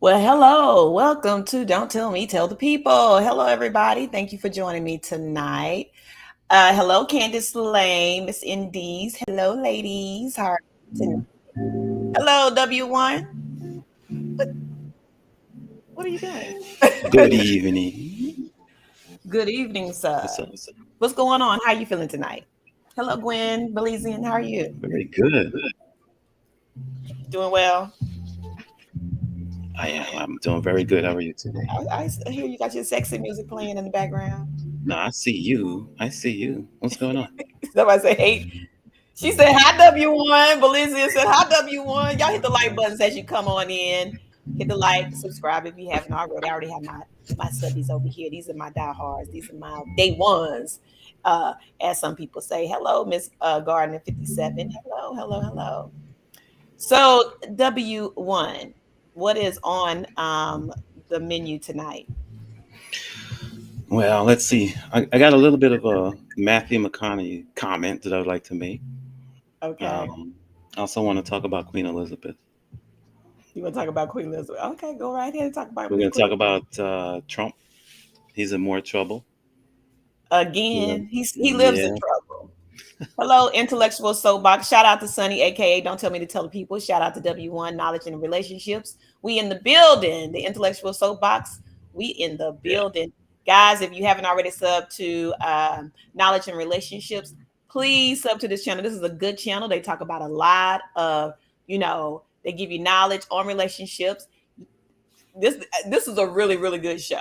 Well, hello. Welcome to Don't Tell Me, Tell the People. Hello, everybody. Thank you for joining me tonight. Hello, Candace Lane, Miss Indies. Hello, ladies. How are you tonight? Hello, W1. What, what are you doing? Good evening. Good evening, What's sir. up? What's going on? How are you feeling tonight? Hello, Gwen, Belizean. How are you? Very good. Doing well? I am. I'm doing very good. How are you today? I hear you got your sexy music playing in the background. No, I see you. I see you. What's going on? Somebody say, hey, she said, hi, W1. Belizia said, hi, W1. Y'all hit the like buttons as you come on in. Hit the like, subscribe if you haven't already. I already have my subbies over here. These are my diehards. These are my day ones, uh, as some people say. Hello, Miss Gardner 57. Hello, hello, hello. So, W1, what is on the menu tonight? Well, let's see. I got a little bit of a Matthew McConaughey comment that I would like to make. Okay. Um, I also want to talk about Queen Elizabeth. You want to talk about Queen Elizabeth? Okay, go right ahead and talk about We're Miss going to Queen. talk about Trump. He's in more trouble. You know? Again, he lives in Yeah. trouble. Hello, intellectual soapbox. Shout out to Sunny, aka Don't Tell Me to Tell the People. Shout out to W1 Knowledge and Relationships. We in the building. The intellectual soapbox. We in the Yeah. building, guys. If you haven't already subbed to Knowledge and Relationships, please sub to this channel. This is a good channel. They talk about a lot of, they give you knowledge on relationships. This is a really good show,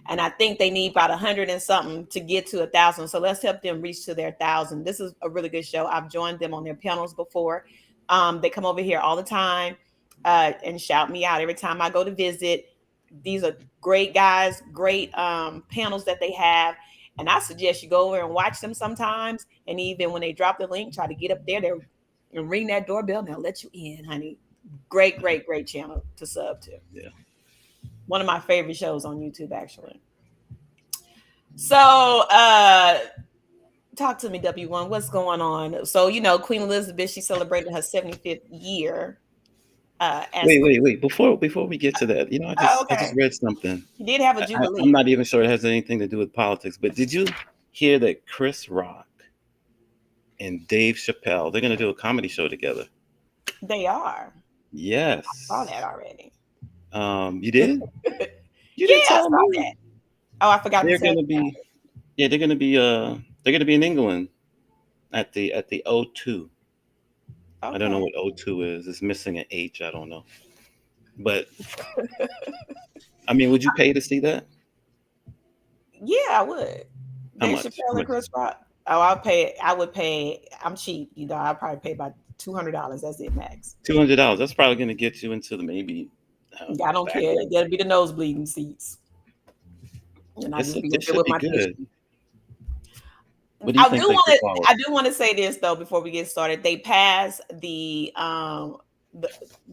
and I think they need about 100 and something to get to 1,000. So let's help them reach to their 1,000. This is a really good show. I've joined them on their panels before. They come over here all the time and shout me out every time I go to visit. These are great guys, great panels that they have. And I suggest you go over and watch them sometimes. And even when they drop the link, try to get up there and ring that doorbell and they'll let you in, honey. Great channel to sub to. Yeah. One of my favorite shows on YouTube, actually. So, talk to me, W1. What's going on? So, Queen Elizabeth, she celebrated her 75th year as queen. Wait. Before we get to that, Oh, I okay. just read something. She did have a I'm jubilee. not even sure it has anything to do with politics, but did you hear that Chris Rock and Dave Chappelle, they're going to do a comedy show together? They are. Saw that Yes. already. You did? You Yeah, didn't I tell saw me. that. Oh, I forgot to They're tell going you. to be yeah, they're going to be in England at the O2. I don't know Okay. what O2 is. It's missing an H, I don't know. But I mean, would you pay to see that? Yeah, I would. How Dave much? How Chappelle and much? Chris Rock. Oh, I'll pay. I would pay. I'm cheap. I'll probably pay about $200. That's it, max. $200. That's probably going to get you into the maybe I don't back care. row. That'll be the nosebleeding seats. And I just be up It there should with be my tissue. good. What do you think they put forward? I do want to say this though before we get started. They passed the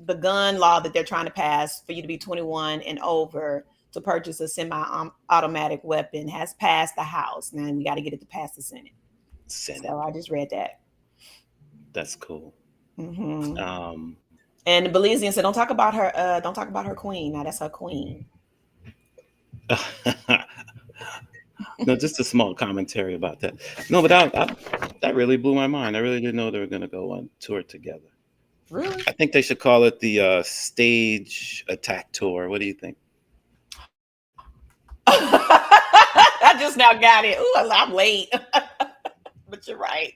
the gun law that they're trying to pass for you to be 21 and over to purchase a semi-automatic weapon has passed the House. Now we got to get it to pass the Senate. Senate. So I just read that. That's cool. Hmm. Um, And the Belizean said, "Don't talk about her. Don't talk about her queen. Now that's her queen." no, just a small commentary about that. No, but that really blew my mind. I really didn't know they were going to go on tour together. Really? I think they should call it the stage attack tour. What do you think? I just now got it. Ooh, I'm late, but you're right.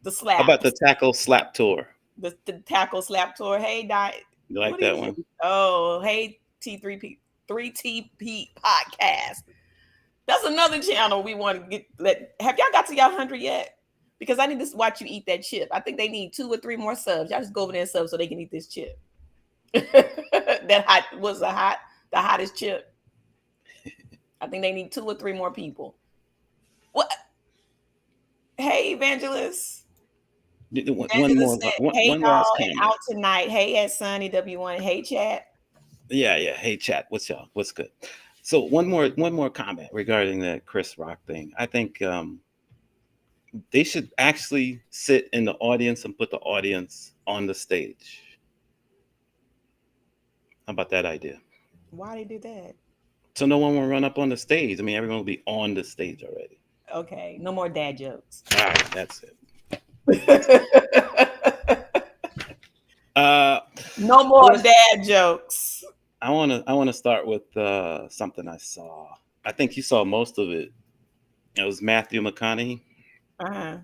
The How about slaps. the tackle slap tour? The tackle slap tour. Hey, You like what are that you? one? Oh, hey, T3P podcast. That's another channel we want to get. Have y'all got to y'all 100 yet? Because I need to watch you eat that chip. I think they need 2 or 3 more subs. Y'all just go over there and sub so they can eat this chip. That hot was the hottest chip. I think they need 2 or 3 more people. What? Hey, Evangelist. One Evangelist more, said, "Hey one last y'all, and comment. out tonight. Hey at Sunny W1. Hey chat. Yeah. Hey, chat. What's y'all? What's good? So one more comment regarding the Chris Rock thing. I think they should actually sit in the audience and put the audience on the stage. How about that idea? Why they do that? So no one will run up on the stage. I mean, everyone will be on the stage already. Okay, no more dad jokes. All right, that's it. That's it. Uh, No I more want to dad jokes. I want to start with something I saw. I think you saw most of it. It was Matthew McConaughey. Uh-huh.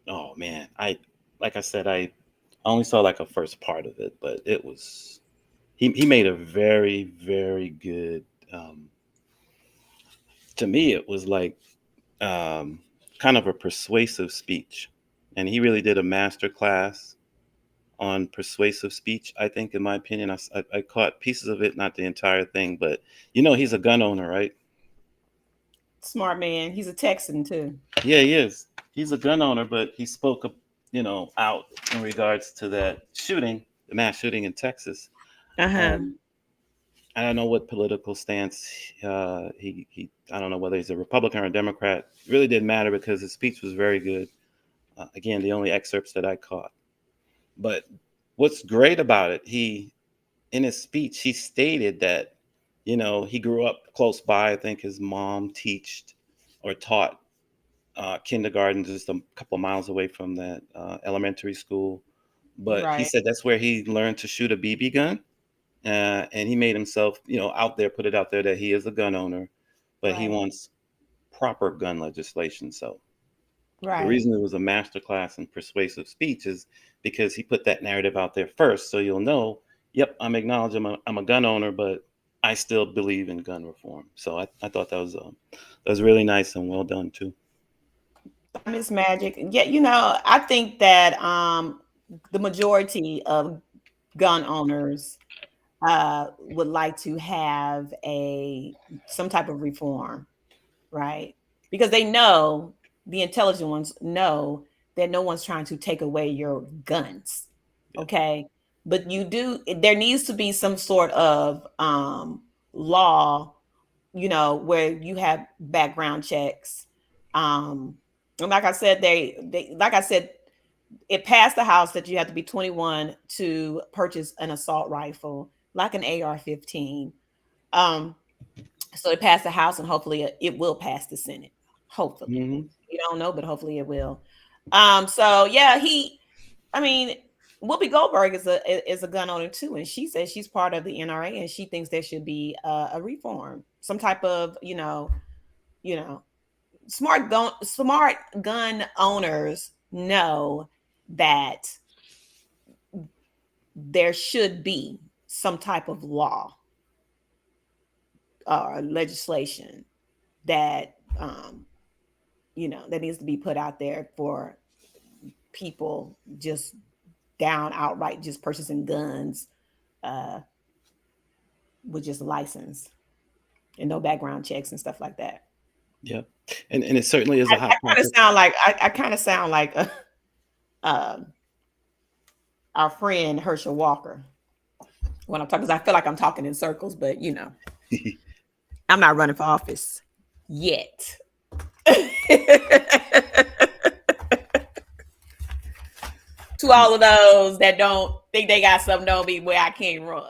Oh man, like I said, I only saw like a first part of it, but it was he made a very good. Um, to me, it was like um, kind of a persuasive speech, and he really did a master class on persuasive speech. I think, in my opinion, I caught pieces of it, not the entire thing, but he's a gun owner, right? Smart man. He's a Texan too. Yeah, he is. He's a gun owner, but he spoke up, out in regards to that shooting, the mass shooting in Texas. Uh-huh. Um, I don't know what political stance I don't know whether he's a Republican or a Democrat. It really didn't matter because his speech was very good. Again, the only excerpts that I caught. But what's great about it, in his speech, he stated that, he grew up close by. I think his mom taught kindergarten just a couple of miles away from that elementary school. But he Right. said that's where he learned to shoot a BB gun. And he made himself, out there, put it out there that he is a gun owner, but he Right. wants proper gun legislation. So the Right. reason it was a master class in persuasive speech is because he put that narrative out there first. So you'll know, yep, I'm acknowledging I'm a gun owner, but I still believe in gun reform. So I thought that was really nice and well done too. Time is magic. Yeah, I think that the majority of gun owners would like to have a some type of reform, right? Because they know, the intelligent ones know that no one's trying to take away your guns. Yeah. Okay. But there needs to be some sort of law, where you have background checks. And like I said, like I said, it passed the House that you have to be 21 to purchase an assault rifle, like an AR-15. Um, so it passed the House, and hopefully it will pass the Senate. Hopefully, Hmm. we don't know, but hopefully it will. So yeah, I mean, Whoopi Goldberg is a gun owner too, and she says she's part of the NRA, and she thinks there should be a reform, some type of you know, smart gun owners know that there should be some type of law or legislation that that needs to be put out there for people just down outright just purchasing guns uh, with just a license and no background checks and stuff like that. Yeah. And it certainly is a hot I kind of topic. sound like I kind of sound like uh, our friend Herschel Walker when I'm talking, because I feel like I'm talking in circles, but I'm not running for office yet. To all of those that don't think they got something on me where I can't run.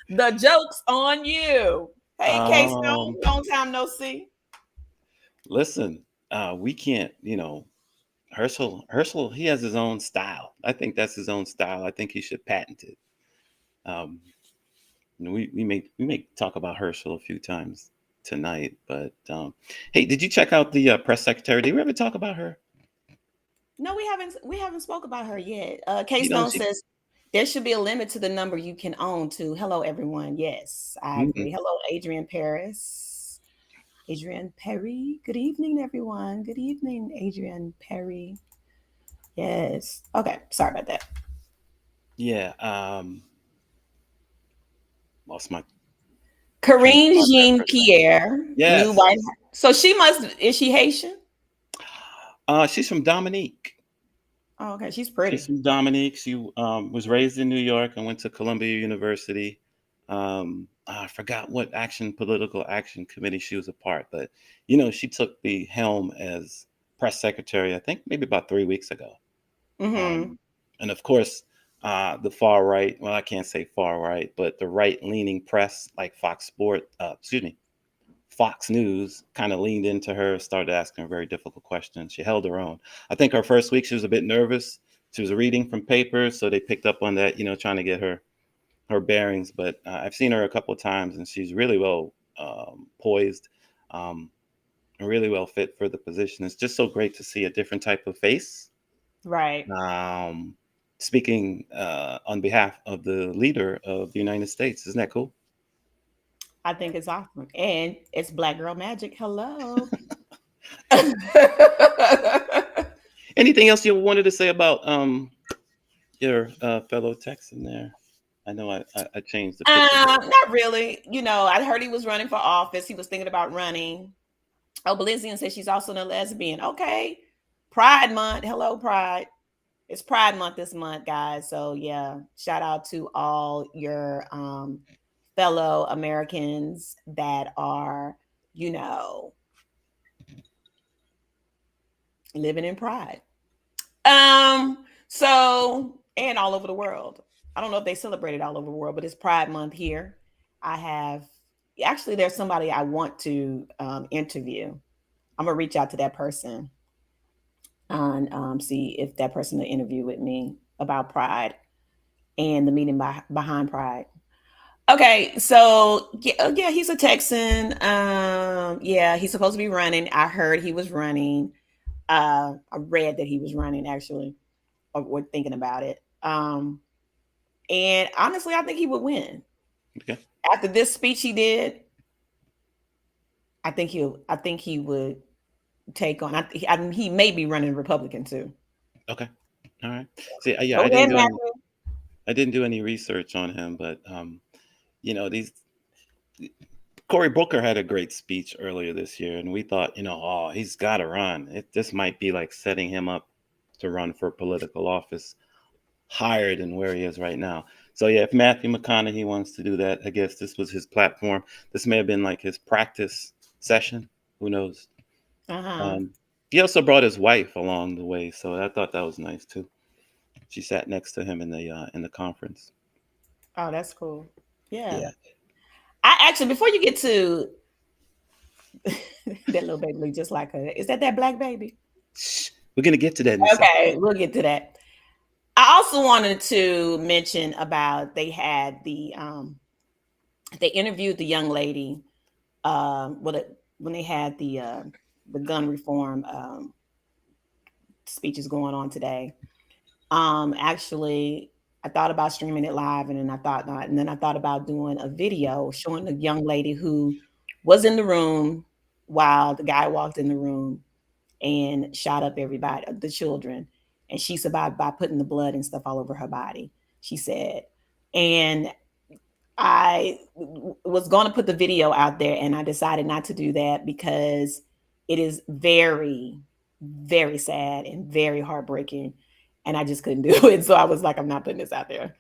The joke's on you. Hey, K Stone, um, long time no see. listen, we can't, Herschel, he has his own style. I think that's his own style. I think he should patent it. Um, we may talk about Herschel a few times tonight, but hey, did you check out the press secretary? Did we ever talk about her? No, we haven't spoke about her yet. K You know, Stone she. says there should be a limit to the number you can own to. Hello, everyone. Yes, I agree. Mhm. Hello, Adrian Paris. Adrian Perry. Good evening, everyone. Good evening, Adrian Perry. Yes. Okay. Sorry about that. Yeah. Lost my train of Karine thought there Jean for a second. Pierre, new Yes. White House. So is she Haitian? She's from Dominique. Oh, okay. She's She's pretty. from Dominique. She was raised in New York and went to Columbia University. I forgot what political action committee she was a part, but she took the helm as press secretary. I think maybe about 3 weeks ago. Mm-hmm. And of course, the far right. Well, I can't say far right, but the right-leaning press, like Fox News, kind of leaned into her, started asking her very difficult questions. She held her own. I think her first week she was a bit nervous. She was reading from papers, so they picked up on that, trying to get her bearings. But I've seen her a couple of times, and she's really well poised, um, and really well fit for the position. It's just so great to see a different type of face, Right. um, speaking on behalf of the leader of the United States. Isn't that cool? I think it's awesome. And it's Black Girl Magic. Hello. Anything else you wanted to say about your fellow Texan there? I know I changed the picture. Not really. I heard he was running for office. He was thinking about running. Oh, Belizian says she's also a lesbian. Okay. Pride Month. Hello, Pride. It's Pride Month this month, guys. So yeah, shout out to all your fellow Americans that are, you know, living in pride. So and all over the world. I don't know if they celebrate it all over the world, but it's Pride Month here. I have actually there's somebody I want to interview. I'm gonna reach out to that person and see if that person will interview with me about Pride and the meaning behind Pride. Okay, so yeah, he's a Texan. Yeah, he's supposed to be running. I heard he was running. I read that he was running actually, or thinking about it. And honestly, I think he would win. Okay. After this speech he did, I think he would take on. I mean, he may be running Republican too. Okay. All right. See, yeah, Go ahead, Matthew. I didn't do any research on him, but these Cory Booker had a great speech earlier this year, and we thought, oh, he's got to run. This might be like setting him up to run for political office higher than where he is right now. So yeah, if Matthew McConaughey wants to do that, I guess this was his platform. This may have been like his practice session. Who knows? Uh huh. Um, he also brought his wife along the way, so I thought that was nice too. She sat next to him in the conference. Oh, that's cool. Yeah. Yeah. I actually, before you get to that little baby look just like her, is that black baby? Shh, we're gonna get to that in a second. Okay, we'll get to that. I also wanted to mention about they interviewed the young lady when they had the gun reform speeches going on today. Actually, I thought about streaming it live, and then I thought not, and then I thought about doing a video showing the young lady who was in the room while the guy walked in the room and shot up everybody, the children, and she survived by putting the blood and stuff all over her body. She said, and was going to put the video out there, and I decided not to do that because it is very, very sad and very heartbreaking, and I just couldn't do it. So I was like, I'm not putting this out there.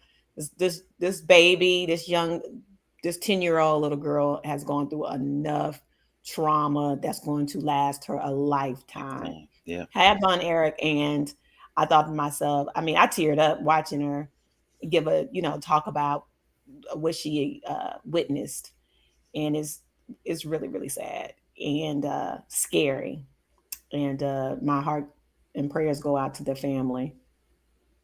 This baby, this 10-year-old little girl has gone through enough trauma that's going to last her a lifetime. Yeah. Have fun, Eric. And I thought to myself, I mean, I teared up watching her give talk about what she witnessed, and it's really really sad and scary. And my heart and prayers go out to the family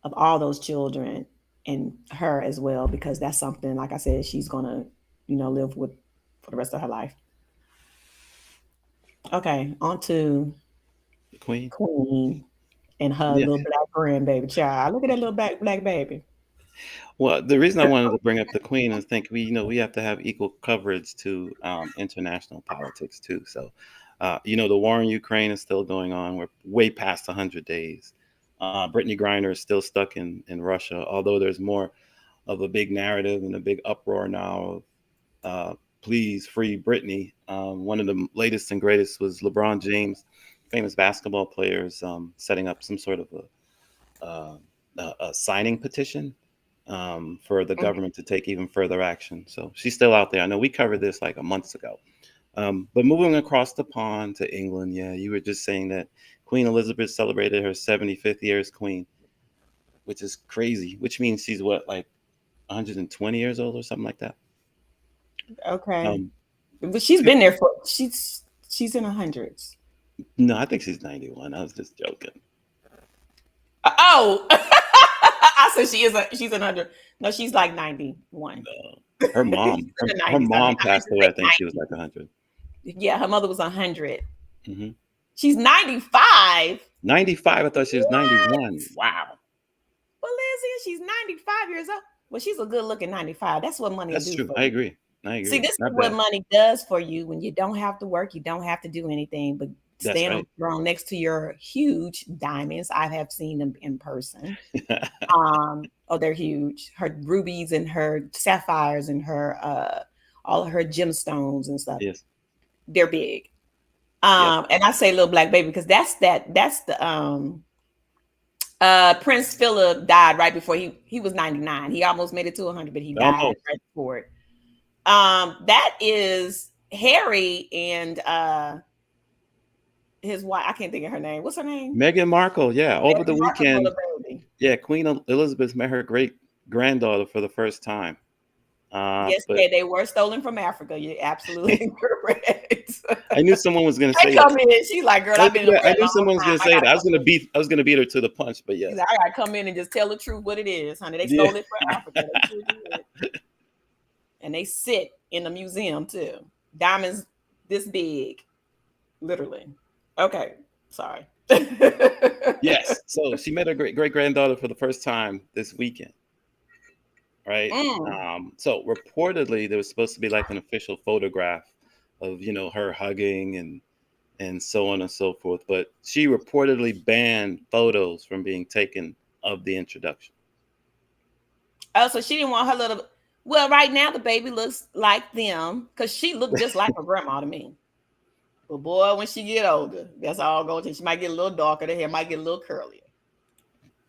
of all those children and her as well, because that's something, like I said, she's gonna live with for the rest of her life. Okay, on to The Queen. Queen and her Yeah. little black grandbaby child. Look at that little black baby. Well, the reason I wanted to bring up the Queen is think we have to have equal coverage to international politics too. So, the war in Ukraine is still going on. We're way past 100 days. Brittany Griner is still stuck in Russia, although there's more of a big narrative and a big uproar now of please free Brittany. One of the latest and greatest was LeBron James, famous basketball players, setting up some sort of a signing petition for the Mhm. government to take even further action. So she's still out there. I know we covered this like a month ago. But moving across the pond to England, yeah, you were just saying that Queen Elizabeth celebrated her 75th year as queen. which is crazy. Which means she's what, like 120 years old or something like that. Okay. Um, But she's been there for she's in her hundreds. no, I think she's 91. I was just joking. Oh, I said she's in hundred. No, she's like 91. No, her She's mom, in the her 90s. mom I meant passed to away. say I think she was like 100. 90. Yeah, her mother was 100. Hmm. She's 95. 95. I thought she was What? 91. Wow, Well, Lizzie, she's 95 years old. Well, she's a good looking 95. That's what money will that's do true. for I you. agree. I See, agree. this is Not what bad. money does for you when you don't have to work, you don't have to do anything but That's stand on right. the throne next to your huge diamonds. I have seen them in person. Oh, they're huge. Her rubies and her sapphires and her all of her gemstones and stuff. Yes. They're big. Yep. And I say little black baby because that's the Prince Philip died right before he was 99. He almost made it to 100, but he died Almost. right before it. That is Harry and his wife. I can't think of her name. What's her name? Meghan Markle. Yeah. Over the Meghan Markle's weekend, little baby. yeah, Queen Elizabeth met her great granddaughter for the first time. Yes, But they were stolen from Africa. You're absolutely correct. I knew someone was going to They say that. come in. She's like, girl, I've been Yeah, away I a knew long someone was time. going to say that. I was going to beat her to the punch. But She's yes. like, I gotta come in and just tell the truth what it is, honey. They Yeah. stole it from Africa. They sure did. And they sit in the museum too. Diamonds this big, literally. Okay, sorry. Yes. So she met her great granddaughter for the first time this weekend, right? Mm. So reportedly there was supposed to be like an official photograph of her hugging and so on and so forth, but she reportedly banned photos from being taken of the introduction. Oh, so she didn't want her little. Well, right now the baby looks like them because she looked just like her grandma to me. But boy, when she get older, that's all going to. She might get a little darker. The hair might get a little curlier.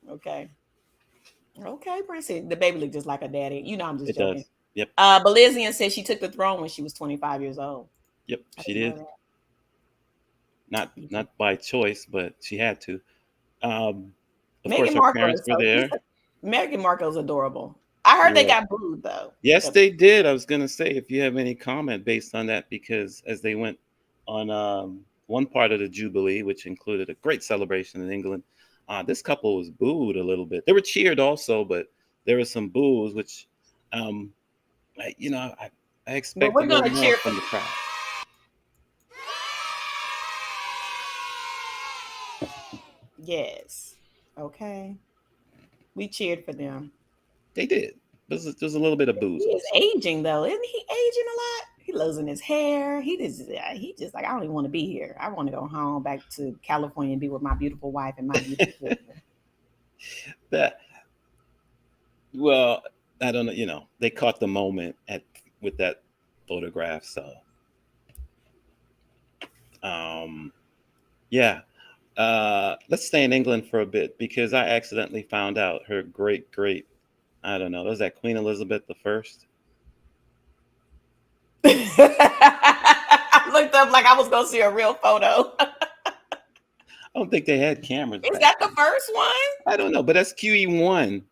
Okay. Okay, Princess. The baby looked just like her daddy. You know, I'm just It joking. does. Yep. Belizian said she took the throne when she was 25 years old. Yep. I She didn't know did. that. Not by choice, but she had to. Of course, Meghan her Markle parents is were there. Meghan Markle is adorable. I heard they Yeah. got booed though. Yes, they did. I was going to say, if you have any comment based on that, because as they went on one part of the Jubilee, which included a great celebration in England, this couple was booed a little bit. They were cheered also, but there was some boos, which, um, I But expect a we're little gonna more cheer for from the crowd. yes. Okay. We cheered for them. They did. There's a little bit of He boos is also. aging though, isn't he aging a lot? He losing his hair. He just like I don't even want to be here. I want to go home back to California and be with my beautiful wife and my beautiful children. That well, I don't know. They caught the moment with that photograph, so um, yeah. Let's stay in England for a bit because I accidentally found out her great, I don't know, was that Queen Elizabeth the First? I looked up like I was gonna see a real photo. I don't think they had cameras Is back that the then. first one? I don't know, but that's QE1.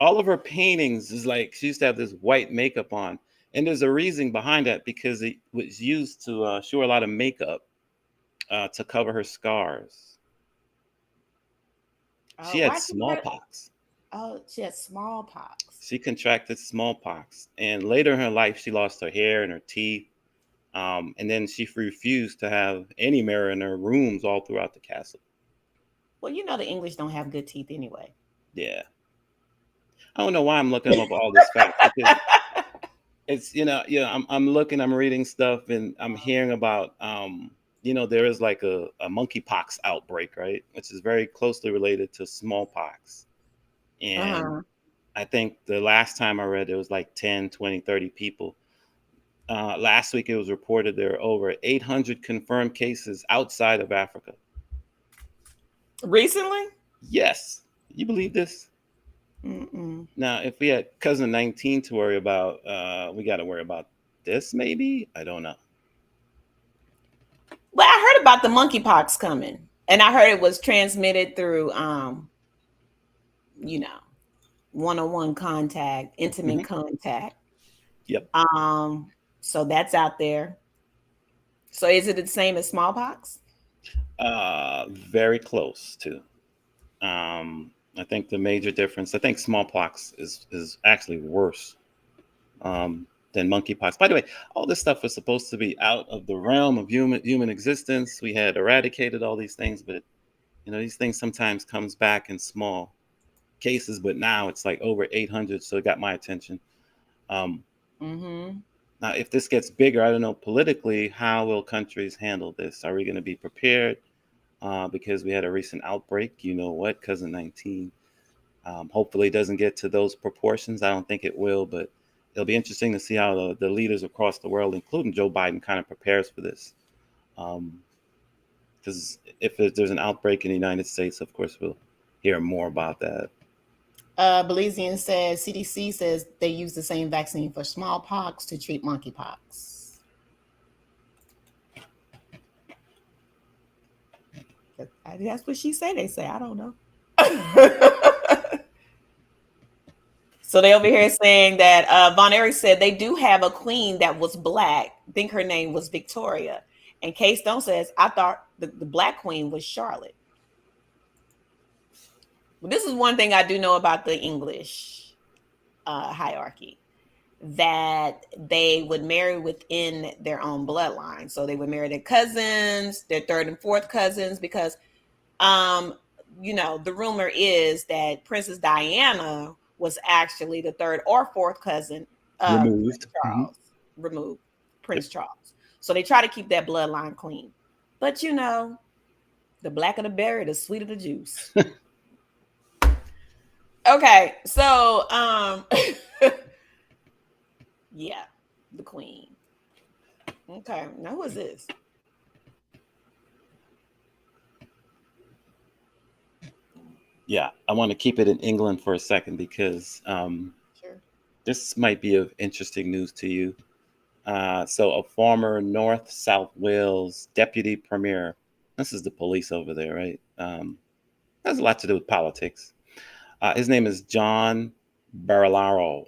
All of her paintings is like she used to have this white makeup on, and there's a reason behind that because it was used to show a lot of makeup to cover her scars. She had Why she had? smallpox. Oh, she had smallpox. She contracted smallpox, and later in her life, she lost her hair and her teeth. And then she refused to have any mirror in her rooms all throughout the castle. Well, you know the English don't have good teeth anyway. Yeah, I don't know why I'm looking up all this fact because it's I'm looking, I'm reading stuff, and I'm hearing about there is like a monkeypox outbreak, right, which is very closely related to smallpox, and Uh-huh. I think the last time I read it was like 10, 20, 30 people. Last week it was reported there are over 800 confirmed cases outside of Africa. Recently? Yes, you believe this? Mm-mm. Now, if we had cousin 19 to worry about, we got to worry about this. Maybe I don't know. Well, I heard about the monkeypox coming. And I heard it was transmitted through, you know, one-on-one contact, intimate Hmm. contact. Yep. Um, so that's out there. So is it the same as smallpox? Very close to. I think the major difference. I think smallpox is actually worse than monkeypox. By the way, all this stuff was supposed to be out of the realm of human existence. We had eradicated all these things, but these things sometimes comes back in small cases. But now it's like over 800, so it got my attention. Um, Mm-hmm. Now, if this gets bigger, I don't know politically, how will countries handle this? Are we going to be prepared? Because we had a recent outbreak, you know what, cousin 19. Hopefully, it doesn't get to those proportions. I don't think it will, but it'll be interesting to see how the leaders across the world, including Joe Biden, kind of prepares for this. Because if there's an outbreak in the United States, of course, we'll hear more about that. Belizean says CDC says they use the same vaccine for smallpox to treat monkeypox. That's what she said. They say I don't know. So they over here saying that Von Erich said they do have a queen that was black. I think her name was Victoria. And Kay Stone says I thought the black queen was Charlotte. Well, this is one thing I do know about the English hierarchy, that they would marry within their own bloodline. So they would marry their cousins, their third and fourth cousins, because um, the rumor is that Princess Diana was actually the third or fourth cousin of Prince Removed. Hmm. Charles, removed Yep. Prince Charles. So they try to keep that bloodline clean. But the blacker the berry, the sweeter the juice. Okay, so yeah, the queen. Okay, now who is this? Yeah, I want to keep it in England for a second because Sure. this might be of interesting news to you. So, a former North South Wales deputy premier, this is the police over there, right? Has a lot to do with politics. His name is John Barilaro.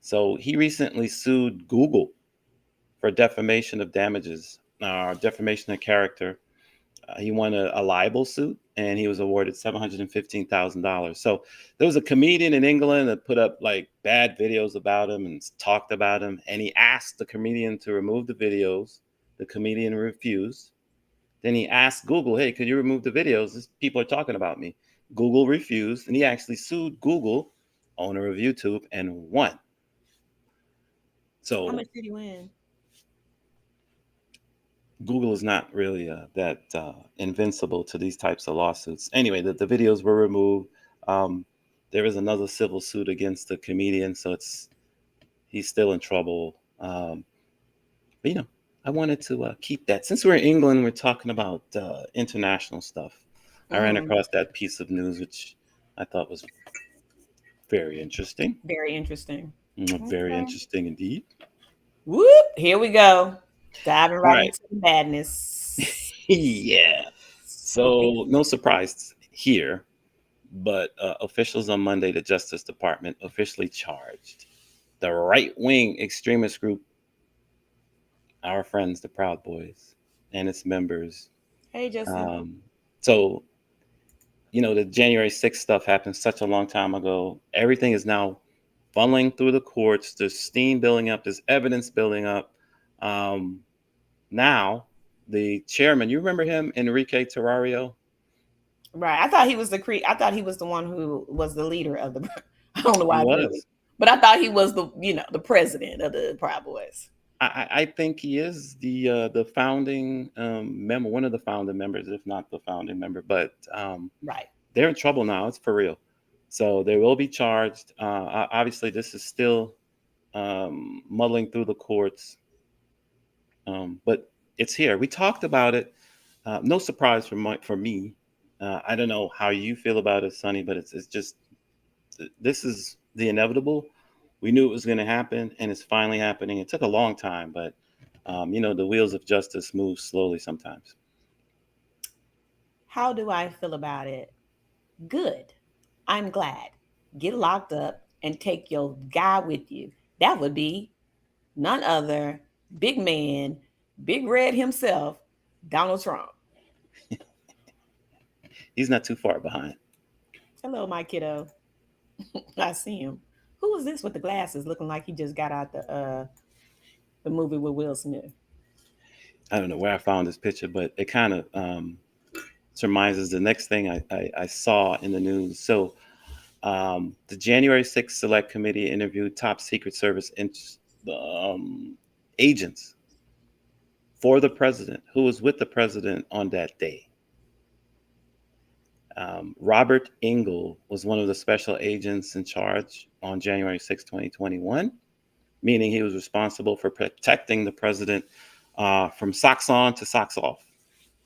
So, he recently sued Google for defamation of damages, defamation of character. He won a libel suit and he was awarded $715,000. So there was a comedian in England that put up like bad videos about him and talked about him. And he asked the comedian to remove the videos. The comedian refused. Then he asked Google, hey, could you remove the videos? People are talking about me. Google refused. And he actually sued Google, owner of YouTube, and won. How So much did he win? Google is not really that invincible to these types of lawsuits. Anyway, the videos were removed. Um, there is another civil suit against the comedian, so he's still in trouble. But I wanted to keep that. Since we're in England, we're talking about international stuff. I ran Mm, across that piece of news, which I thought was very interesting. very interesting. Very Okay. interesting indeed. Whoop! Here we go. Diving All right right. into the madness. Yeah. Okay. So, no surprise here. But officials on Monday, the Justice Department officially charged the right wing extremist group, our friends, the Proud Boys, and its members. Hey, Justin. Um, so, the January 6th stuff happened such a long time ago. Everything is now funneling through the courts. There's steam building up, there's evidence building up. Um, Now, the chairman, you remember him, Enrique Terrario? Right. I thought he was I thought he was the one who was the leader of the. I don't know He why I said it, was. but I thought he was the president of the Proud Boys. I think he is the founding member, one of the founding members, if not the founding member. But Right. they're in trouble now. It's for real. So they will be charged. Obviously, this is still muddling through the courts, but it's here. We talked about it. No surprise for me. I don't know how you feel about it, Sonny, but it's just this is the inevitable. We knew it was going to happen, and it's finally happening. It took a long time, but the wheels of justice move slowly sometimes. How do I feel about it? Good. I'm glad. Get locked up and take your guy with you. That would be none other, big man, big red himself, Donald Trump. He's not too far behind. Hello, my kiddo. I see him. Who is this with the glasses looking like he just got out the movie with Will Smith? I don't know where I found this picture, but it kind of surmises the next thing I saw in the news. So the January 6th Select Committee interviewed top Secret Service um, agents for the president, who was with the president on that day. Robert Engel was one of the special agents in charge on January 6, 2021, meaning he was responsible for protecting the president from socks on to socks off.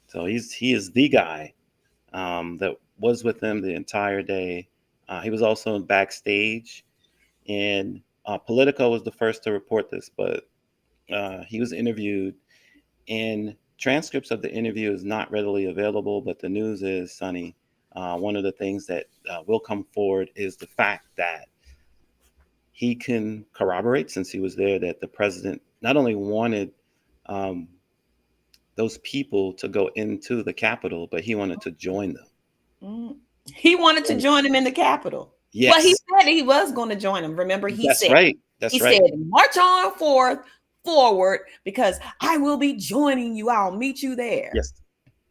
So he is the guy that was with them the entire day. He was also backstage, and Politico was the first to report this, but he was interviewed, and transcripts of the interview is not readily available. But the news is, Sonny, one of the things that will come forward is the fact that he can corroborate, since he was there, that the president not only wanted um, those people to go into the Capitol, but he wanted to join them. Mm. He wanted to And join him in the Capitol. Well, he yes, said he was going to join him. Remember, he that's said right. he That's said, right. "March on forward, because I will be joining you. I'll meet you there." Yes.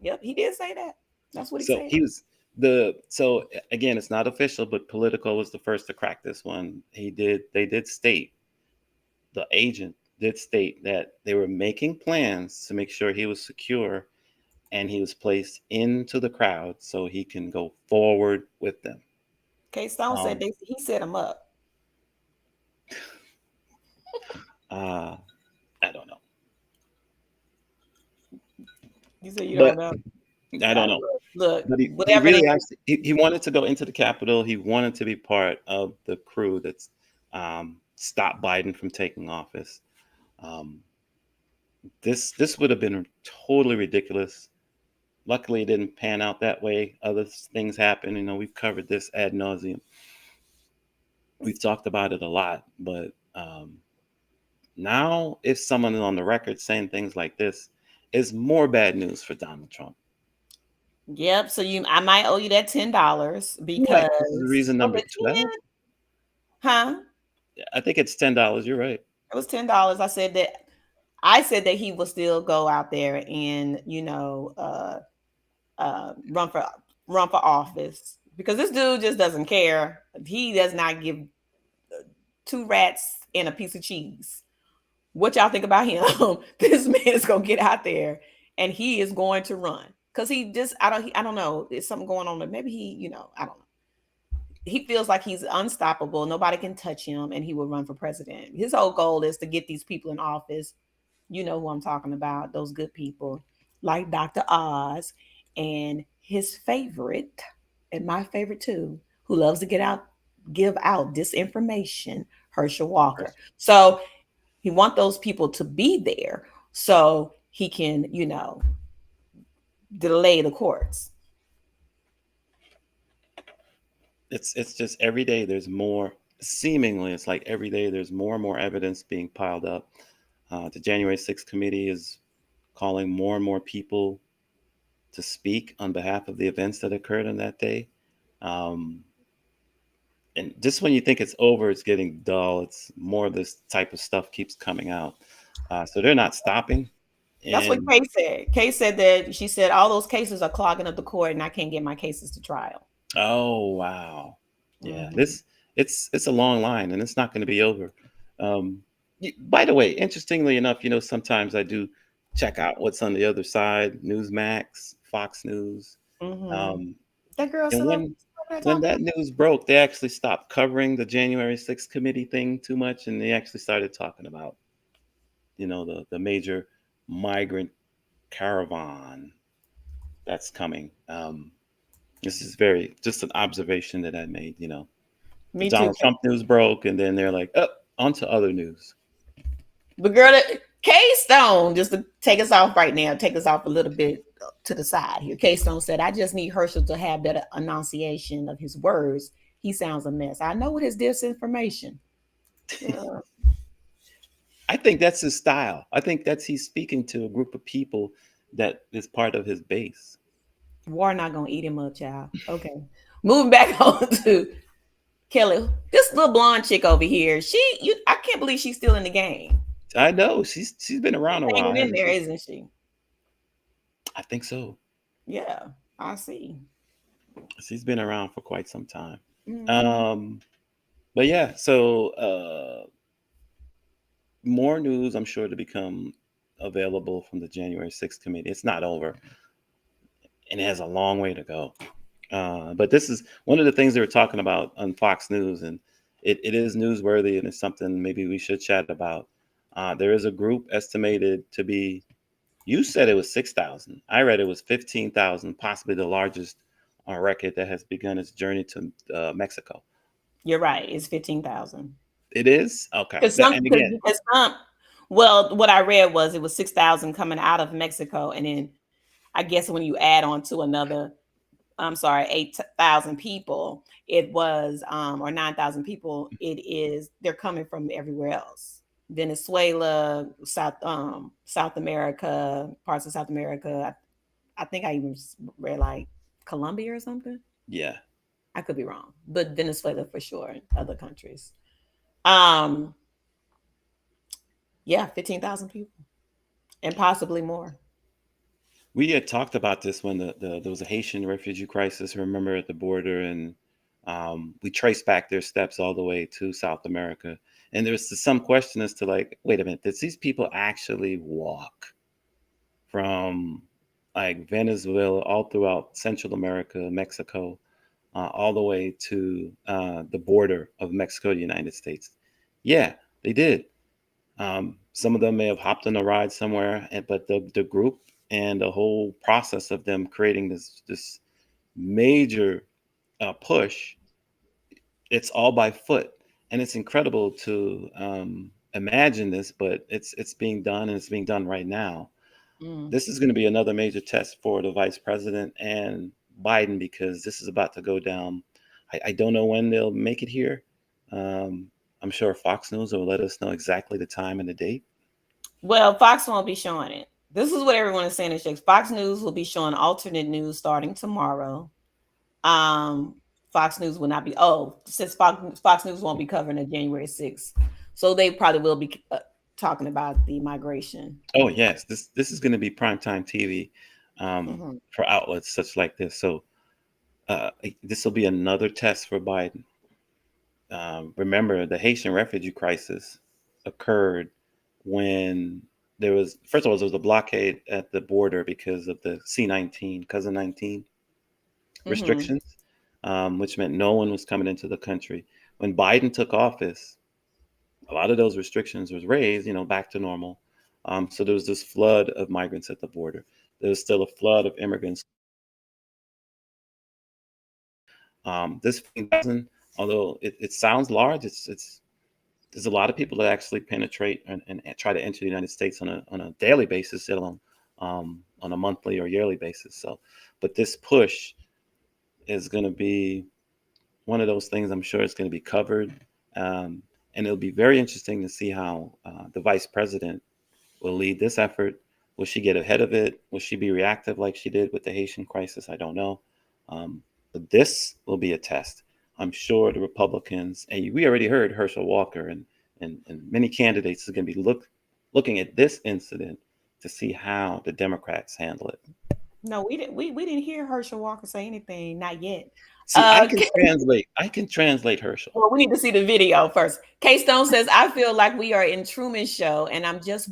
Yep, he did say that. That's what he So said. he was again, it's not official, but Politico was the first to crack this one. They did state, the agent did state that they were making plans to make sure he was secure and he was placed into the crowd so he can go forward with them. K Stone said Um, he set him up. uh, I don't know, You said you don't but know. I don't know. Look, But he whatever they really actually he wanted to go into the Capitol. He wanted to be part of the crew that's stopped Biden from taking office. Um, this would have been totally ridiculous. Luckily, it didn't pan out that way. Other things happen. You know, we've covered this ad nauseum. We've talked about it a lot, but now if someone is on the record saying things like this, is more bad news for Donald Trump. Yep. So I might owe you that $10 Right. This is because reason was number it 12. 10? Huh? I think it's $10. You're right. It was $10. I said that he will still go out there and run for office, because this dude just doesn't care. He does not give two rats and a piece of cheese. What y'all think about him? This man is gonna get out there and he is going to run, because I don't know. There's something going on. Maybe I don't know. He feels like he's unstoppable. Nobody can touch him, and he will run for president. His whole goal is to get these people in office. You know who I'm talking about, those good people like Dr. Oz, and his favorite, and my favorite too, who loves to give out disinformation, Herschel Walker. So he wants those people to be there so he can, delay the courts. It's just every day there's more. Seemingly, it's like every day there's more and more evidence being piled up. The January 6th committee is calling more and more people to speak on behalf of the events that occurred on that day. Um, and just when you think it's over, it's getting dull. It's more of this type of stuff keeps coming out. So they're not stopping. That's what And Kay said. Kay said that she said all those cases are clogging up the court and I can't get my cases to trial. oh wow, yeah, Hmm. it's a long line, and it's not going to be over. By the way, interestingly enough, sometimes I do check out what's on the other side, Newsmax, Fox News. Hmm. Um, That girl and still over there when talking. that news broke, they actually stopped covering the January 6th committee thing too much, and they actually started talking about, the major migrant caravan that's coming. This is very just an observation that I made. The Me too. Donald Trump news broke, and then they're like, "Oh, on to other news." But girl, K Stone, just to take us off right now, take us off a little bit to the side here. K Stone said, I just need Herschel to have better enunciation of his words. He sounds a mess. I know what his disinformation. Uh, I think that's his style. I think that's he's speaking to a group of people that is part of his base. War not gonna eat him up, child. Okay. Moving back on to Kelly. This little blonde chick over here, I can't believe she's still in the game. I know she's been around a while, Hanging in hasn't there, she? isn't she? I think so. Yeah, I see. She's been around for quite some time. Mm-hmm. Um, but yeah, so more news I'm sure to become available from the January 6th committee. It's not over, and it has a long way to go. But this is one of the things they were talking about on Fox News, and it is newsworthy, and it's something maybe we should chat about. There is a group estimated to be, you said it was 6,000. I read it was 15,000, possibly the largest on record that has begun its journey to Mexico. You're right. It's 15,000. It is? Okay. Because some, And again, because some, well, what I read was it was 6,000 coming out of Mexico, and then I guess when you add on to another, I'm sorry, 8,000 people, it was or 9,000 people. They're coming from everywhere else. Venezuela, South America, parts of South America. I think I even read like Colombia or something. yeah. I could be wrong, but Venezuela for sure, and other countries. Um, yeah, 15,000 people and possibly more. We had talked about this when there was a Haitian refugee crisis, remember, at the border, and we traced back their steps all the way to South America. And there was some question as to, like, wait a minute, did these people actually walk from like Venezuela all throughout Central America, Mexico, all the way to the border of Mexico, the United States? Yeah, they did. Some of them may have hopped on a ride somewhere, but the group and the whole process of them creating this major push, it's all by foot, and it's incredible to imagine this, but it's being done, and it's being done right now. Mm. This is going to be another major test for the vice president and Biden, because this is about to go down. I don't know when they'll make it here. Um, I'm sure Fox News will let us know exactly the time and the date. Well, Fox won't be showing it. This is what everyone is saying in Shakes. Fox News will be showing alternate news starting tomorrow. Um, Fox News will not be. Oh, since Fox News won't be covering the January 6th, so they probably will be talking about the migration. Oh yes, this is going to be primetime TV Mhm. for outlets such like this. So this will be another test for Biden. Remember, the Haitian refugee crisis occurred when there was, first of all, there was a blockade at the border because of the C-19, cousin 19 Mhm. restrictions, which meant no one was coming into the country. When Biden took office, a lot of those restrictions was raised, back to normal. So there was this flood of migrants at the border. There was still a flood of immigrants. This 15,000, although it sounds large, it's there's a lot of people that actually penetrate and try to enter the United States on a daily basis, let alone on a monthly or yearly basis. So, but this push is going to be one of those things. I'm sure it's going to be covered, um, and it'll be very interesting to see how the vice president will lead this effort. Will she get ahead of it? Will she be reactive like she did with the Haitian crisis? I don't know. But this will be a test. I'm sure the Republicans, and we already heard Herschel Walker and many candidates are going to be looking at this incident to see how the Democrats handle it. No, we didn't. We didn't hear Herschel Walker say anything. Not yet. See, I Uh, can translate. I can translate Herschel. well, we need to see the video first. K Stone says, "I feel like we are in Truman Show, and I'm just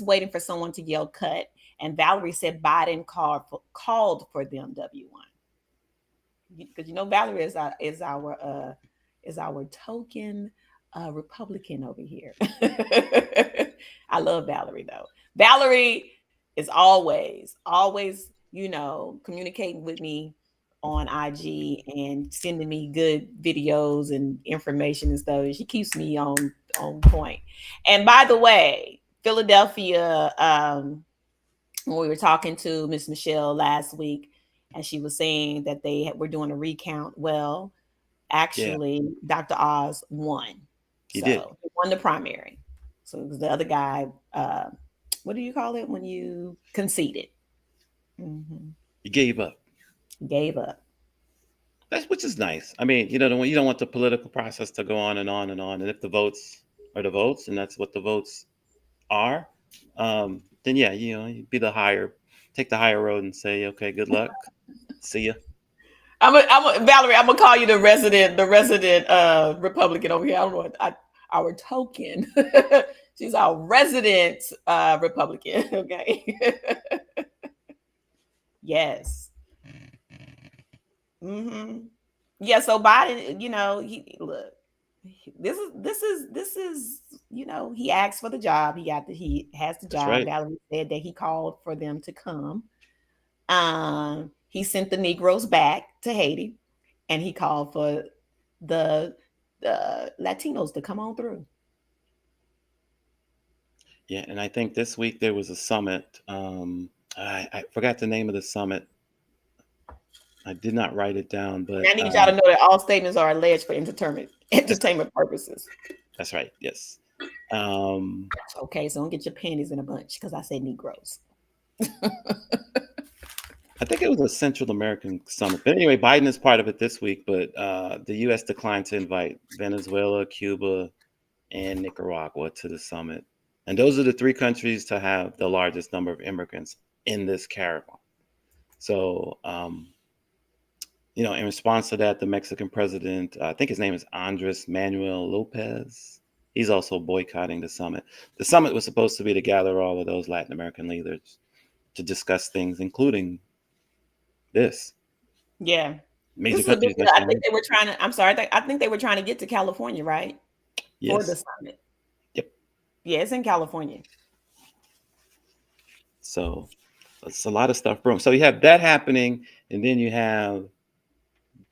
waiting for someone to yell cut." And Valerie said Biden called for them W1, because Valerie is our token Republican over here. I love Valerie though. Valerie is always communicating with me on IG and sending me good videos and information and stuff. She keeps me on point. And by the way, Philadelphia, when we were talking to Miss Michelle last week, and she was saying that were doing a recount. Well, Yeah, actually, Dr. Oz won. he did. So he won the primary. So it was the other guy. What do you call it when you conceded? Hmm. He gave up. Gave up. That's which is nice. I mean, you don't want the political process to go on and on and on. And if the votes are the votes, and that's what the votes are, then yeah, you be the higher, take the higher road and say, okay, good luck, see ya. Valerie. I'm gonna call you the resident Republican over here. I don't know our token. She's our resident Republican. Okay. Yes. Hmm. Yeah. So Biden, he look. This is he asked for the job. He has the That's job. right. Valerie said that he called for them to come. He sent the Negroes back to Haiti, and he called for the Latinos to come on through. Yeah, and I think this week there was a summit. I forgot the name of the summit. I did not write it down, And but I need y'all to know that all statements are alleged for that's entertainment purposes. that's right. Yes. Um, Okay, so don't get your panties in a bunch because I said Negroes. I think it was a Central American summit. But anyway, Biden is part of it this week, but the U.S. declined to invite Venezuela, Cuba, and Nicaragua to the summit. And those are the three countries to have the largest number of immigrants in this caravan. So, in response to that, the Mexican president, I think his name is Andres Manuel Lopez, he's also boycotting the summit. The summit was supposed to be to gather all of those Latin American leaders to discuss things, including this. Yeah, this Major is a big countries deal. I mentioned, think right? they were trying to. I'm sorry. I think they were trying to get to California, right, for the Yes. summit. Yep. Yeah, it's in California. So it's a lot of stuff. So you have that happening, and then you have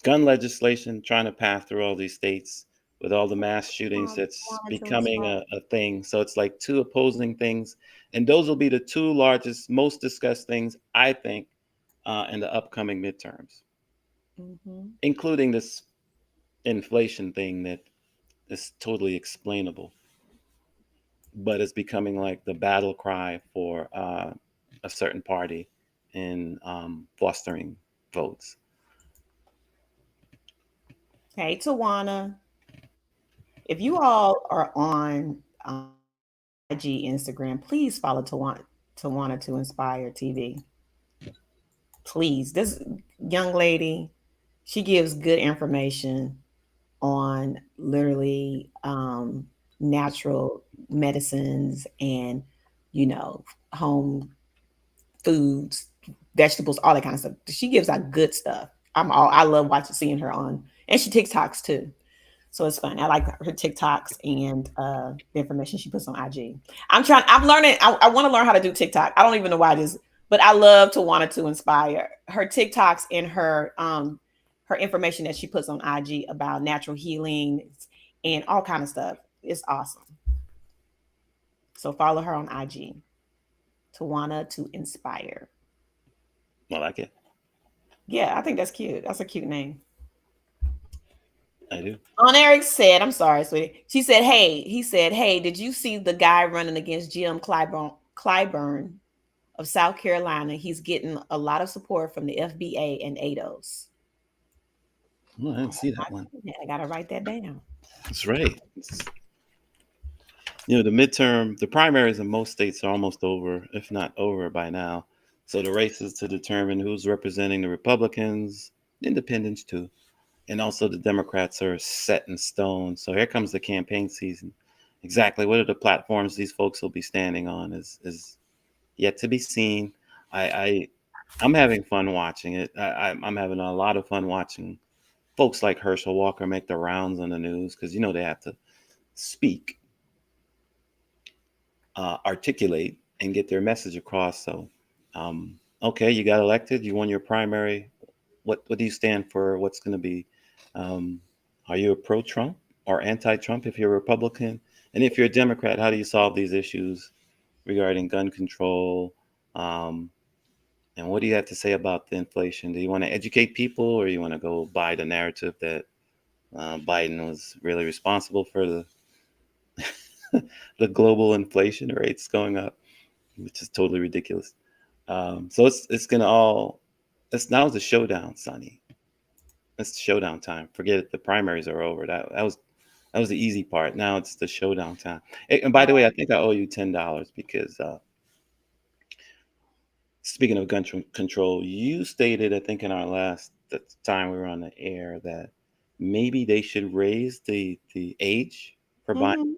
gun legislation trying to pass through all these states with all the mass shootings that's Wanted to becoming inspire. a thing. So it's like two opposing things. And those will be the two largest, most discussed things, I think, in the upcoming midterms, Hmm. including this inflation thing that is totally explainable, but it's becoming like the battle cry for a certain party in fostering votes. Hey, Tawana, if you all are on IG, Instagram, please follow Tawana to Inspire TV. Please, this young lady, she gives good information on literally natural medicines and you know home foods, vegetables, all that kind of stuff. She gives out good stuff. I love watching seeing her on, and she TikToks too. So it's fun. I like her TikToks and the information she puts on IG. I'm learning. I want to learn how to do TikTok. I don't even know why it is, but I love to want it to inspire her TikToks and her information that she puts on IG about natural healing and all kind of stuff. It's awesome. So follow her on IG. Tawana to Inspire. I like it. Yeah, I think that's cute. That's a cute name. I do. On Eric said, I'm sorry, sweetie. She said, hey, he said, hey, did you see the guy running against Jim Clyburn of South Carolina? He's getting a lot of support from the FBA and ADOS. Oh, I didn't see that one. I gotta write that down. That's right. The midterm, the primaries in most states are almost over, if not over by now. So the races to determine who's representing the Republicans, independents too, and also the Democrats are set in stone. So here comes the campaign season. Exactly what are the platforms these folks will be standing on is yet to be seen. I I'm having fun watching it. I'm having a lot of fun watching folks like Herschel Walker make the rounds on the news because they have to speak, articulate, and get their message across. So, okay, you got elected, you won your primary. What do you stand for? What's going to be? Um, are you a pro-Trump or anti-Trump if you're a Republican? And if you're a Democrat, how do you solve these issues? regarding gun control. Um, and what do you have to say about the inflation? Do you want to educate people, or you want to go buy the narrative that Biden was really responsible for the the global inflation rates going up, which is totally ridiculous. So it's gonna all it's now the showdown, Sonny. It's showdown time. Forget it. The primaries are over. That was the easy part. Now it's the showdown time. And by the way, I Right. think I owe you $10 because speaking of control, you stated, I think, in our last the time we were on the air that maybe they should raise the age for buying. Hmm.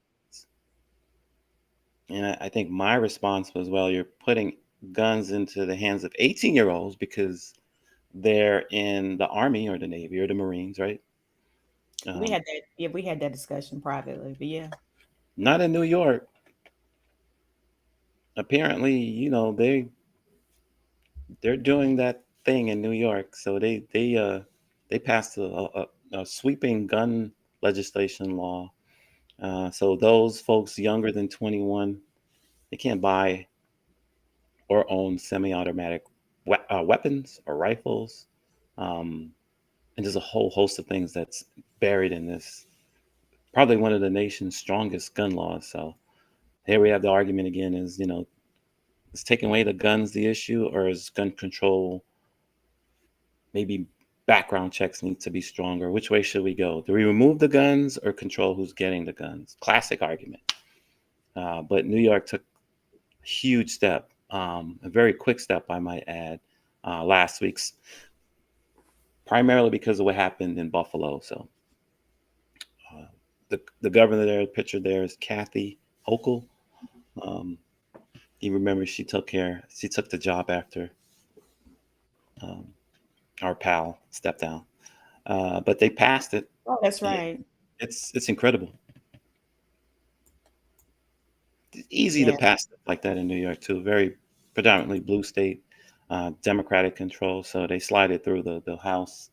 And I think my response was, well, you're putting guns into the hands of 18-year-olds because they're in the Army or the Navy or the Marines, right? We Um, had that. Yeah, we had that discussion privately. But yeah, Not in New York. Apparently, they're doing that thing in New York. So they passed a sweeping gun legislation law. So those folks younger than 21, they can't buy or own semi-automatic weapons or rifles. Um, and there's a whole host of things that's buried in this. Probably one of the nation's strongest gun laws. So here we have the argument again: is is taking away the guns the issue, or is gun control maybe background checks need to be stronger? Which way should we go? Do we remove the guns or control who's getting the guns? Classic argument. But New York took a huge step, a very quick step, I might add, last week's, primarily because of what happened in Buffalo. So uh, the governor there, pictured there is Kathy Hochul. Um, you remember she took the job after um, our pal stepped down. But they passed it. oh, that's Yeah, right. it's incredible. It's easy to Yeah. pass stuff like that in New York too. Very predominantly blue state, Democratic control. So they slide it through the House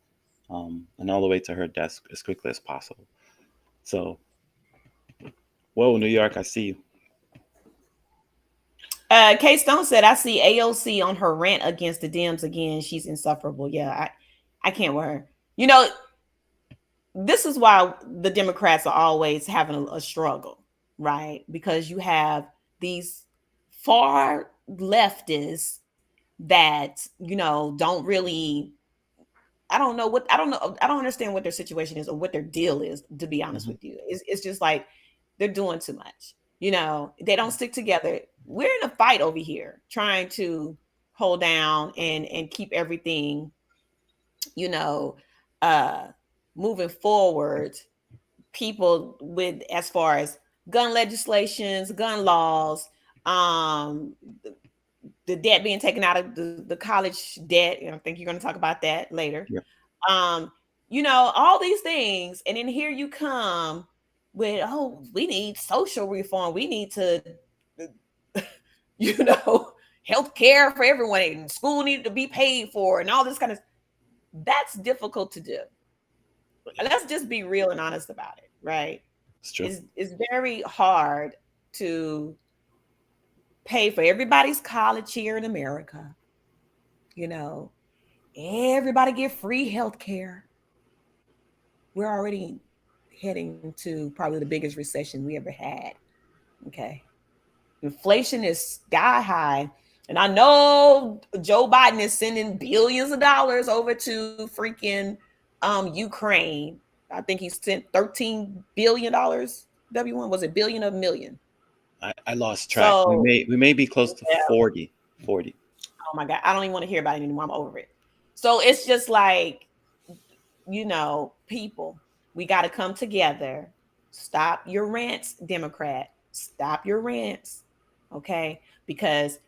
and all the way to her desk as quickly as possible. So, whoa, New York, I see you. K Stone said, "I see AOC on her rant against the Dems again. She's insufferable." Yeah, I can't with her. You know, this is why the Democrats are always having a struggle, right? Because you have these far leftists that don't really. I don't understand what their situation is or what their deal is. To be honest Hmm. with you, it's just like they're doing too much. They don't stick together. We're in a fight over here, trying to hold down and keep everything, you know, uh, moving forward, people with as far as gun legislations, gun laws, um, the debt being taken out of the college debt. And I think you're going to talk about that later. Yeah, Um, all these things, and then here you come with, oh, we need social reform. We need to, you know, health care for everyone, and school needed to be paid for, and all this kind of. That's difficult to do. Let's just be real and honest about it, right? it's true. It's very hard to pay for everybody's college here in America. You know, everybody get free health care. We're already heading to probably the biggest recession we ever had. Okay. Inflation is sky high. And I know Joe Biden is sending billions of dollars over to freaking Ukraine. I think he sent $13 billion. W1, was it billion or million? I lost track. We So may be close to yeah, 40. 40. oh my God, I don't even want to hear about it anymore. I'm over it. So it's just like, people, we got to come together. Stop your rants, Democrat. Stop your rants. Okay? Because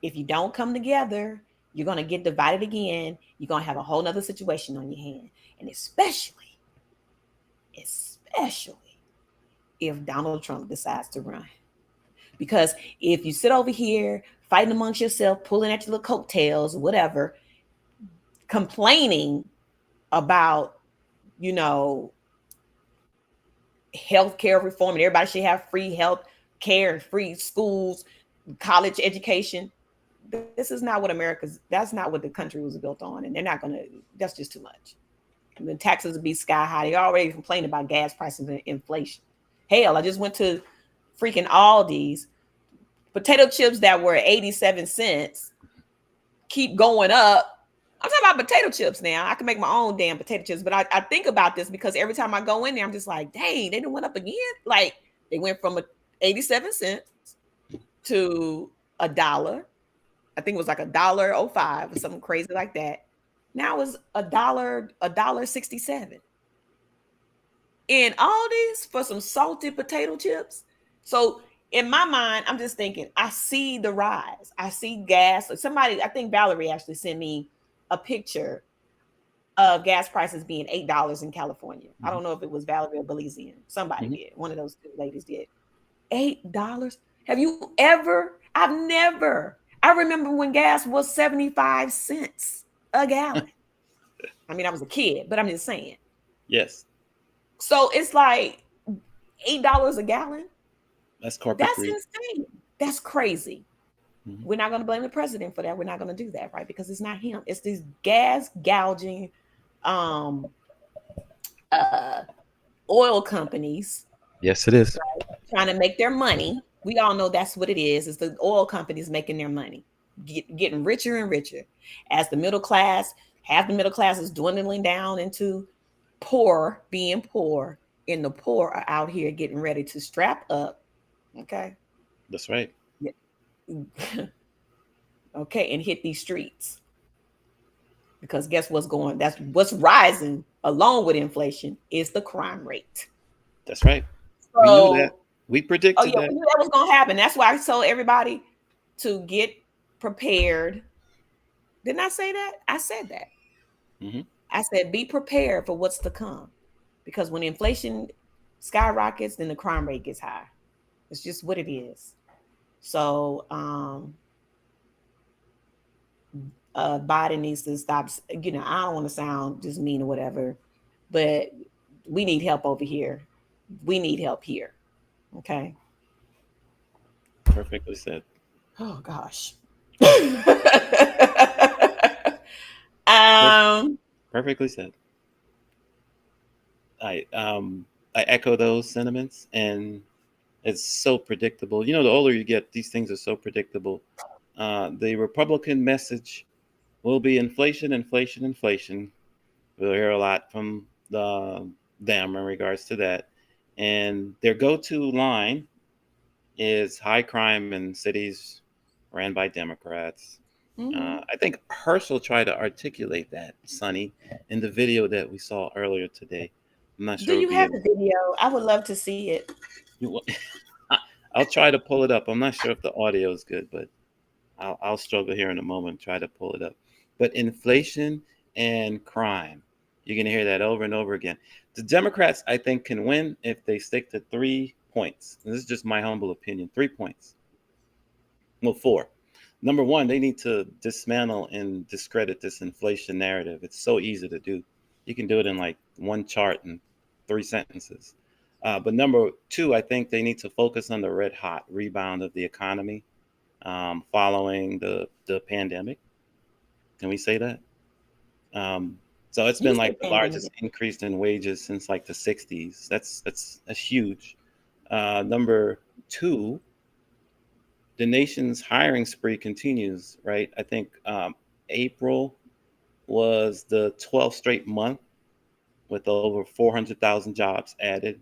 if you don't come together, you're going to get divided again. You're going to have a whole nother situation on your hand. And especially if Donald Trump decides to run. Because if you sit over here fighting amongst yourself, pulling at your little coattails, whatever, complaining about, you know, healthcare reform and everybody should have free health care and free schools. college education. This is not what that's not what the country was built on. And they're not going to, that's just too much. The taxes will be sky high. They already complained about gas prices and inflation. Hell, I just went to freaking Aldi's. Potato chips that were 87 cents keep going up. I'm talking about potato chips now. I can make my own damn potato chips, but I think about this because every time I go in there, I'm just like, dang, they done went up again. Like they went from 87 cents to $1. I think it was like $1.05 or something crazy like that. Now it's $1.67. And all these for some salted potato chips. So in my mind, I'm just thinking, I see the rise. I see gas. Somebody, I think Valerie actually sent me a picture of gas prices being $8 in California. I Mm-hmm. don't know if it was Valerie or Belizean. Somebody Mm-hmm. did. One of those two ladies did. $8. Have you ever? I've never. I remember when gas was 75 cents a gallon. I mean, I was a kid, but I'm just saying. Yes, So it's like $8 a gallon. that's corporate That's greed. insane. That's crazy. Mm-hmm. We're not going to blame the president for that. We're not going to do that, right? Because it's not him. It's these gas gouging um uh oil companies Yes, it is. trying to make their money. We all know that's what it is. It's the oil companies making their money, getting richer and richer. As the middle class, half the middle class is dwindling down into poor, being poor, and the poor are out here getting ready to strap up. Okay. That's right. Okay, and hit these streets. Because guess what's going? That's what's rising along with inflation is the crime rate. That's right. We knew that. So, We oh predicted yeah, that. we knew that was gonna happen. That's why I told everybody to get prepared. Didn't I say that? I said that. Mm-hmm. I said be prepared for what's to come, because when inflation skyrockets, then the crime rate gets high. It's just what it is. So, Biden needs to stop. You know, I don't want to sound just mean or whatever, but we need help over here. We need help here. Okay. Perfectly said. Oh gosh. Per- um. Perfectly said. I echo those sentiments, and it's so predictable. You know, the older you get, these things are so predictable. The Republican message will be inflation, inflation, inflation. We'll hear a lot from them in regards to that. And their go-to line is high crime in cities ran by Democrats. Mhm. I think Herschel tried to articulate that, Sonny, in the video that we saw earlier today. I'm not Do sure you it'll be have able. the video? I would love to see it. You, I'll try to pull it up. I'm not sure if the audio is good, but I'll struggle here in a moment. Try to pull it up. But inflation and crime, you're going to hear that over and over again. The Democrats, I think, can win if they stick to 3 points. And this is just my humble opinion. 3 points. Well, four. Number one, they need to dismantle and discredit this inflation narrative. It's so easy to do. You can do it in like one chart and 3 sentences. But number two, I think they need to focus on the red hot rebound of the economy following the pandemic. Can we say that? Um, so it's You been can say like the pandemic. largest increase in wages since like the 60s. That's huge. Number two, the nation's hiring spree continues, right? I think April was the 12th straight month with over 400,000 jobs added,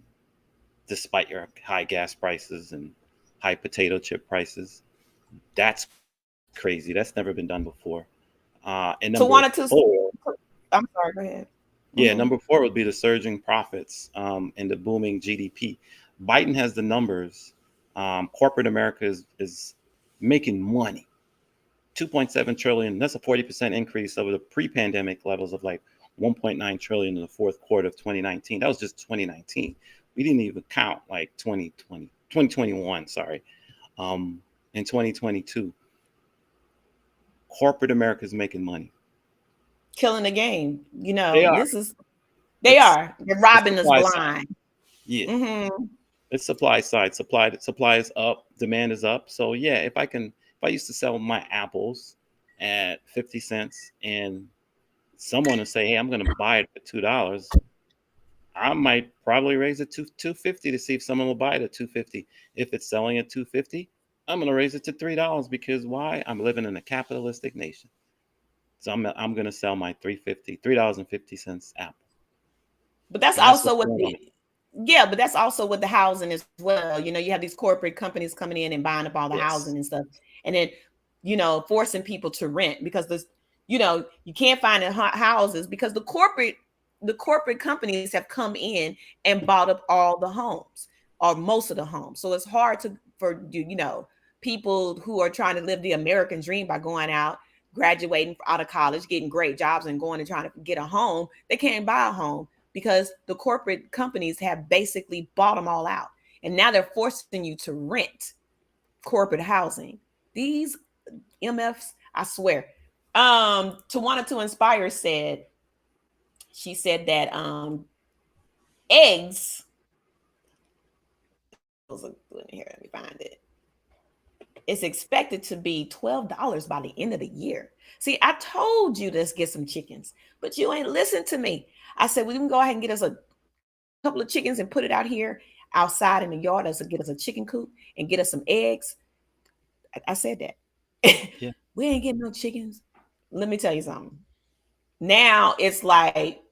despite your high gas prices and high potato chip prices. That's crazy. That's never been done before. And number To one or two. four, I'm sorry. Go ahead. yeah, Hmm. number four would be the surging profits and the booming GDP. Biden has the numbers. Corporate America is making money. 2.7 trillion. That's a 40% increase over the pre-pandemic levels of like 1.9 trillion in the fourth quarter of 2019. That was just 2019. We didn't even count like 2020, 2021, sorry. In 2022, corporate America is making money. Killing the game. They are. This is. They It's are. They're the robbing us supply side. blind. Yeah. Hmm. It's supply side. Supply is up, demand is up. So yeah, if I used to sell my apples at 50 cents and someone would say, "Hey, I'm going to buy it at $2," I might probably raise it to 250 to see if someone will buy it at 250. If it's selling at 250, I'm going to raise it to $3 because why? I'm living in a capitalistic nation. So I'm going to sell my 350, $3.50 apple. But that's And that's also what's what going on. yeah, but that's also with the housing as well. You know, you have these corporate companies coming in and buying up all the housing Yes. and stuff, and then forcing people to rent because this, you can't find houses because the corporate companies have come in and bought up all the homes or most of the homes. So it's hard to for people who are trying to live the American dream by going out, graduating out of college, getting great jobs, and going and trying to get a home. They can't buy a home because the corporate companies have basically bought them all out. And now they're forcing you to rent corporate housing. These MFs, I swear. Tawana to Inspire said, she said that eggs, here, let me find it. It's expected to be $12 by the end of the year. See, I told you let's get some chickens, but you ain't listen to me. I said, we can go ahead and get us a couple of chickens and put it out here outside in the yard. Us get us a chicken coop and get us some eggs. I said that. Yeah. We ain't getting no chickens. Let me tell you something. Now it's like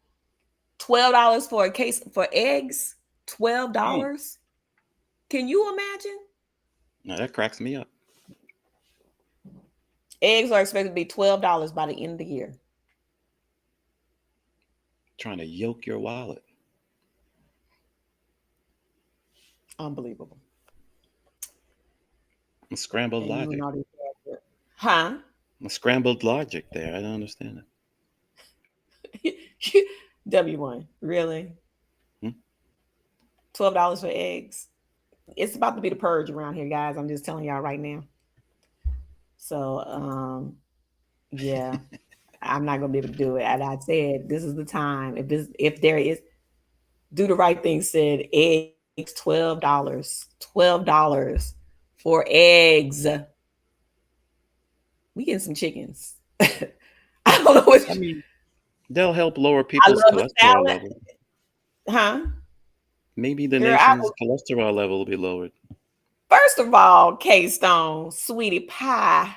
$12 for a case for eggs. twelve Mm. dollars. Can you imagine? No, that cracks me up. Eggs are expected to be $12 by the end of the year. Trying to yoke your wallet. Unbelievable. Scrambled And you and logic. all these huh? Scrambled logic there. I don't understand it. W1. Really? Hmm? $12 for eggs. It's about to be the purge around here, guys. I'm just telling y'all right now. So yeah, I'm not gonna be able to do it. And I said this is the time. If there is do the right thing said eggs $12. $12 for eggs. We getting some chickens. I don't know what I mean, they'll help lower I people's love a cholesterol salad. level. Huh? Maybe the Girl, I nation's cholesterol level will be lowered. first of all, K Stone, sweetie pie.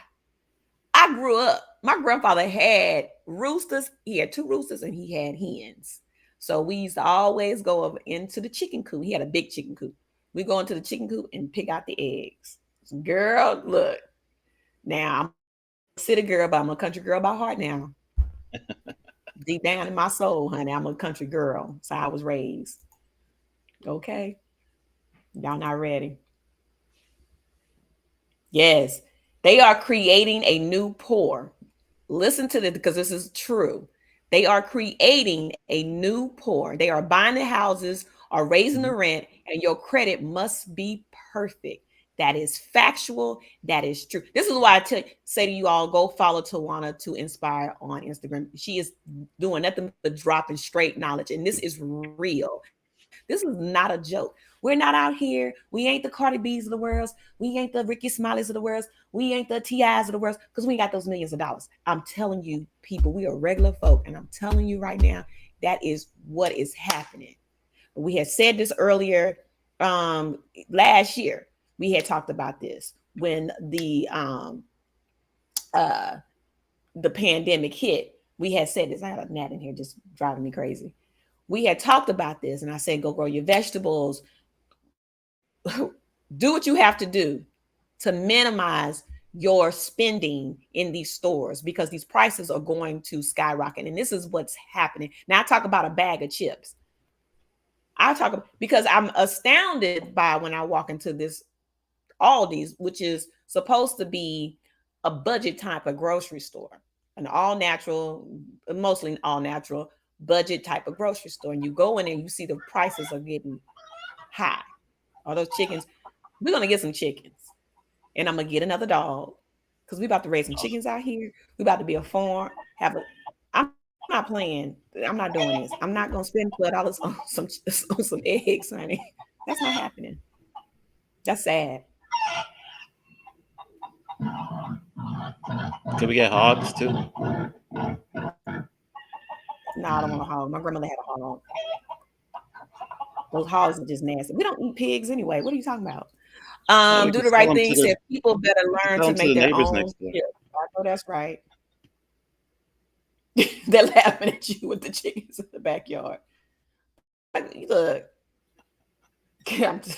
I grew up. My grandfather had roosters. He had two roosters and he had hens. So we used to always go over into the chicken coop. He had a big chicken coop. We go into the chicken coop and pick out the eggs. Girl, look. Now I'm a city girl, but I'm a country girl by heart now. Deep down in my soul, honey, I'm a country girl. So I was raised. Okay. Y'all not ready. Yes. They are creating a new poor. Listen to this because this is true. They are creating a new poor. They are buying the houses or raising the Mhm. rent, and your credit must be perfect. That is factual. That is true. This is why say to you all, go follow Tawana to Inspire on Instagram. She is doing nothing but dropping straight knowledge, and this is real. This is not a joke. We're not out here. We ain't the Cardi B's of the world. We ain't the Ricky Smileys of the world. We ain't the TIs of the world because we ain't got those millions of dollars. I'm telling you, people, we are regular folk. And I'm telling you right now, that is what is happening. We had said this earlier um, last year. We had talked about this when uh, the pandemic hit. We had said this. I had a gnat in here just driving me crazy. We had talked about this, and I said, go grow your vegetables, do what you have to do to minimize your spending in these stores because these prices are going to skyrocket. And this is what's happening. Now I talk about a bag of chips. I talk about, because I'm astounded by when I walk into this Aldi's, which is supposed to be a budget type of grocery store, an all natural, mostly all natural budget type of grocery store. And you go in and you see the prices are getting high. All those chickens, we're gonna get some chickens, and I'm gonna get another dog because we about to raise some chickens out here. We about to be a farm. Have a. I'm not playing. I'm not doing this. I'm not gonna spend $12 on some on some eggs, honey. That's not happening. That's sad. Could we get hogs too? No, I don't want a hog. My grandmother had a hog. Those hogs are just nasty. We don't eat pigs anyway. What are you talking about? Well, we Do can the sell right them thing. to the Said people better we can learn sell to them to make the their neighbors own next door. chips. I know that's right. They're laughing at you with the chickens in the backyard. Look, it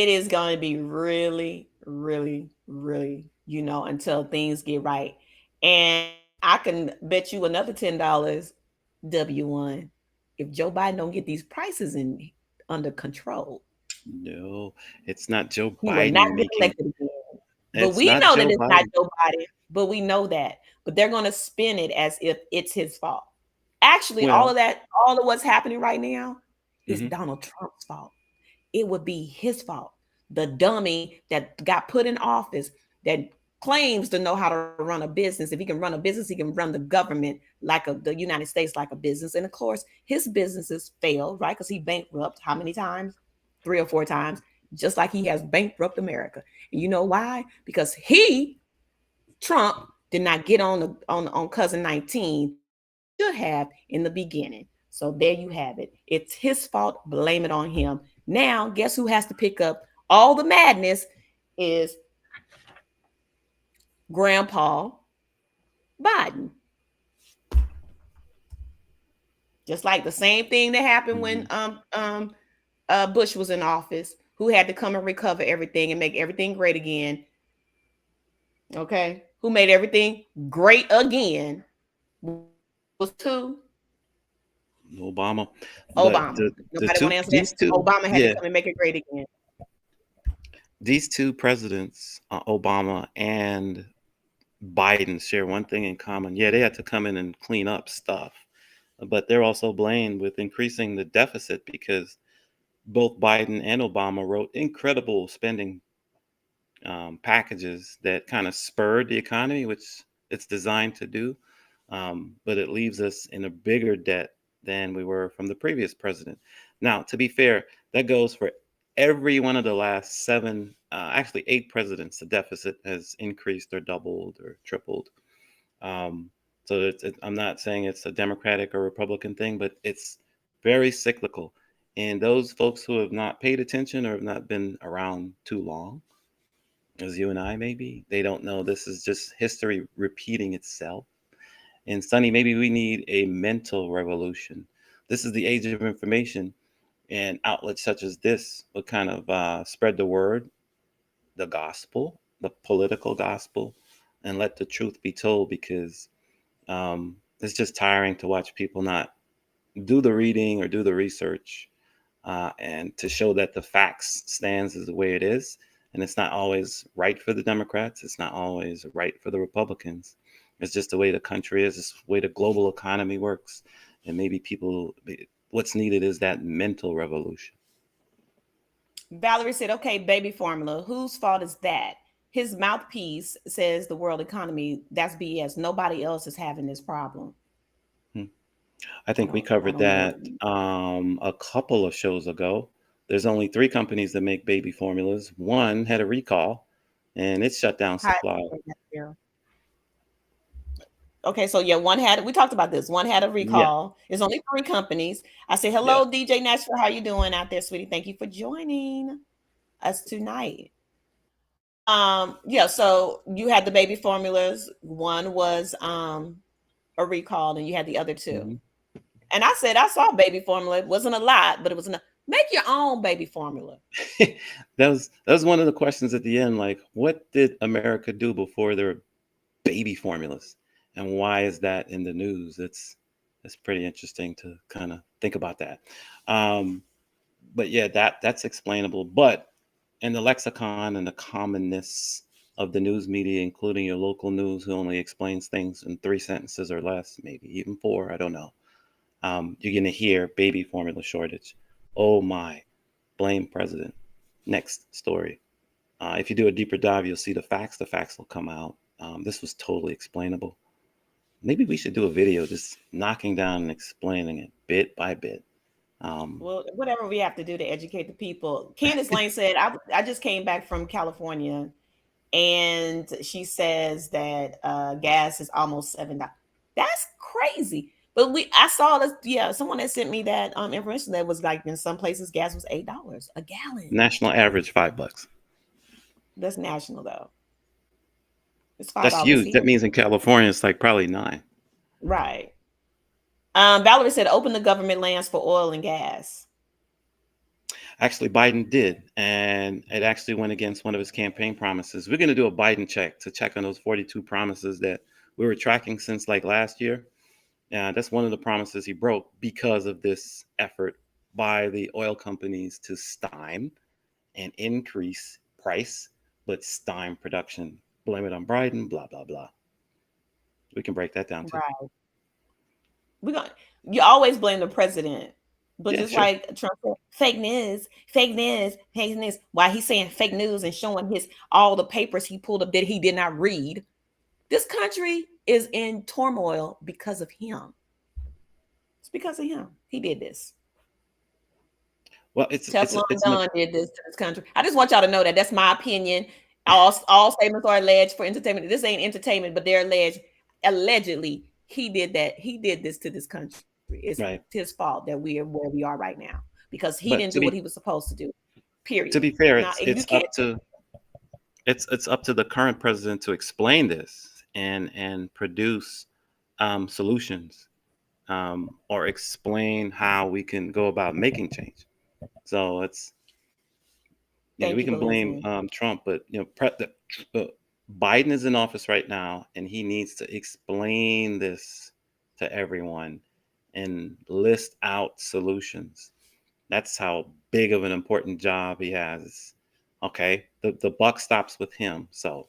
is going to be really, really, really, until things get right. And I can bet you another $10, W1, if Joe Biden don't get these prices in under control, No, it's not Joe he will not Biden get making. elected again. But It's we not know that Joe it's not Biden. Joe Biden. But we know that. But they're going to spin it as if it's his fault. Actually, Well, all of what's happening right now is mhm. Donald Trump's fault. It would be his fault. The dummy that got put in office that claims to know how to run a business. If he can run a business, he can run the government the United States like a business. And of course, his businesses failed, right? Because he bankrupt how many times? 3 or 4 times, just like he has bankrupt America. And you know why? Because Trump, did not get on cousin 19 like he should have in the beginning. So there you have it. It's his fault. Blame it on him. Now, guess who has to pick up all the madness is Grandpa Biden. Just like the same thing that happened when Mhm. Bush was in office, who had to come and recover everything and make everything great again. Okay, who made everything great again was who? Obama, but Obama. the Nobody want two to answer that. these two, Obama had to yeah, come and make it great again. these two presidents, Obama and Biden, share one thing in common. Yeah, they had to come in and clean up stuff, but they're also blamed with increasing the deficit because both Biden and Obama wrote incredible spending packages that kind of spurred the economy, which it's designed to do. But it leaves us in a bigger debt than we were from the previous president. Now, to be fair, that goes for every one of the last seven, actually eight presidents. The deficit has increased or doubled or tripled. Um, so I'm not saying it's a Democratic or Republican thing, but it's very cyclical. And those folks who have not paid attention or have not been around too long, as you and I maybe, they don't know this is just history repeating itself. And Sonny, maybe we need a mental revolution. This is the age of information, and outlets such as this would kind of spread the word, the gospel, the political gospel, and let the truth be told because it's just tiring to watch people not do the reading or do the research and to show that the facts stands as the way it is. And it's not always right for the Democrats. It's not always right for the Republicans. It's just the way the country is. It's the way the global economy works. And maybe what's needed is that mental revolution. Valerie said, okay, baby formula. Whose fault is that? His mouthpiece says the world economy. That's BS. Nobody else is having this problem. Hmm. I think we I covered don't know what. that a couple of shows ago. There's only three companies that make baby formulas. One had a recall, and it shut down Hi. supply. Okay, so yeah, one had we talked about this. One had a Yeah, recall. There's only 3 companies. I say yeah. hello, DJ Nashville. How you doing out there, sweetie? Thank you for joining us tonight. Yeah, so you had the baby formulas. One was a recall, and you had the other two. Hmm. And I said I saw baby formula. It wasn't a lot, but it was enough. Make your own baby formula. That was one of the questions at the end. Like, what did America do before there were baby formulas, and why is that in the news? It's pretty interesting to kind of think about that. Um, but yeah, that's explainable. But in the lexicon and the commonness of the news media, including your local news, who only explains things in 3 sentences or less, maybe even four, I don't know. You're gonna hear baby formula shortage. Oh my, blame president. Next story. If you do a deeper dive, you'll see the facts. The facts will come out. This was totally explainable. Maybe we should do a video just knocking down and explaining it bit by bit. Well, whatever we have to do to educate the people. Candace Lane said, I just came back from California, and she says that gas is almost $7. That's crazy. But I saw this, yeah, someone that sent me that information that was like in some places gas was $8 a gallon. National average $5. That's national though. It's That's $5 huge. That here. means in California it's like probably 9. Right. Valerie said, open the government lands for oil and gas. Actually, Biden did, and it actually went against one of his campaign promises. We're going to do a Biden check to check on those 42 promises that we were tracking since like last year. That's one of the promises he broke because of this effort by the oil companies to stymie and increase price, but stymie production. Blame it on Biden, blah, blah, blah. We can break that down too. Right. We got You always blame the president, but Yeah, just sure. like Trump said, fake news, fake news, fake news. Why he's saying fake news and showing his all the papers he pulled up that he did not read. This country is in turmoil because of him. It's because of him. He did this. Well, it's it's Teflon it's an Don did this to this country. I just want y'all to know that that's my opinion. All statements are alleged for entertainment. This ain't entertainment, but they're allegedly he did that. He did this to this country. It's right. his fault that we are where we are right now because he didn't But do what he was supposed to do. to Period. be fair, Now you it's can't. up to it's up to the current president to explain this and produce solutions, or explain how we can go about making change. So it's, Thank we you, can blame Valencia. Trump, but Biden is in office right now, and he needs to explain this to everyone and list out solutions. That's how big of an important job he has. Okay, the buck stops with him. So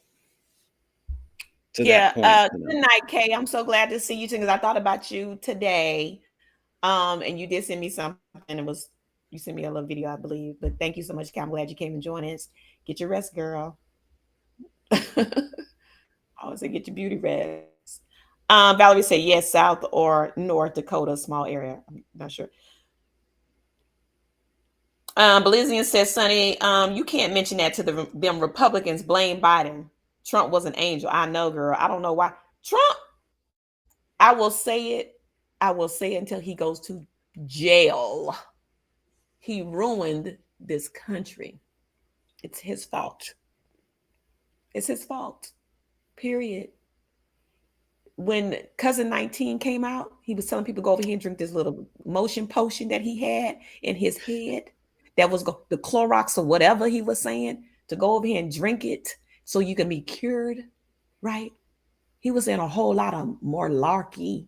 to that Yeah. point, Good night, Kay. I'm so glad to see you too because I thought about you today. And you did send me something. It was You sent me a little video, I believe. But thank you so much, Kay. I'm glad you came and joined us. Get your rest, girl. I always say get your beauty rest. Valerie said yes, South or North Dakota, small area. I'm not sure. Belizean says, Sonny, you can't mention that to them Republicans. Blame Biden. Trump was an angel. I know, girl. I don't know why. Trump, I will say it. I will say it until he goes to jail. He ruined this country. It's his fault. ouch. It's his fault. Period. When cousin 19 came out, he was telling people go over here and drink this little motion potion that he had in his head. That was the Clorox or whatever he was saying to go over here and drink it so you can be cured, right? He was saying a whole lot of more larky,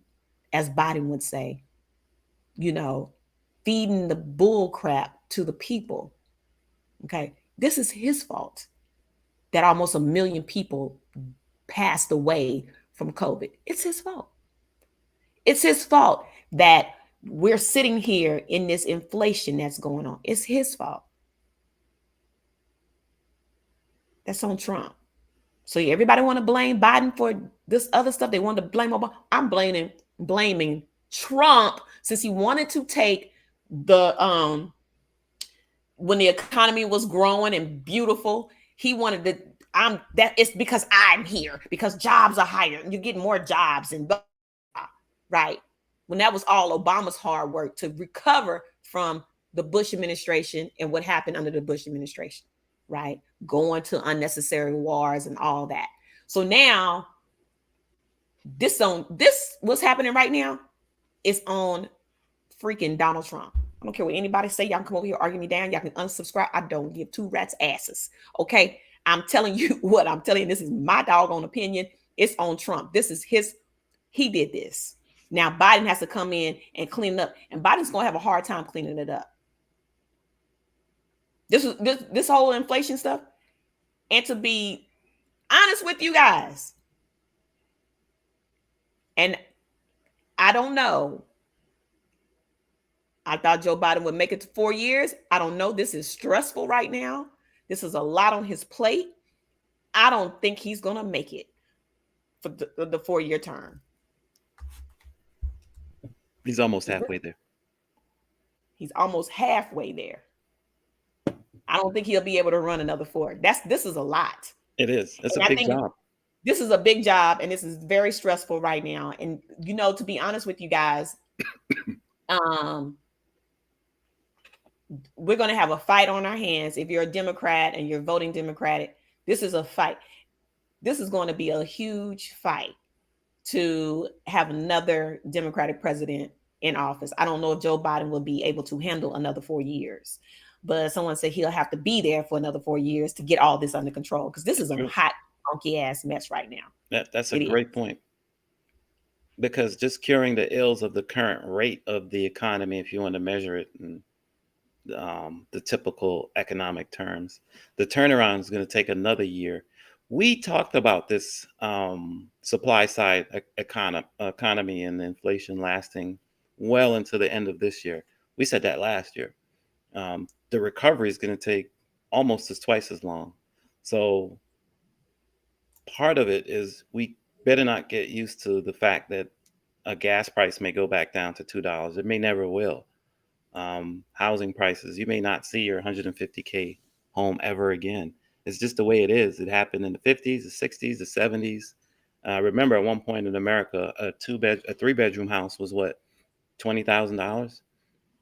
as Biden would say, you know, feeding the bull crap to the people. Okay. This is his fault that almost a million people passed away from COVID. It's his fault. It's his fault that we're sitting here in this inflation that's going on. It's his fault. That's on Trump. So everybody want to blame Biden for this other stuff. They want to blame Obama. I'm blaming Trump since he wanted to take the when the economy was growing and beautiful, he wanted to. I'm that it's because I'm here because jobs are higher and you get more jobs and blah, right. When that was all Obama's hard work to recover from the Bush administration and what happened under the Bush administration, right? Going to unnecessary wars and all that. So now this what's happening right now is on freaking Donald Trump. I don't care what anybody say. Y'all can come over here, argue me down. Y'all can unsubscribe. I don't give two rats asses. Okay. I'm telling you what I'm telling you. This is my doggone opinion. It's on Trump. This is he did this. Now Biden has to come in and clean it up. And Biden's gonna have a hard time cleaning it up. This whole inflation stuff. And to be honest with you guys, and I don't know. I thought Joe Biden would make it to 4 years. I don't know. This is stressful right now. This is a lot on his plate. I don't think he's going to make it for the 4 year term. He's almost halfway there. He's almost halfway there. I don't think he'll be able to run another 4. This is a lot. It is. It's And a I big think job. this is a big job and this is very stressful right now. And to be honest with you guys, um we're going to have a fight on our hands. If you're a Democrat and you're voting Democratic, this is a fight. This is going to be a huge fight to have another Democratic president in office. I don't know if Joe Biden will be able to handle another 4 years, but someone said he'll have to be there for another 4 years to get all this under control, because this is a hot, funky ass mess right now. That's a great point. Because just curing the ills of the current rate of the economy, if you want to measure it in the typical economic terms, the turnaround is going to take another year. We talked about this supply side economy and the inflation lasting well into the end of this year. We said that last year. The recovery is going to take almost twice as long. So part of it is we better not get used to the fact that a gas price may go back down to $2. It may never will. Housing prices, you may not see your 150K home ever again. It's just the way it is. It happened in the 50s, the 60s, the 70s. Remember, at one point in America, a 3-bedroom house was what, $20,000,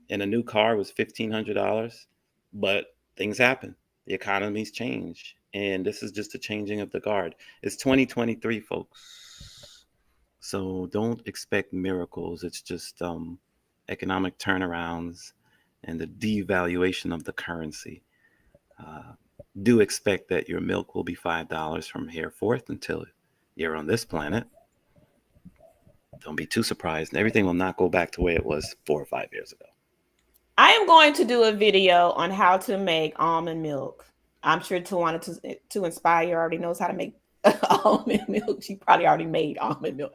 and a new car was $1,500. But things happen. The economy's changed, and this is just a changing of the guard. It's 2023, folks. So don't expect miracles. It's just economic turnarounds and the devaluation of the currency. Do expect that your milk will be $5 from here forth until you're on this planet. Don't be too surprised. Everything will not go back to the way it was 4 or 5 years ago. I am going to do a video on how to make almond milk. I'm sure Tawana to Inspire already knows how to make almond milk. She probably already made almond milk.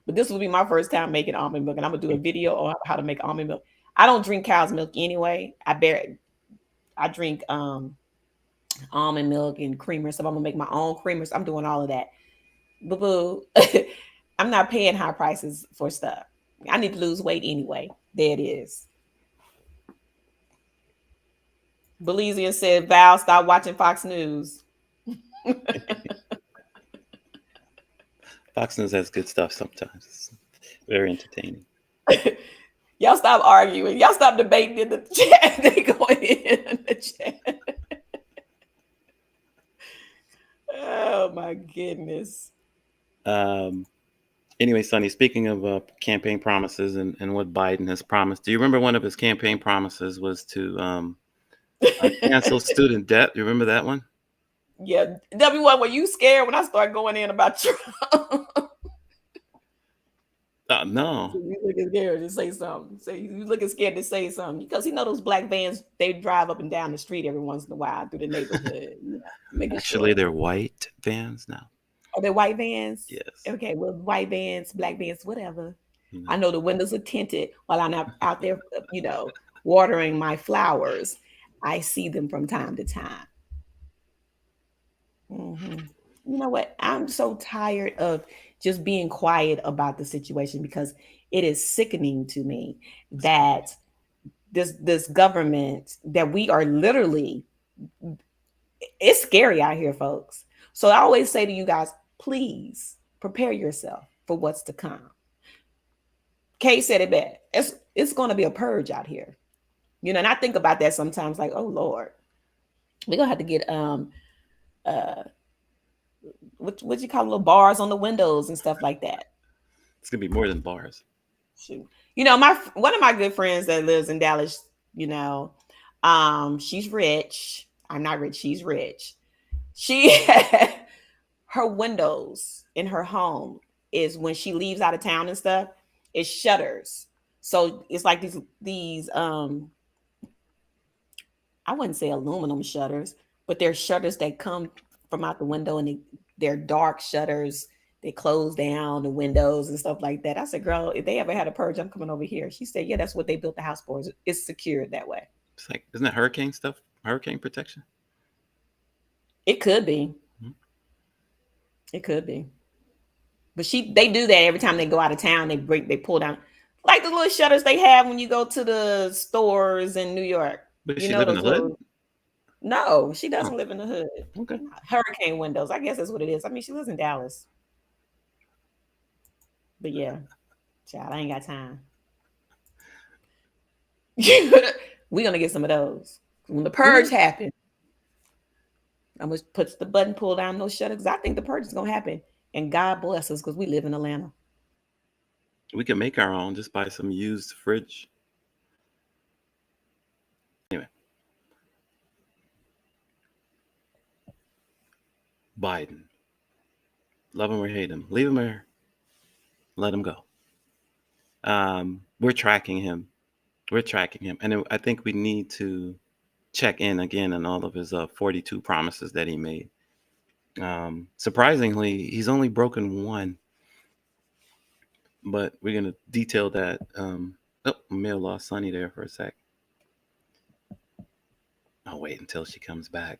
But this will be my first time making almond milk, and I'm gonna do a video on how to make almond milk. I don't drink cow's milk anyway. I drink almond milk and creamer. So I'm gonna make my own creamers. I'm doing all of that. Boo boo. I'm not paying high prices for stuff. I need to lose weight anyway. There it is. Belizean said, Val, stop watching Fox News. Fox News has good stuff sometimes. It's very entertaining. Y'all stop arguing. Y'all stop debating in the chat. They going in the chat. Oh my goodness. Anyway, Sonny, speaking of campaign promises and what Biden has promised, do you remember one of his campaign promises was to cancel student debt? You remember that one? Yeah. W1, were you scared when I started going in about Trump? No. You looking scared to say something. You looking scared to say something because those black vans, they drive up and down the street every once in a while through the neighborhood. Actually, they're white vans now. Are they white vans? Yes. Okay, well, white vans, black vans, whatever. I know the windows are tinted while I'm out there, watering my flowers. I see them from time to time. Mm-hmm. You know what? I'm so tired of just being quiet about the situation because it is sickening to me that this government that we are literally, it's scary out here, folks. So I always say to you guys, please prepare yourself for what's to come. Kay said it best. It's going to be a purge out here. And I think about that sometimes, like, oh Lord, we're gonna have to get what you call little bars on the windows and stuff like that. It's gonna be more than bars. Shoot. One of my good friends that lives in Dallas, she's rich. I'm not rich, she's rich. She her windows in her home is when she leaves out of town and stuff, it shutters. So it's like these I wouldn't say aluminum shutters, but they're shutters that come from out the window and they're dark shutters. They close down the windows and stuff like that. I said, girl, if they ever had a purge, I'm coming over here. She said, yeah, that's what they built the house for. It's secured that way. It's like, isn't that hurricane stuff? Hurricane protection? It could be. Mm-hmm. It could be. But they do that every time they go out of town. They pull down. Like the little shutters they have when you go to the stores in New York. But You she know live in those the hood. little. No, she Oh, doesn't live in the hood. okay. Hurricane windows. I guess that's what it is. I mean, she lives in Dallas. But yeah, child, I ain't got time. We gonna get some of those when the purge Well, happens. I'm gonna put the button, pull down those shutters. I think the purge is gonna happen, and God bless us because we live in Atlanta. we can make our own. Just buy some used fridge. Anyway, Biden. Love him or hate him. Leave him or let him go. We're tracking him. We're tracking him. And I think we need to check in again on all of his 42 promises that he made. Surprisingly, he's only broken one, but we're going to detail that. Oh, I may have lost Sunny there for a sec. I'll wait until she comes back.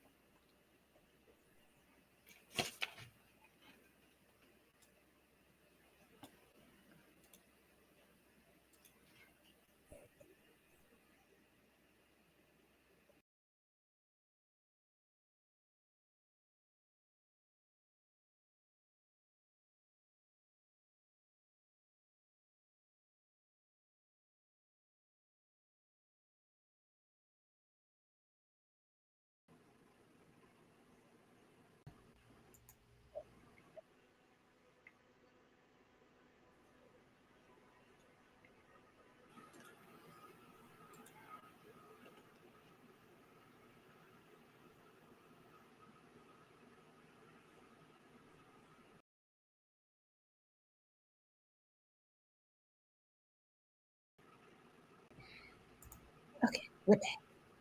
Okay, we're back.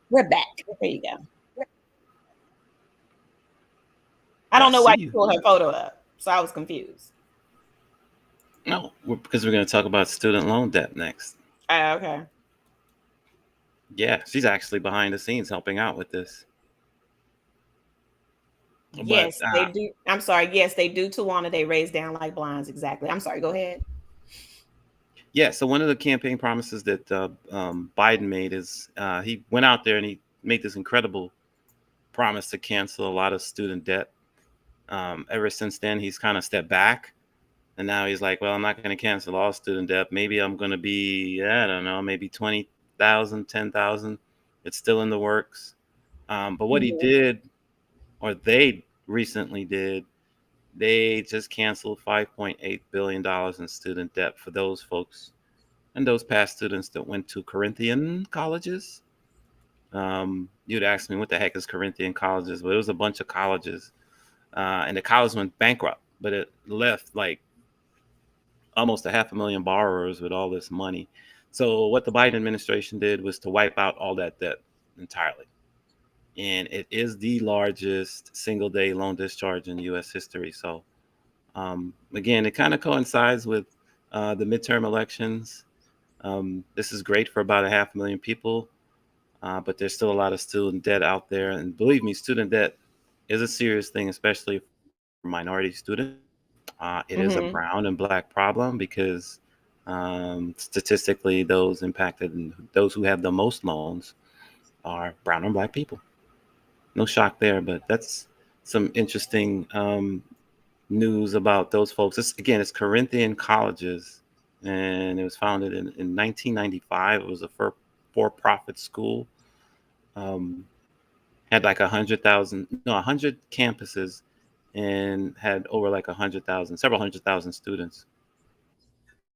We're back. There you go. I I don't know see why you. you pulled her photo up, so I was confused. No, because we're going to talk about student loan debt next. Okay. Yeah, she's actually behind the scenes helping out with this. But Yes, they do. I'm sorry. Yes, they do. Tawana, they raise down like blinds. Exactly. I'm sorry. Go ahead. yeah, so one of the campaign promises that Biden made is he went out there and he made this incredible promise to cancel a lot of student debt. Ever since then, he's kind of stepped back. And now he's like, well, I'm not going to cancel all student debt. Maybe I'm going to be, I don't know, maybe 20,000, 10,000. It's still in the works. But what he Mhm. did, or they recently did, they just canceled $5.8 billion in student debt for those folks and those past students that went to Corinthian colleges. You'd ask me, what the heck is Corinthian colleges? Well, it was a bunch of colleges. And the college went bankrupt, but it left like almost a 500,000 borrowers with all this money. So what the Biden administration did was to wipe out all that debt entirely. And it is the largest single day loan discharge in U.S. history. So again, it kind of coincides with the midterm elections. This is great for about a 500,000 people, but there's still a lot of student debt out there. And believe me, student debt is a serious thing, especially for minority students. It is a brown Mhm. and black problem because statistically, those impacted and those who have the most loans are brown and black people. No shock there, but that's some interesting news about those folks. It's Corinthian colleges, and it was founded in 1995. It was a for-profit school. Um, had like 100,000, no, 100 campuses, and had over like 100,000, several 100,000 students.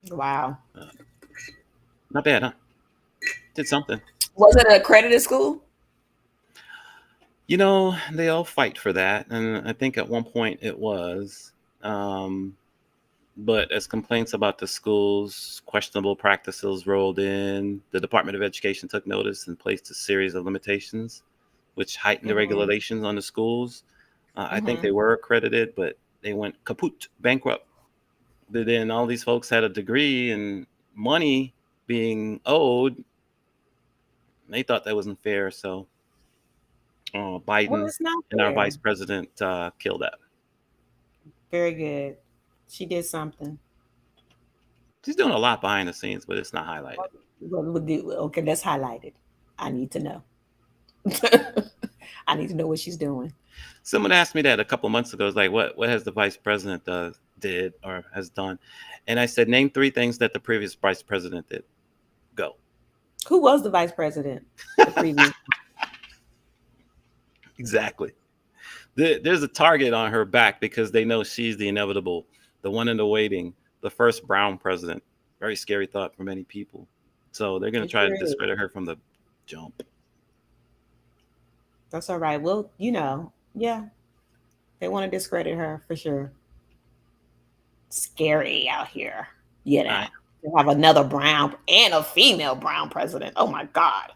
Wow. Uh, Not bad, huh? Did something. Was it an accredited school? They all fight for that, and I think at one point it was. Um, but as complaints about the schools, questionable practices rolled in, the Department of Education took notice and placed a series of limitations, which heightened the Mhm. regulations on the schools. I think they Mhm. were accredited, but they went kaput, bankrupt. But then all these folks had a degree and money being owed. They thought that wasn't fair, so Well, Biden it's not and our fair. vice president killed that. Very good. She did something. She's doing a lot behind the scenes, but it's not highlighted. Okay, that's highlighted. I need to know. I need to know what she's doing. Someone asked me that a couple months ago. It's like, what has the vice president did or has done? And I said, name 3 things that the previous vice president did. Go. Who was the vice president? The previous. Exactly. There's a target on her back because they know she's the inevitable, the one in the waiting, the first brown president. Very scary thought for many people. So they're going to It try sure to is. discredit her from the jump. That's all right. Well, yeah, they want to discredit her for sure. Scary out here, I to have another brown and a female brown president. Oh my God.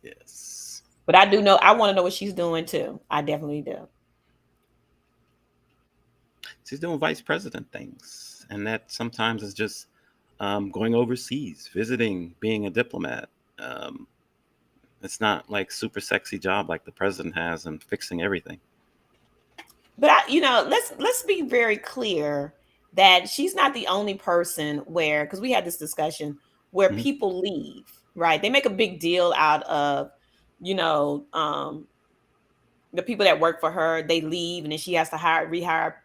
yes. But I do know, I want to know what she's doing too. I definitely do. She's doing vice president things, and that sometimes is just going overseas, visiting, being a diplomat. Um, it's not like super sexy job like the president has and fixing everything. But let's be very clear that she's not the only person where, because we had this discussion where Mhm. people leave, right? They make a big deal out of, you know, the people that work for her, they leave, and then she has to rehire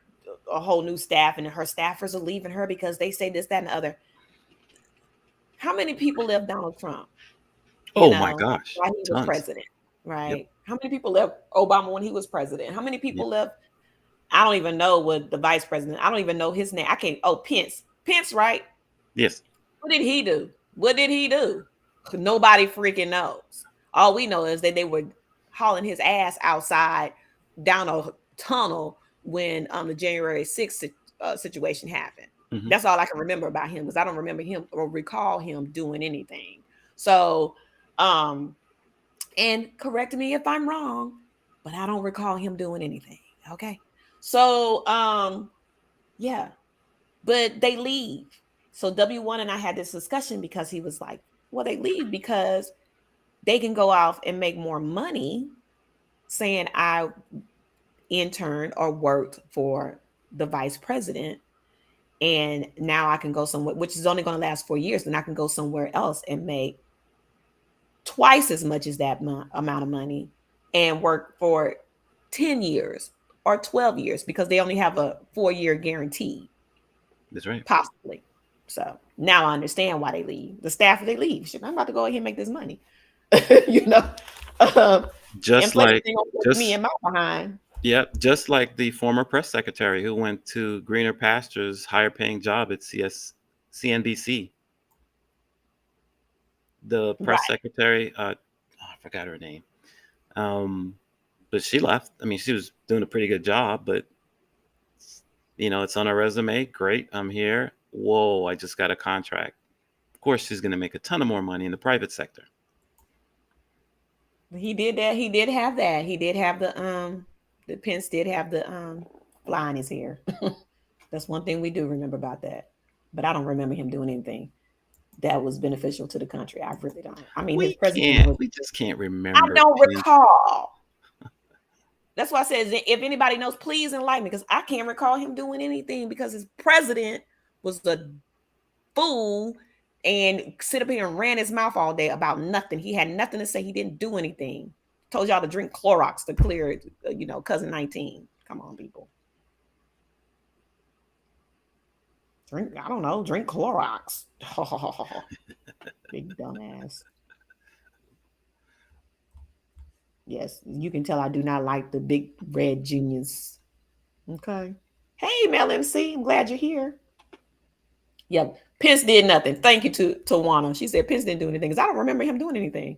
a whole new staff, and her staffers are leaving her because they say this, that, and the other. How many people left Donald Trump? Oh my gosh, While he was tons. president, Yep. right? How many people left Obama when he was president? How many Yep. people left? I don't even know what the vice president. I don't even know his name. I can't. Oh, Pence. Pence, right? Yes. What did he do? What did he do? Nobody freaking knows. All we know is that they were hauling his ass outside down a tunnel when the January 6th situation happened. Hmm. That's all I can remember about him, because I don't remember him or recall him doing anything. So, and correct me if I'm wrong, but I don't recall him doing anything. Okay. So, yeah, but they leave. So W1 and I had this discussion because he was like, well, they leave because they can go off and make more money saying I interned or worked for the vice president. And now I can go somewhere, which is only going to last 4 years. Then I can go somewhere else and make twice as much as that amount of money and work for 10 years or 12 years because they only have a 4-year guarantee, That's right. possibly. So now I understand why they leave. The staff, they leave. Shit, I'm about to go ahead and make this money. you know, um, Just inflation like ain't gonna put me just in my behind. Yep, just like the former press secretary who went to greener pastures, higher paying job at CNBC. The press Right. secretary, I forgot her name, um, but she left. I mean, she was doing a pretty good job, but it's on her resume. Great, I'm here. Whoa, I just got a contract. Of course, she's going to make a ton of more money in the private sector. He did that. He did have that. He did have the Pence did have the fly in his hair. That's one thing we do remember about that. But I don't remember him doing anything that was beneficial to the country. I really don't. I mean, his presidency was. We just can't I remember. don't recall. That's why I said, if anybody knows, please enlighten me, because I can't recall him doing anything because his president was a fool and sit up here and ran his mouth all day about nothing. He had nothing to say. He didn't do anything. Told y'all to drink Clorox to clear, cousin 19. Come on, people. Drink, I don't know, drink Clorox. Big dumbass. Yes, you can tell I do not like the big red genius. Okay. Hey, Mel MC, I'm glad you're here. Yep. Pence did nothing. Thank you to Tawana. She said Pence didn't do anything because I don't remember him doing anything.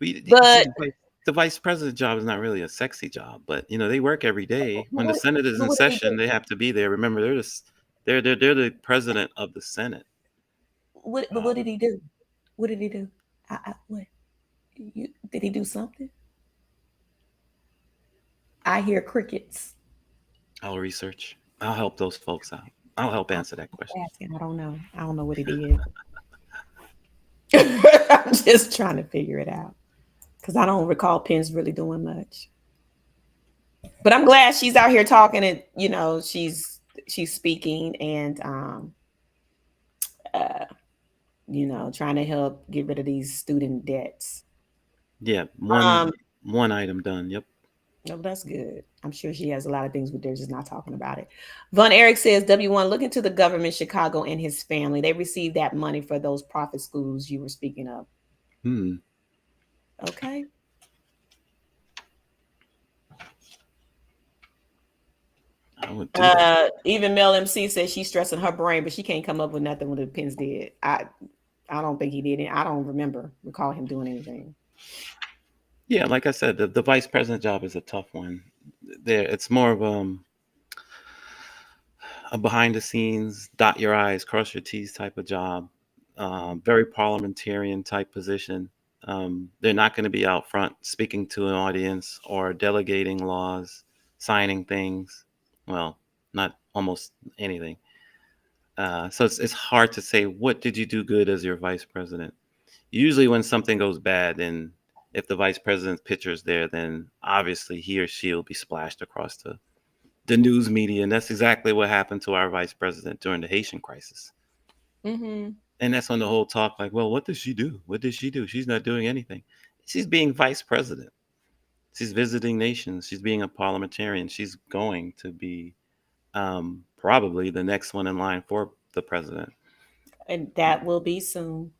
See, But the vice president job is not really a sexy job, but they work every day. When the what, Senate is in what did he session, do? they have to be there. Remember, they're the president of the Senate. What did Um, he do? What did he do? What? Did he do something? I hear crickets. I'll research. I'll help those folks out. I'll help I'm answer that question. asking. I don't know. I don't know what it is. I'm just trying to figure it out because I don't recall Pence really doing much. But I'm glad she's out here talking, and she's speaking, and trying to help get rid of these student debts. Yeah, Um, one item done. Yep. no, that's good. I'm sure she has a lot of things, but they're just not talking about it. Von Eric says, W1, look into the government, Chicago, and his family. They received that money for those profit schools you were speaking of. Hmm. Okay. I would do that. Even Mel MC says she's stressing her brain, but she can't come up with nothing what the Pence did. I don't think he did it. I don't recall him doing anything. Yeah, like I said, the vice president job is a tough one. There, it's more of a behind the scenes, dot your I's, cross your T's type of job. Very parliamentarian type position. They're not going to be out front speaking to an audience or delegating laws, signing things. Well, not almost anything. So it's hard to say what did you do good as your vice president. Usually, when something goes bad, and if the vice president's picture's there, then obviously he or she will be splashed across the news media, and that's exactly what happened to our vice president during the Haitian crisis. Mm-hmm. And that's when the whole talk, like, well, what does she do? What does she do? She's not doing anything. She's being vice president. She's visiting nations. She's being a parliamentarian. She's going to be probably the next one in line for the president. And that will be soon.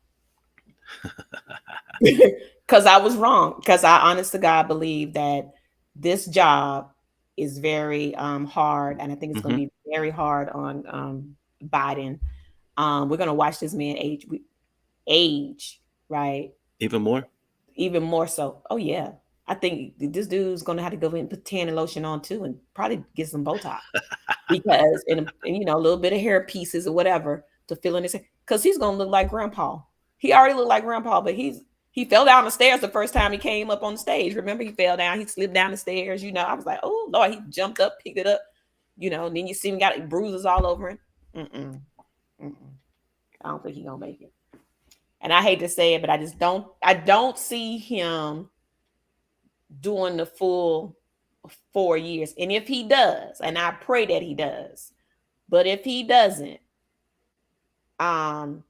Because I was wrong. Because I, honest to God, believe that this job is very hard, and I think it's going Hmm. to be very hard on Biden. We're going to watch this man age, right? Even more. Even more so. Oh yeah, I think this dude's going to have to go in and put tan and lotion on too, and probably get some Botox because and a little bit of hair pieces or whatever to fill in his hair because he's going to look like Grandpa. He already looked like Grandpa, but he fell down the stairs the first time he came up on the stage. Remember, he fell down. He slipped down the stairs. I was like, oh Lord, he jumped up, picked it up. And then you see him got bruises all over him. Mm-mm, mm-mm. I don't think he's gonna make it. And I hate to say it, but I don't see him doing the full 4 years. And if he does, and I pray that he does, but if he doesn't, um,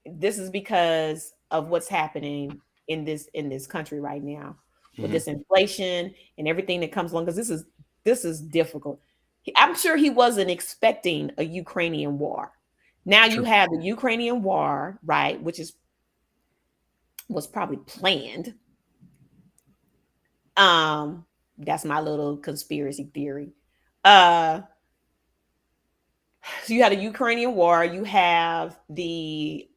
this is because of what's happening in this country right now with Hmm. this inflation and everything that comes along. Because this is difficult. I'm sure he wasn't expecting a Ukrainian war. Now you True. have the Ukrainian war, right, which was probably planned. Um, that's my little conspiracy theory. Uh, so you had a Ukrainian war, you have the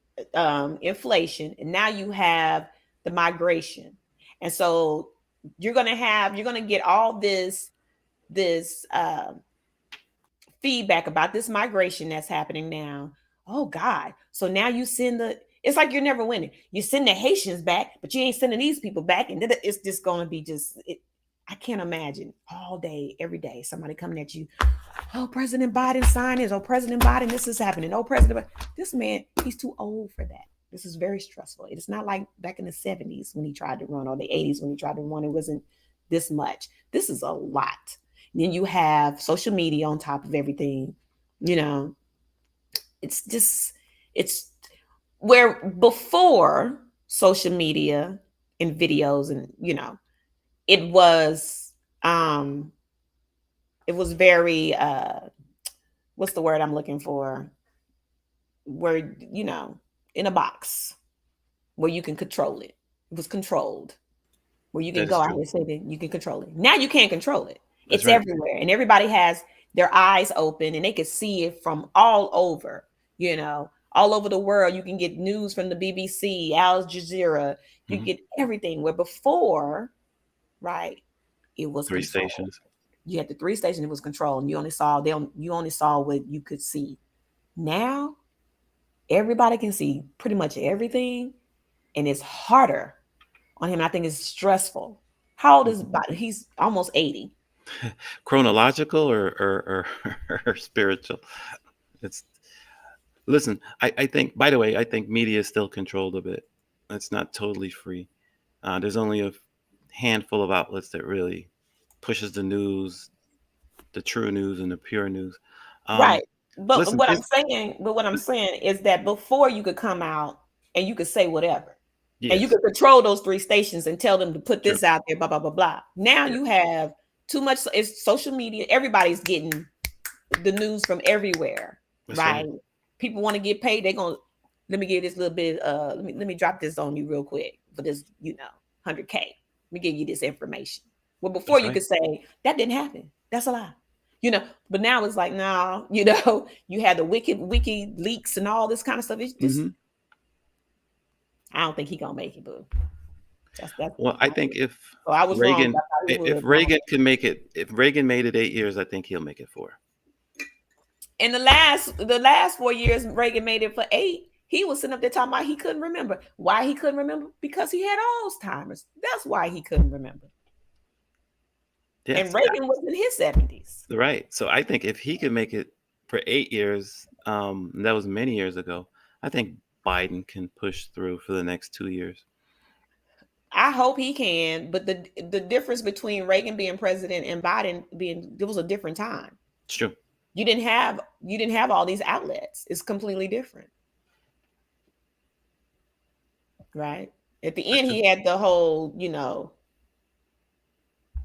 inflation, and now you have the migration. And so you're gonna get all this feedback about this migration that's happening now. Oh God. So now you send it's like you're never winning. You send the Haitians back, but you ain't sending these people back. And then it's just gonna be I can't imagine all day, every day, somebody coming at you. Oh, President Biden signed this. Oh, President Biden, this is happening. Oh, President Biden. This man, he's too old for that. This is very stressful. It's not like back in the 70s when he tried to run, or the 80s when he tried to run. It wasn't this much. This is a lot. And then you have social media on top of everything. You know, it's just, it's where before social media and videos and, it was, um, it was very, what's the word I'm looking for? Where, in a box where you can control it. It was controlled. Where you can That is go out true. and say that you can control it. Now you can't control it. That's It's right. everywhere. And everybody has their eyes open and they can see it from all over, all over the world. You can get news from the BBC, Al Jazeera. You Hmm. get everything. Where before, right, it was Three controlled. stations. You had the three stations, it was controlled. And you only saw what you could see. Now everybody can see pretty much everything, and it's harder on him. I think it's stressful. How old is Mhm. Biden? He's almost 80. Chronological or spiritual. It's listen. I think. By the way, I think media is still controlled a bit. It's not totally free. There's only a handful of outlets that really pushes the news, the true news, and the pure news. Um, Right. But Listen, what I'm it's saying, but what I'm saying is that before you could come out and you could say whatever, and you yes, could control those three stations and tell them to put true. this out there, blah blah blah blah. Now Yeah, you have too much. It's social media. Everybody's getting the news from everywhere, that's right? right. People want to get paid. They're gonna let me give this little bit. Let me drop this on you real quick for this. 100K. Let me give you this information. Well, before That's you right. could say that didn't happen. That's a lie. But now it's like, no, you had the wicked wiki leaks and all this kind of stuff. It's just, Hmm. I don't think he gonna make it, boo. That's Well, I think if so I was wrong. I Reagan, thought he if would. I don't. Reagan can make it, if Reagan made it 8 years, I think he'll make it 4. In the last 4 years, Reagan made it for 8. He was sitting up there talking about he couldn't remember. Why he couldn't remember? Because he had Alzheimer's. That's why he couldn't remember. And Yes, Reagan was in his 70s. right. So I think if he can make it for 8 years, and that was many years ago, I think Biden can push through for the next 2 years. I hope he can, but the difference between Reagan being president and Biden being, it was a different time. It's true. You didn't have all these outlets. It's completely different, right? At the That's end, true. he had the whole,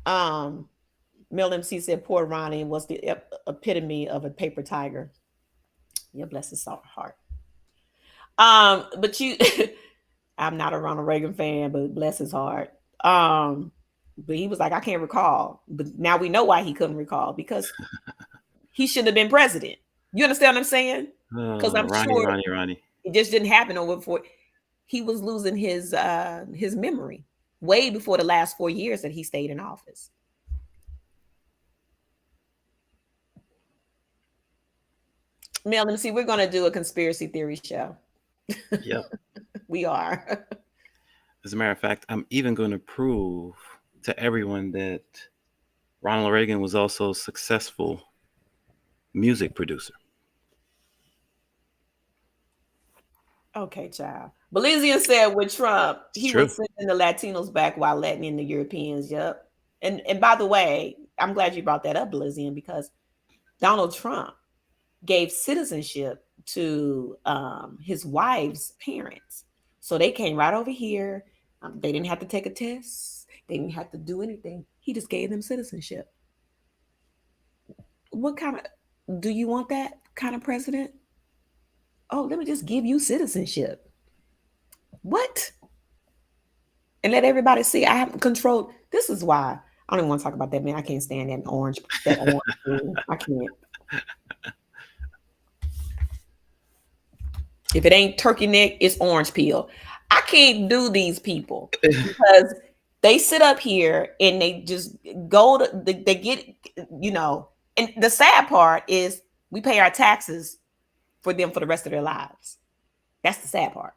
um, Mel MC said poor Ronnie was the epitome of a paper tiger. Yeah, bless his heart. But I'm not a Ronald Reagan fan, but bless his heart. But he was like, I can't recall. But now we know why he couldn't recall, because he shouldn't have been president. You understand what I'm saying? Because I'm Ronnie, sure Ronnie, Ronnie. it just didn't happen over before. He was losing his memory way before the last 4 years that he stayed in office. Mel, let me see. We're gonna do a conspiracy theory show. Yep. We are. As a matter of fact, I'm even going to prove to everyone that Ronald Reagan was also a successful music producer. Okay, child. Belizean said with Trump, It's he true. was sending the Latinos back while letting in the Europeans. Yep. And by the way, I'm glad you brought that up, Belizean, because Donald Trump gave citizenship to his wife's parents. So they came right over here. They didn't have to take a test. They didn't have to do anything. He just gave them citizenship. What kind of, do you want that kind of president? Oh, let me just give you citizenship. What? And let everybody see I have control. This is why I don't even want to talk about that, man. I can't stand that orange food. I can't. If it ain't turkey neck, it's orange peel. I can't do these people because they sit up here and they just they get, you know, and the sad part is we pay our taxes for them for the rest of their lives. That's the sad part.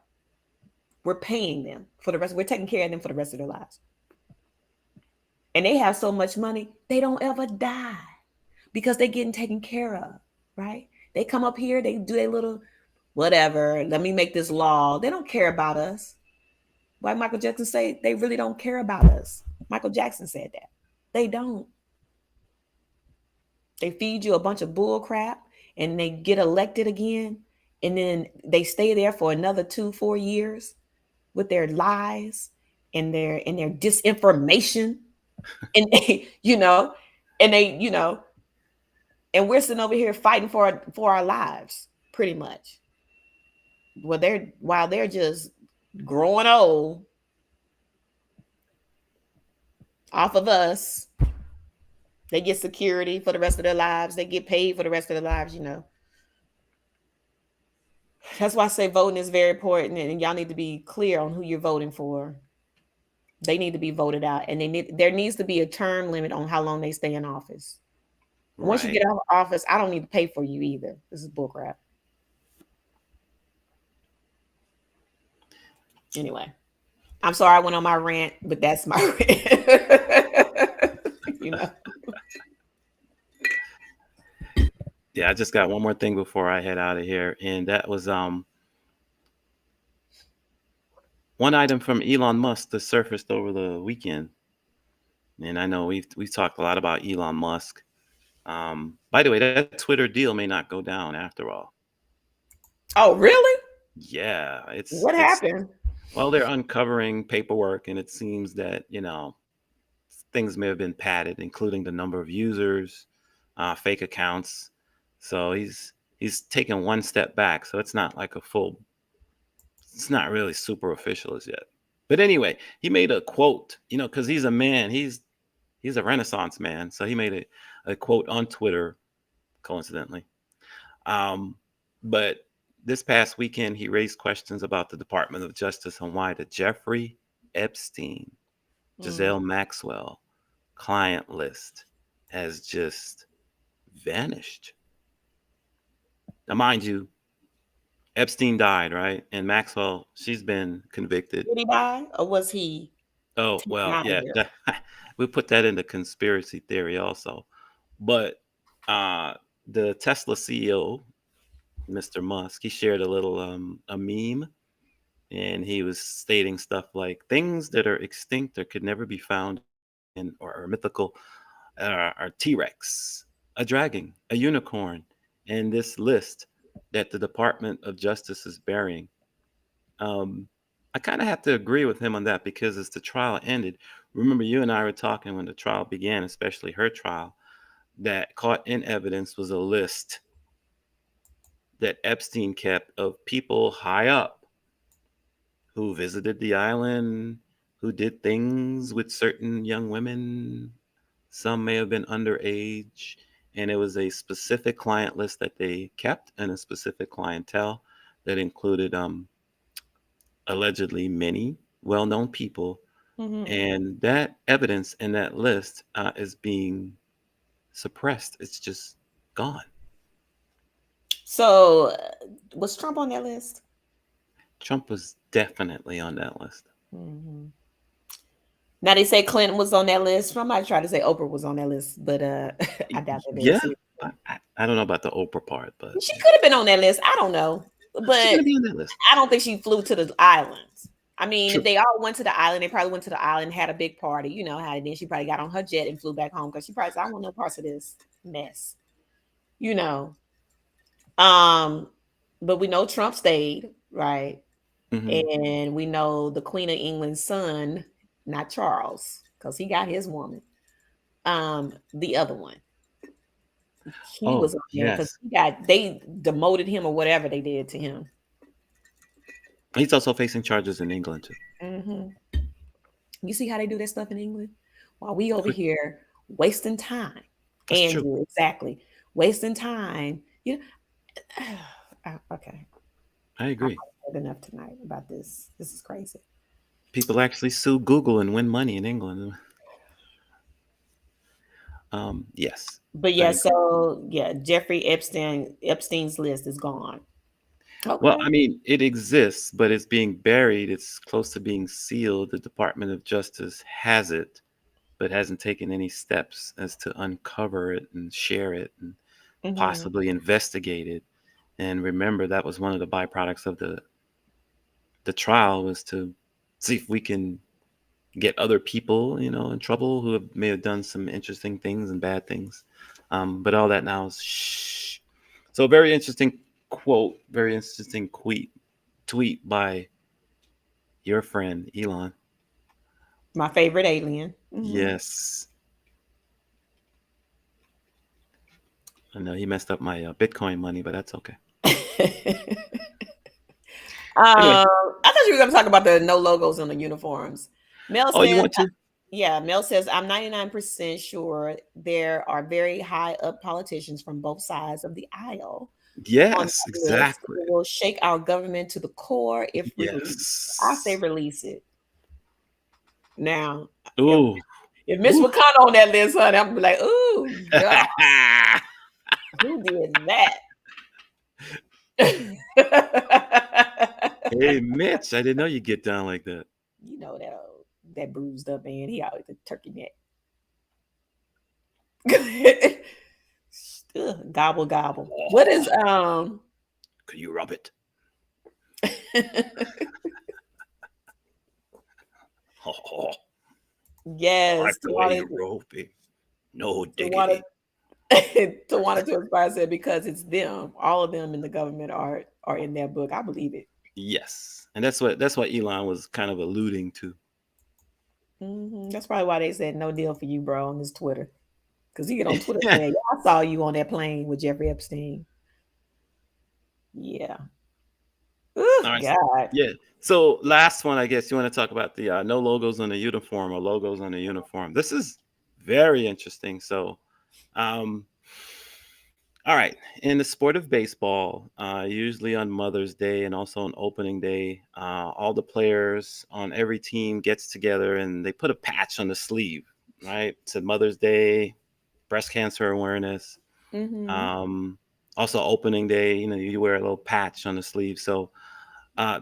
We're paying them for the rest. We're taking care of them for the rest of their lives. And they have so much money, they don't ever die because they're getting taken care of, right? They come up here, they do their little whatever. Let me make this law. They don't care about us. Why Michael Jackson say they really don't care about us? Michael Jackson said that. They don't. They feed you a bunch of bull crap and they get elected again. And then they stay there for another 2, 4 years with their lies and their disinformation. And they, and they, and we're sitting over here fighting for our lives, pretty much. While they're just growing old off of us, they get security for the rest of their lives. They get paid for the rest of their lives. That's why I say voting is very important, and y'all need to be clear on who you're voting for. They need to be voted out, and there needs to be a term limit on how long they stay in office. Once you Right. get out of office, I don't need to pay for you either. This is bullcrap. Anyway, I'm sorry I went on my rant, but that's my rant. you know. Yeah, I just got one more thing before I head out of here, and that was one item from Elon Musk that surfaced over the weekend. And I know we've talked a lot about Elon Musk. By the way, that Twitter deal may not go down after all. Oh, really? Yeah, What it's happened? well, they're uncovering paperwork, and it seems that things may have been padded, including the number of users, fake accounts. So he's taken one step back. So it's not like a full. It's not really super official as yet. But anyway, he made a quote. Because he's a man. He's a Renaissance man. So he made a quote on Twitter, coincidentally. Um, but this past weekend, he raised questions about the Department of Justice and why the Jeffrey Epstein, Mm. Giselle Maxwell client list has just vanished. Now, mind you, Epstein died, right? And Maxwell, she's been convicted. Did he die or was he Oh, taken well, out of yeah, here? we put that into conspiracy theory also. But uh, the Tesla CEO, Mr. Musk, he shared a meme, and he was stating stuff like things that are extinct or could never be found in or are mythical are T-Rex, a dragon, a unicorn, and this list that the Department of Justice is burying. Um, I kind of have to agree with him on that because as the trial ended, remember you and I were talking when the trial began, especially her trial, that caught in evidence was a list that Epstein kept of people high up who visited the island, who did things with certain young women. Some may have been underage. And it was a specific client list that they kept and a specific clientele that included allegedly many well known people. Hmm. And that evidence in that list is being suppressed. It's just gone. So, was Trump on that list? Trump was definitely on that list. Hmm. Now they say Clinton was on that list. Somebody tried to say Oprah was on that list, but I doubt that very Yeah. seriously. I don't know about the Oprah part, but She could have been on that list. I don't know, she's going but to be on that list. I don't think she flew to the islands. I mean, if True. they all went to the island, they probably went to the island, had a big party. You know how it is. She probably got on her jet and flew back home because she probably said, "I want no parts of this mess." You know. Um, but we know Trump stayed, right? Hmm. And we know the Queen of England's son, not Charles, because he got his woman. The other one, he Oh, was on there because yes. they demoted him or whatever they did to him. He's also facing charges in England, too. Hmm. You see how they do that stuff in England? While we over Quick. here wasting time. That's true. Andrew, exactly. Wasting time. You know, okay. I I've agree. heard enough tonight about this. This is crazy. People actually sue Google and win money in England. Yes, But I yeah, agree. so yeah, Jeffrey Epstein's list is gone. Well, Okay. I mean, it exists, but it's being buried. It's close to being sealed. The Department of Justice has it, but hasn't taken any steps as to uncover it and share it and Hmm. possibly investigate it. And remember, that was one of the byproducts of the trial was to see if we can get other people, in trouble who may have done some interesting things and bad things. But all that now is shh. So very interesting quote, very interesting tweet by your friend Elon. My favorite alien. Hmm. Yes, I know he messed up my Bitcoin money, but that's okay. Anyway, I thought you were going to talk about the no logos on the uniforms. Mel oh, you says, want to? yeah, Mel says, I'm 99% sure there are very high up politicians from both sides of the aisle on Yes, that list. exactly. It will shake our government to the core if released. I say Yes. release it. Now, Ooh. if Mitch Ooh. McConnell on that list, honey, I'm like, ooh, God, who did that? Hey, Mitch, I didn't know you'd get down like that. You know that bruised up man. He always a turkey neck. Ugh, gobble gobble. What is Could you rub it? Oh, yes, wipe away your roping. No Tawana diggity. Tawana to Inspire said because it's them. All of them in the government are in that book. I believe it. Yes, and that's what Elon was kind of alluding to. That's probably why they said no deal for you, bro, on this Twitter. Because he get on Twitter saying, "Yeah, I saw you on that plane with Jeffrey Epstein." Yeah. All Ooh, right. God. Yeah. So last one, I guess you want to talk about the no logos on the uniform or logos on the uniform. This is very interesting. So, um, all right, in the sport of baseball, usually on Mother's Day and also on opening day, all the players on every team gets together and they put a patch on the sleeve, right? To Mother's Day, breast cancer awareness. Mm-hmm. Um, Also opening day, you wear a little patch on the sleeve. So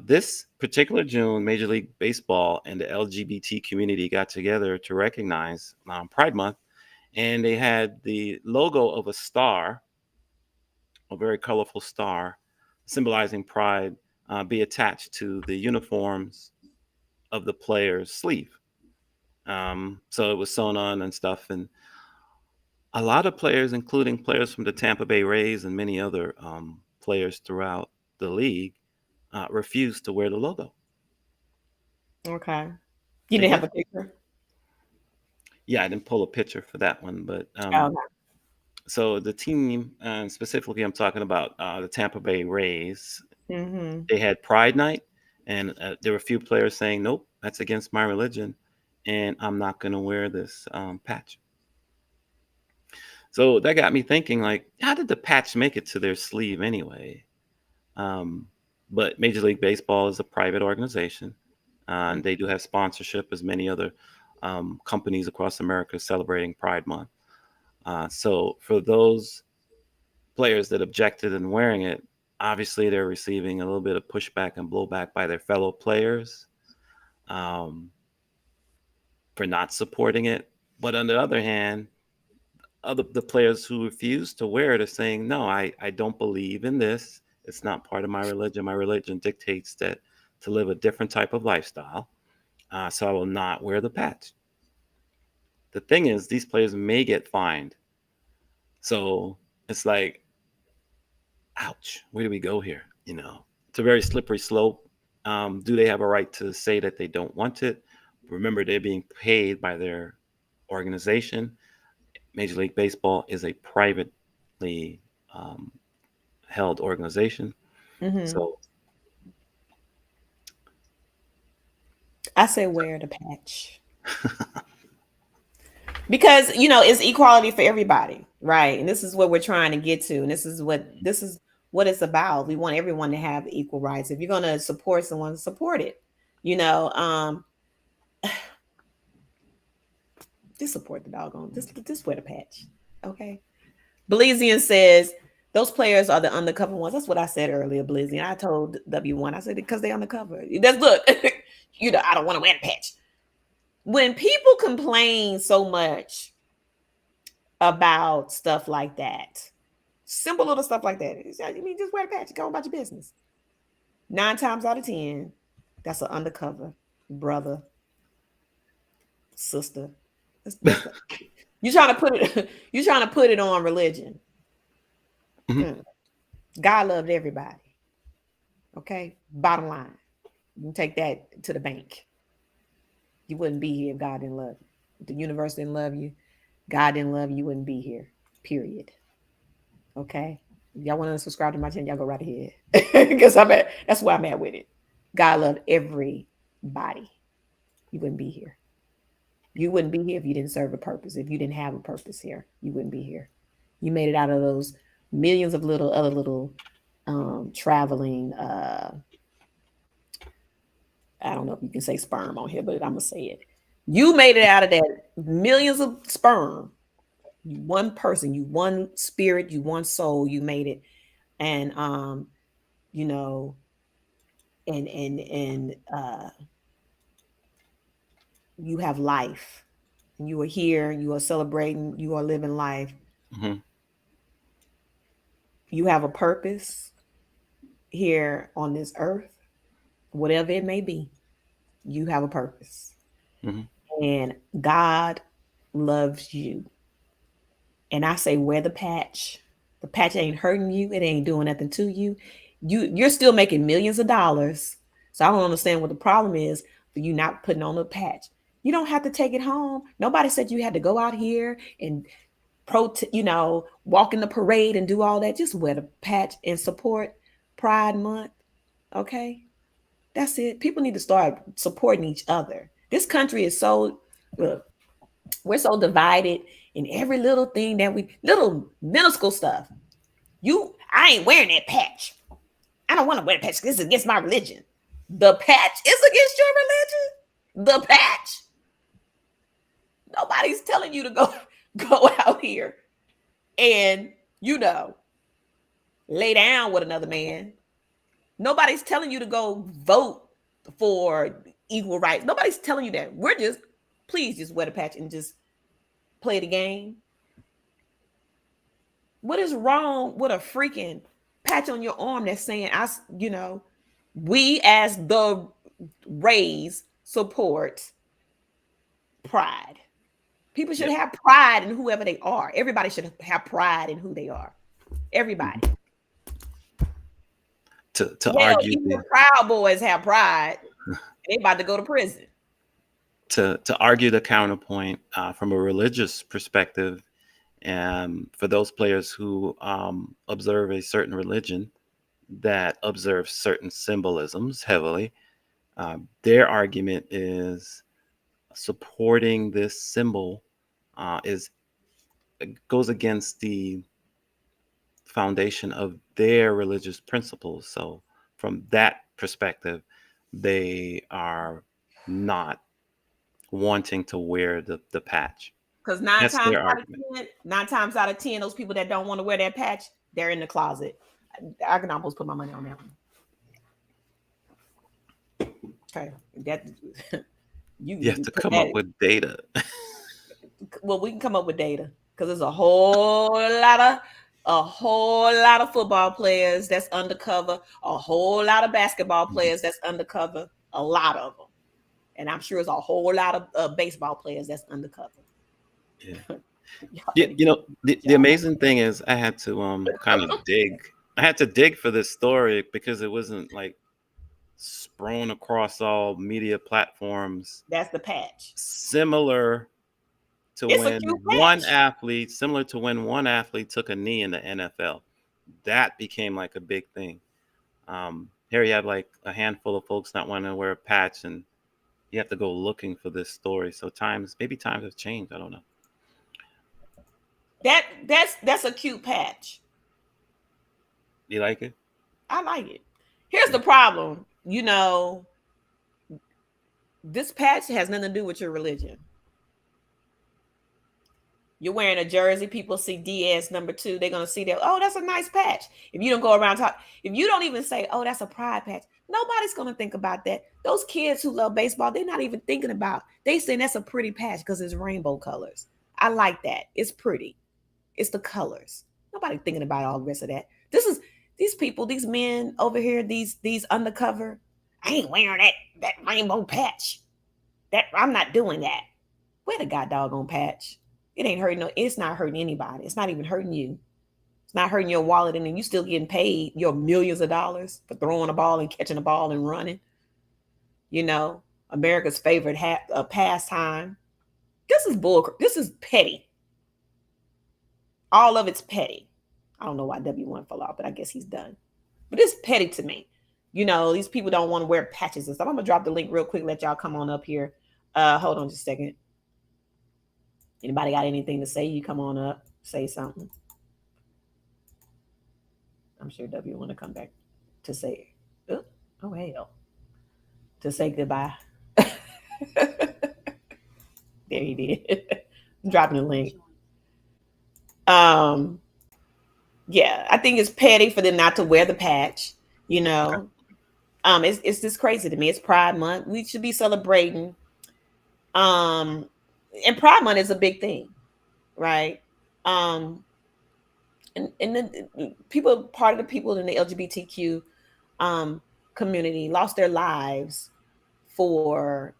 this particular June, Major League Baseball and the LGBT community got together to recognize Pride Month, and they had the logo of a star, a very colorful star, symbolizing pride, be attached to the uniforms of the player's sleeve. So it was sewn on and stuff, and a lot of players, including players from the Tampa Bay Rays and many other players throughout the league, refused to wear the logo. Okay. You They didn't have did. a picture? Yeah, I didn't pull a picture for that one, but Oh, no. so the team, specifically, I'm talking about the Tampa Bay Rays. Mm-hmm. They had Pride Night, and there were a few players saying, "Nope, that's against my religion, and I'm not going to wear this patch." So that got me thinking, like, how did the patch make it to their sleeve anyway? Um, but Major League Baseball is a private organization, and they do have sponsorship, as many other companies across America celebrating Pride Month. So for those players that objected in wearing it, obviously they're receiving a little bit of pushback and blowback by their fellow players um, for not supporting it. But on the other hand, the players who refuse to wear it are saying, no, I don't believe in this. It's not part of my religion. My religion dictates that to live a different type of lifestyle. So I will not wear the patch. The thing is, these players may get fined. So it's like, ouch, where do we go here? It's a very slippery slope. Do they have a right to say that they don't want it? Remember, they're being paid by their organization. Major League Baseball is a privately um, held organization. Mm-hmm. So, I say wear the patch. Because it's equality for everybody, right? And this is what we're trying to get to, and this is what it's about. We want everyone to have equal rights. If you're going to support someone, support it. you know um just support the doggone, just wear the patch. Okay. Belizian says those players are the undercover ones. That's what I said earlier, Belizian. I told W1, I said because they undercover. That's look. I don't want to wear the patch. When people complain so much about stuff like that, simple little stuff like that, you mean just wear the patch, go about your business. 9 times out of 10, that's an undercover brother, sister. That's you trying to put it. You trying to put it on religion. mhm, Mm. God loved everybody. Okay, bottom line. You can take that to the bank. You wouldn't be here if God didn't love you. If the universe didn't love you, God didn't love you, you wouldn't be here. Period. Okay. If y'all want to subscribe to my channel, y'all go right ahead. Because that's where I'm at with it. God loved everybody. You wouldn't be here. You wouldn't be here if you didn't serve a purpose. If you didn't have a purpose here, you wouldn't be here. You made it out of those millions of little other little traveling I don't know if you can say sperm on here, but I'm gonna say it. You made it out of that millions of sperm. You one person, you one spirit, you one soul, you made it. And you know, and you have life. You are here, you are celebrating, you are living life. mhm, You have a purpose here on this earth, whatever it may be. You have a purpose. mhm, And God loves you. And I say, wear the patch. The patch ain't hurting you. It ain't doing nothing to you. You're still making millions of dollars. So I don't understand what the problem is for you not putting on the patch. You don't have to take it home. Nobody said you had to go out here and walk in the parade and do all that. Just wear the patch and support Pride Month. Okay, that's it. People need to start supporting each other. This country is so look, we're so divided in every little thing that we little minuscule stuff. I ain't wearing that patch. I don't want to wear the patch. This is against my religion. The patch is against your religion. The patch. Nobody's telling you to go out here and lay down with another man. Nobody's telling you to go vote for equal rights. Nobody's telling you that. Please just wear the patch and just play the game. What is wrong with a freaking patch on your arm that's saying, we as the race support pride. People should have pride in whoever they are. Everybody should have pride in who they are. Everybody. To argue even the Proud Boys have pride. They about to go to prison. To argue the counterpoint from a religious perspective, and for those players who observe a certain religion that observes certain symbolisms heavily, their argument is supporting this symbol goes against the foundation of their religious principles. So from that perspective, they are not wanting to wear the patch. Because nine times out of 10, those people that don't want to wear that patch, they're in the closet. I can almost put my money on that one. Okay, you have to come up with data. Well, we can come up with data because there's a whole lot of football players that's undercover, a whole lot of basketball players that's undercover, a lot of them, and I'm sure there's a whole lot of baseball players that's undercover. Yeah. The amazing thing is I had to kind of dig. I had to dig for this story because it wasn't like spread across all media platforms. That's the patch. Similar to when one athlete took a knee in the NFL. That became like a big thing. Here you have like a handful of folks not wanting to wear a patch, and you have to go looking for this story. So maybe times have changed. I don't know. That's a cute patch. You like it? I like it. Here's the problem. This patch has nothing to do with your religion. You're wearing a jersey. People see Diaz number 2. They're gonna see that. Oh, that's a nice patch. If you don't go around if you don't even say, "Oh, that's a pride patch," nobody's gonna think about that. Those kids who love baseball, they're not even thinking about. They saying that's a pretty patch because it's rainbow colors. I like that. It's pretty. It's the colors. Nobody thinking about all the rest of that. These people, these men over here, these undercover. I ain't wearing that rainbow patch. I'm not doing that. Wear the god doggone patch. It ain't hurting. It's not hurting anybody. It's not even hurting you. It's not hurting your wallet, and then you still getting paid your millions of dollars for throwing a ball and catching a ball and running. America's favorite pastime. This is bull. This is petty. All of it's petty. I don't know why W1 fell off, but I guess he's done. But it's petty to me. These people don't want to wear patches and stuff. I'm gonna drop the link real quick. Let y'all come on up here. Hold on just a second. Anybody got anything to say? You come on up, say something. I'm sure W want to come back to say, oh hell, to say goodbye. There he did. I'm dropping the link. Yeah, I think it's petty for them not to wear the patch. It's just crazy to me. It's Pride Month. We should be celebrating. And Pride Month is a big thing, right? And then part of the people in the LGBTQ community lost their lives for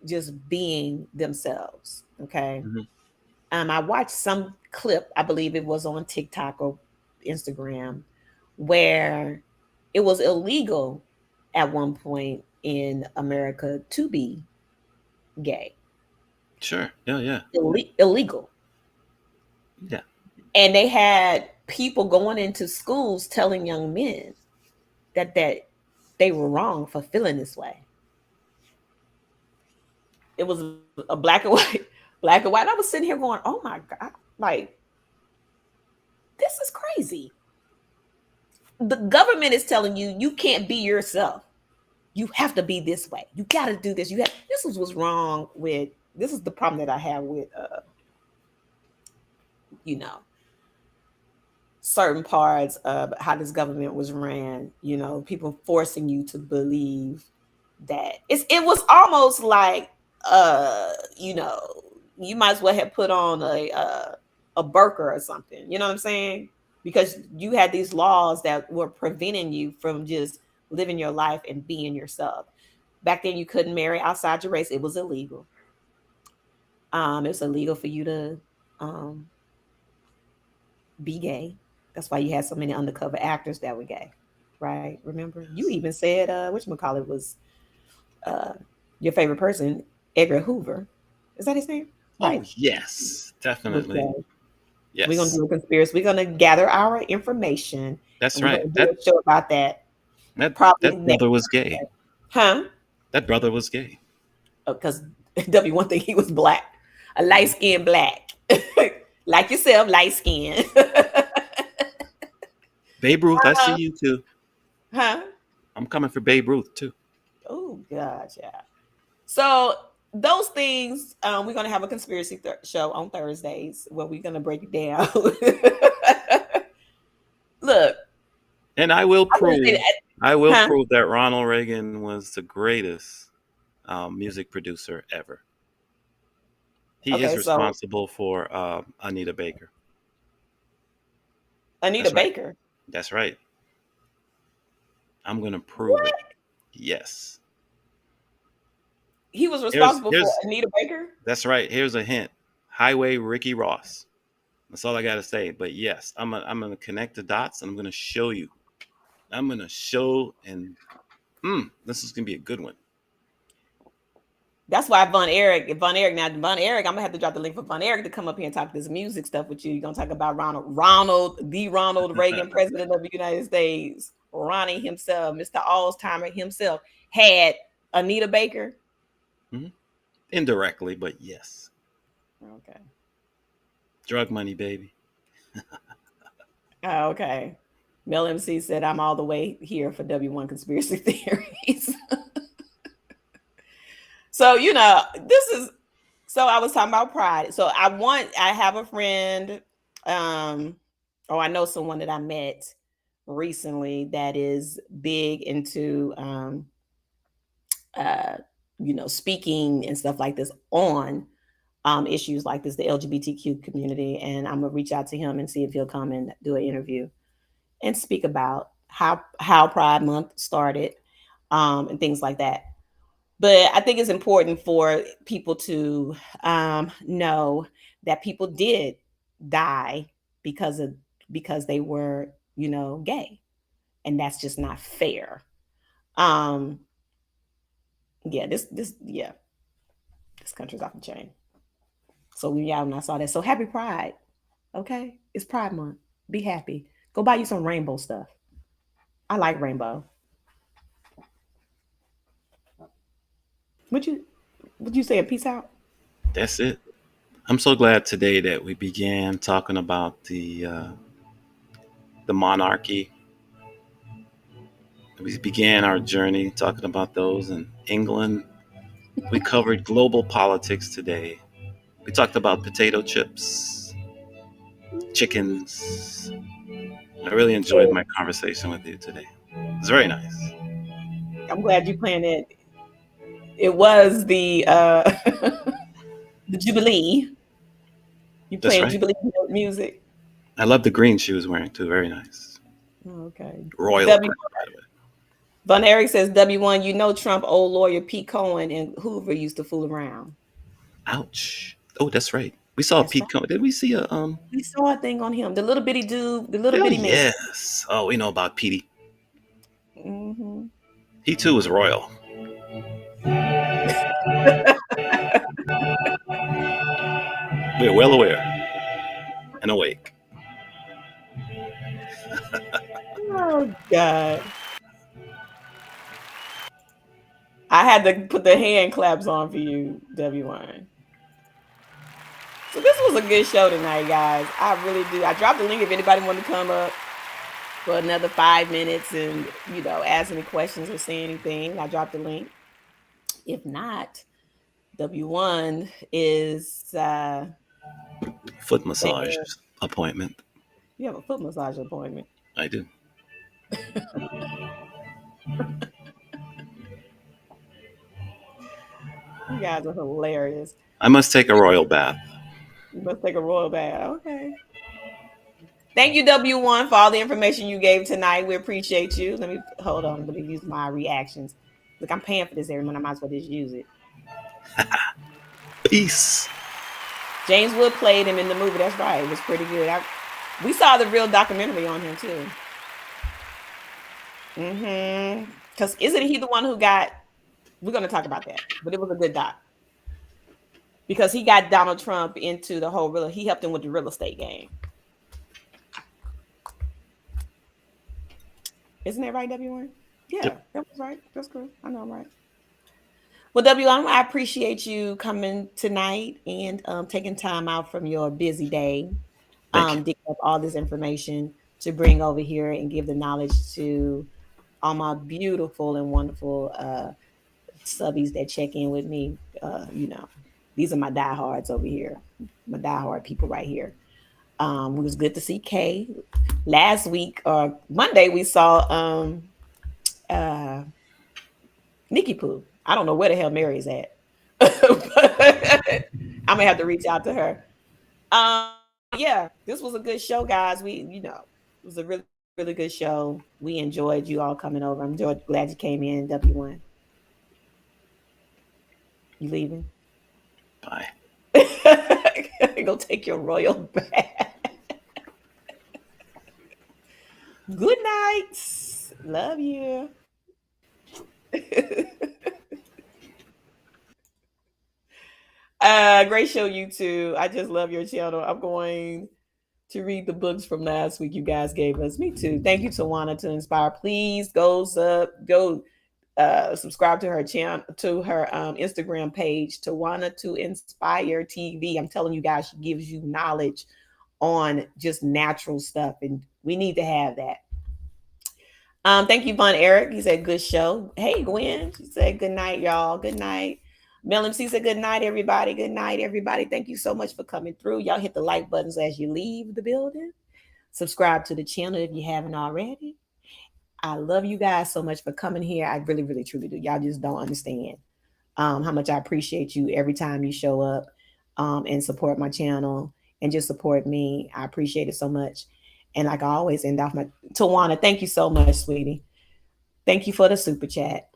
just being themselves. Okay. I watched some clip, I believe it was on TikTok or Instagram, where it was illegal at one point in America to be gay. Sure. Yeah, yeah. Illegal. Yeah. And they had people going into schools telling young men that they were wrong for feeling this way. It was a black and white, black and white. I was sitting here going, "Oh my god!" Like, this is crazy. The government is telling you you can't be yourself. You have to be this way. You got to do this. You have. This is what's wrong with. This is the problem that I have with, you know, certain parts of how this government was ran. You know, people forcing you to believe that it was almost like, you know, you might as well have put on a burqa or something. You know what I'm saying? Because you had these laws that were preventing you from just living your life and being yourself. Back then, you couldn't marry outside your race; it was illegal. It was illegal for you to um, be gay. That's why you had so many undercover actors that were gay, right? Remember, you Yes. even said, whatchamacallit was uh, your favorite person, Edgar Hoover. Is that his name? Oh, Right. yes. Was Definitely. gay. We're gonna Yes. do a conspiracy. We're gonna gather our information, That's and we're right. gonna do a show about that. That Probably that next, brother was gay. huh? That brother was gay. Because W one thing he was black, a light Mhm. skinned black, like yourself, light skin. Babe Ruth, I see you too. Huh? I'm coming for Babe Ruth too. Oh God, yeah. So those things, we're gonna have a conspiracy show on Thursdays where we're gonna break it down. Look, And I want to say I that, will huh? prove that Ronald Reagan was the greatest music producer ever. He is Okay, so responsible for Anita Baker. Anita That's right. Baker. That's right. I'm gonna prove it. What? Yes. He was Here's responsible for here's Anita Baker? that's right. Here's a hint. Highway Ricky Ross. That's all I gotta say. But yes, I'm gonna connect the dots and I'm gonna show you. I'm gonna show and this is gonna be a good one. That's why Von Eric, I'm gonna have to drop the link for Von Eric to come up here and talk this music stuff with you. You're gonna talk about the Ronald Reagan, President of the United States, Ronnie himself, Mr. Alzheimer himself, had Anita Baker. Mhm. Indirectly, but yes. Okay. Drug money, baby. Oh, okay. Mel MC said I'm all the way here for W1 conspiracy theories. So, this is so I was talking about pride. So I have a friend, um, or I know someone that I met recently that is big into uh, speaking and stuff like this on issues like this, the LGBTQ community. And I'm gonna reach out to him and see if he'll come and do an interview and speak about how Pride Month started, and things like that. But I think it's important for people to know that people did die because of because they were, gay, and that's just not fair. Um, yeah, this country's off the chain. So when I saw that, so happy Pride. Okay, it's Pride Month. Be happy. Go buy you some rainbow stuff. I like rainbow. Would you would you say a peace out? That's it. I'm so glad today that we began talking about the monarchy. We began our journey talking about those in England. We covered global politics today. We talked about potato chips, chickens. I really enjoyed Yeah, my conversation with you today. It was very nice. I'm glad you planned it. It was the the Jubilee. You That's playing right. Jubilee music? I love the green she was wearing too. Very nice. Oh, okay. Royal W green, by the way. Von Eric says W1. Trump old lawyer Pete Cohen and Hoover used to fool around. Ouch. Oh, that's right. We saw That's Pete right. come. Did we see a We saw a thing on him. The little bitty dude, the little Oh bitty man. yes. Oh, we know about Petey. Hmm. He too was royal. We're well aware and awake. Oh God. I had to put the hand claps on for you, W1. So this was a good show tonight, guys. I really do. I dropped the link if anybody wanted to come up for another 5 minutes and ask any questions or say anything. I dropped the link. If not, W1 is Foot massage saying appointment. you have a foot massage appointment. I do. You guys are hilarious. I must take a royal bath. You must take a royal bath. Okay. Thank you, W1, for all the information you gave tonight. We appreciate you. Let me hold on. Let me use my reactions. Look, I'm paying for this every month. I might as well just use it. Peace. James Wood played him in the movie. That's right. It was pretty good. We saw the real documentary on him too. Because isn't he the one who got? We're going to talk about that, but it was a good doc because he got Donald Trump into the whole real. He helped him with the real estate game. Isn't that right, W1? Yeah, Yep. that was right. That's good. I know I'm right. Well, W1, I appreciate you coming tonight and taking time out from your busy day, Thank you. dig up all this information to bring over here and give the knowledge to all my beautiful and wonderful subbies that check in with me. These are my diehards over here, my diehard people right here. It was good to see Kay. Last week or Monday, we saw uh, Nikki Poo. I don't know where the hell Mary's at. But I'm gonna have to reach out to her. Yeah, this was a good show, guys. It was a really, really good show. We enjoyed you all coming over. I'm glad you came in, W1. You leaving? Bye. Go take your royal bath. Good night. Love you. Great show, you two. I just love your channel. I'm going to read the books from last week you guys gave us. Me too. Thank you, Tawana, to Inspire. Please go subscribe to her channel, to her Instagram page, Tawana to Inspire TV. I'm telling you guys, she gives you knowledge on just natural stuff, and we need to have that. Thank you, Von Eric. He said good show. Hey, Gwen. She said good night, y'all. Good night. Mel MC said good night, everybody. Good night, everybody. Thank you so much for coming through. Y'all hit the like buttons as you leave the building. Subscribe to the channel if you haven't already. I love you guys so much for coming here. I really, really, truly do. Y'all just don't understand how much I appreciate you every time you show up and support my channel and just support me. I appreciate it so much. And like I always end off my Tawana, thank you so much, sweetie. Thank you for the super chat.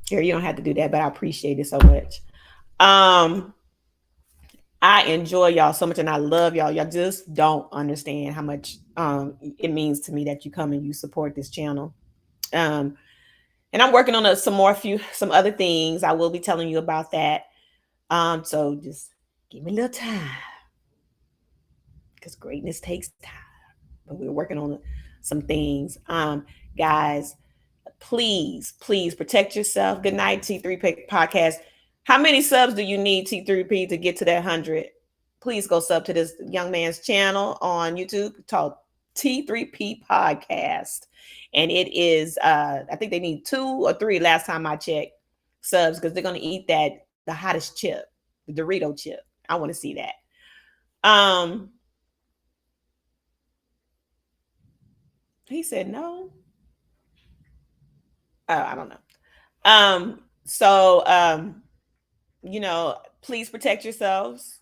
Here, you don't have to do that, but I appreciate it so much. Um, I enjoy y'all so much and I love y'all. Y'all just don't understand how much it means to me that you come and you support this channel. Um, and I'm working on some other things. I will be telling you about that. So just give me a little time because greatness takes time. But we're working on some things. Guys, please, please protect yourself. Good night, T3P podcast. How many subs do you need, T3P, to get to that 100? Please go sub to this young man's channel on YouTube called T3P Podcast. And it is, I think they need 2 or 3 last time I checked subs because they're going to eat the hottest chip, the Dorito chip. I want to see that. He said no. Oh, I don't know. So please protect yourselves.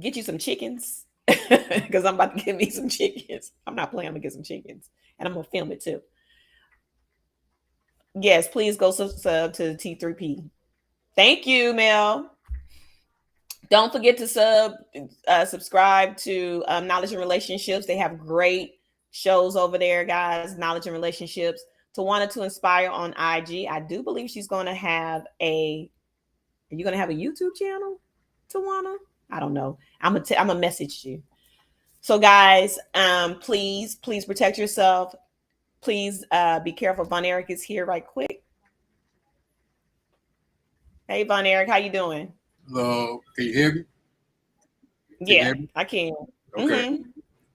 Get you some chickens because I'm about to get me some chickens. I'm not playing. I'm gonna get some chickens, and I'm gonna film it too. Yes, please go sub to T3P. Thank you, Mel. Don't forget to subscribe to Knowledge and Relationships. They have great shows over there, guys. Knowledge and Relationships. Tawana to Inspire on IG. I do believe she's going to have a. Are you going to have a YouTube channel, Tawana? I don't know. I'm gonna message you. So, guys, please protect yourself. Please be careful. Von Eric is here right quick. Hey, Von Eric, how you doing? Hello, can you hear me? Yeah, I can. Okay. Mm-hmm.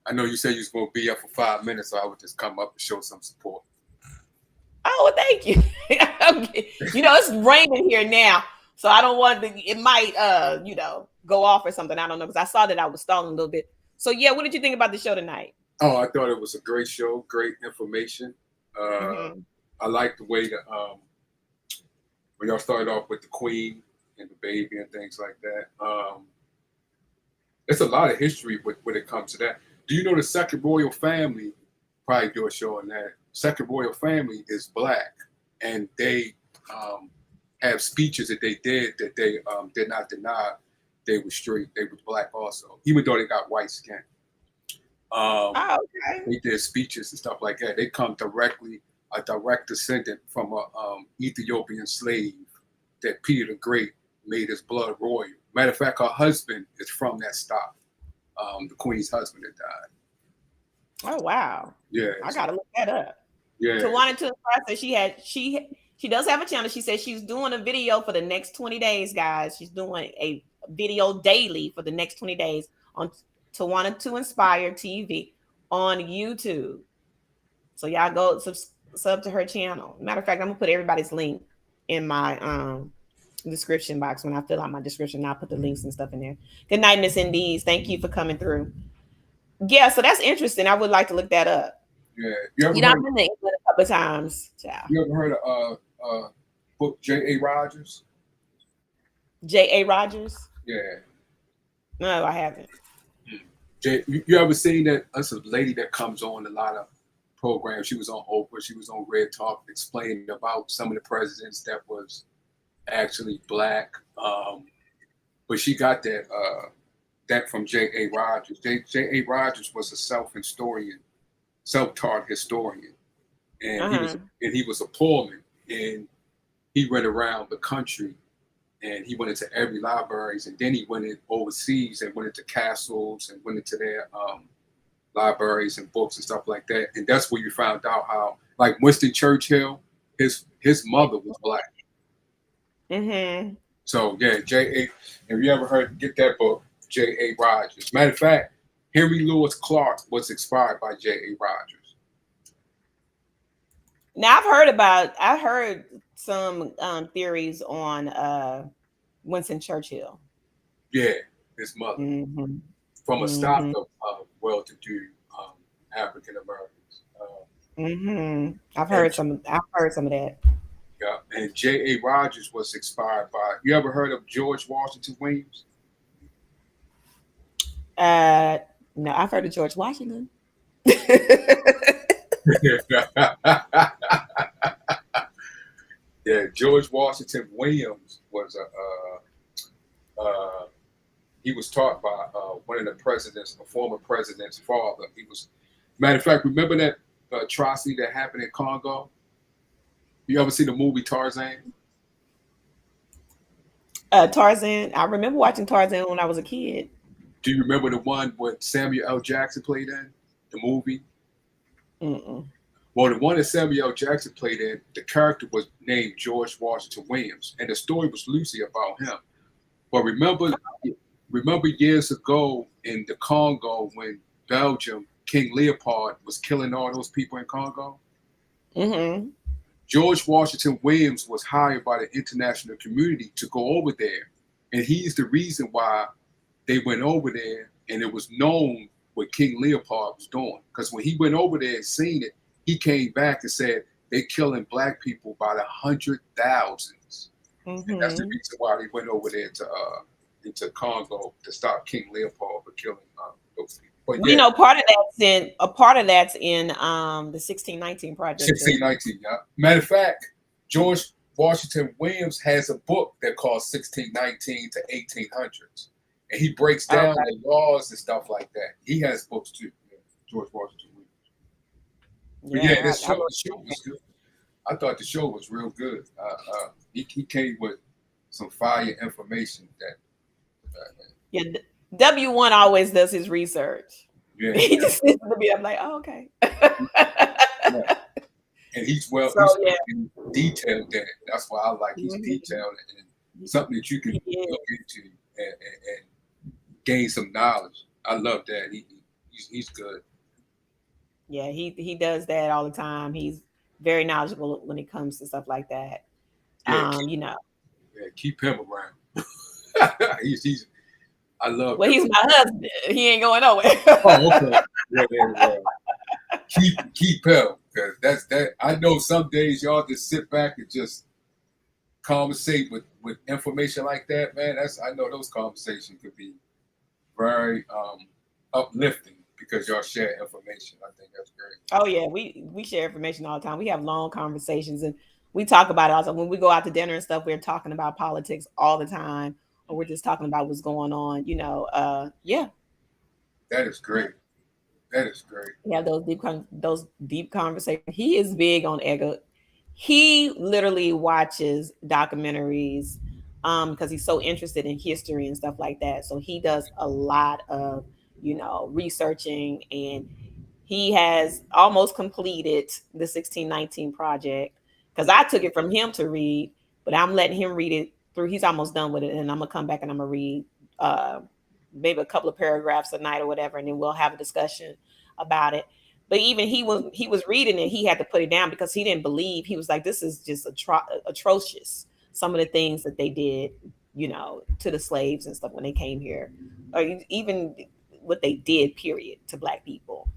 I know you said you was going to be up for 5 minutes, so I would just come up and show some support. Oh, thank you. You know, it's raining here now, so I don't want to. It might, go off or something. I don't know, because I saw that I was stalling a little bit. So, yeah, what did you think about the show tonight? Oh, I thought it was a great show, great information. I like the way that when y'all started off with the Queen and the baby and things like that. It's a lot of history when it comes to that. Do you know the second royal family? Probably do a show on that. Second royal family is black, and they have speeches that they did that they did not deny they were straight. They were black also, even though they got white skin. Okay. They did speeches and stuff like that. They come directly, a direct descendant from a Ethiopian slave that Peter the Great made his blood royal. Matter of fact, her husband is from that stock. The Queen's husband that died. Oh wow! Yeah, I gotta look that up. Yeah. Tawana to Inspire said she does have a channel. She said she's doing a video for the next 20 days, guys. She's doing a video daily for the next 20 days on Tawana to Inspire TV on YouTube. So y'all go sub to her channel. Matter of fact, I'm gonna put everybody's link in my description box. When I fill out my description, I'll put the links and stuff in there. Good night, Miss Indies. Thank you for coming through. Yeah, so that's interesting. I would like to look that up. Yeah, you know, I've been to England a couple of times. Child. You ever heard of book J.A. Rogers? J.A. Rogers? Yeah. No, I haven't. You ever seen that? That's a lady that comes on a lot of programs. She was on Oprah. She was on Red Talk explaining about some of the presidents that was actually black. But she got that from J.A. Rogers. J.A. Rogers was a self-taught historian, and he was a poorman, and he went around the country, and he went into every libraries, and then he went in overseas and went into castles and went into their libraries and books and stuff like that. And that's where you found out how, like Winston Churchill, his mother was black. Mm-hmm. So yeah, J.A. Have you ever get that book? J.A. Rogers. Matter of fact, Henry Louis Clark was inspired by J.A. Rogers. Now I've heard some theories on Winston Churchill. Yeah, his mother. Mm-hmm. From a stock of well-to-do African Americans. I've heard some of that. Yeah, and J.A. Rogers was inspired by. You ever heard of George Washington Williams? No, I've heard of George Washington. Yeah, George Washington Williams was he was taught by one of the presidents, a former president's father. He was, matter of fact, remember that atrocity that happened in Congo? You ever see the movie Tarzan? Tarzan. I remember watching Tarzan when I was a kid. Do you remember the one with Samuel L. Jackson played in? The movie? Mm-mm. Well, the one that Samuel L. Jackson played in, the character was named George Washington Williams, and the story was loosely about him. But remember years ago in the Congo when Belgium, King Leopold was killing all those people in Congo? Mm-hmm. George Washington Williams was hired by the international community to go over there. And he's the reason why they went over there, and it was known what King Leopold was doing. Because when he went over there and seen it, he came back and said they're killing black people by the 100,000s. Mm-hmm. And that's the reason why they went over there to into Congo to stop King Leopold from killing those people. But yeah, you know, part of that's in the 1619 project. 1619, yeah. Matter of fact, George Washington Williams has a book that calls 1619 to 1800s. and he breaks down the laws and stuff like that. He has books too. Yeah, George Washington Williams. But yeah, the show was good. I thought the show was real good. He came with some fire information yeah, W1 always does his research. Yeah, he just sits to me. I'm like, oh, okay. Yeah. And he's detailed that. That's why I like he's detailed and something that you can look into and gain some knowledge. I love that. He's good. Yeah, he does that all the time. He's very knowledgeable when it comes to stuff like that. Yeah, keep him around. he's I love. Well, he's my husband. He ain't going nowhere. Oh, okay. Yeah. Keep him, because that's that. I know some days y'all just sit back and just conversate with information like that, man. I know those conversations could be very uplifting because y'all share information. I think that's great. Oh yeah, we share information all the time. We have long conversations and we talk about it all the time. When we go out to dinner and stuff, we're talking about politics all the time, or we're just talking about what's going on. Yeah. That is great. That is great. Yeah, those deep conversations. He is big on ego. He literally watches documentaries because he's so interested in history and stuff like that. So he does a lot of, researching, and he has almost completed the 1619 project because I took it from him to read, but I'm letting him read it through. He's almost done with it, and I'm gonna come back and I'm gonna read maybe a couple of paragraphs a night or whatever, and then we'll have a discussion about it. But even he was reading it, he had to put it down because he didn't believe. He was like, this is just atrocious, some of the things that they did, to the slaves and stuff when they came here, or even what they did, period, to Black people.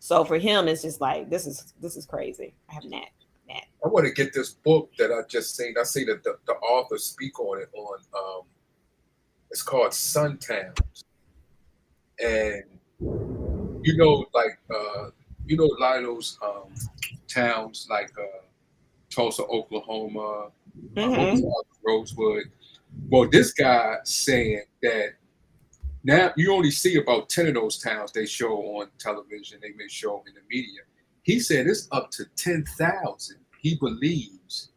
So for him, it's just like, this is crazy. I have that. I want to get this book that I just seen. I see that the author speak on it on it's called Suntowns. And a lot of those towns like Tulsa, Oklahoma, Rosewood. Well, this guy saying that now you only see about 10 of those towns they show on television, they may show in the media. He said it's up to 10,000, he believes.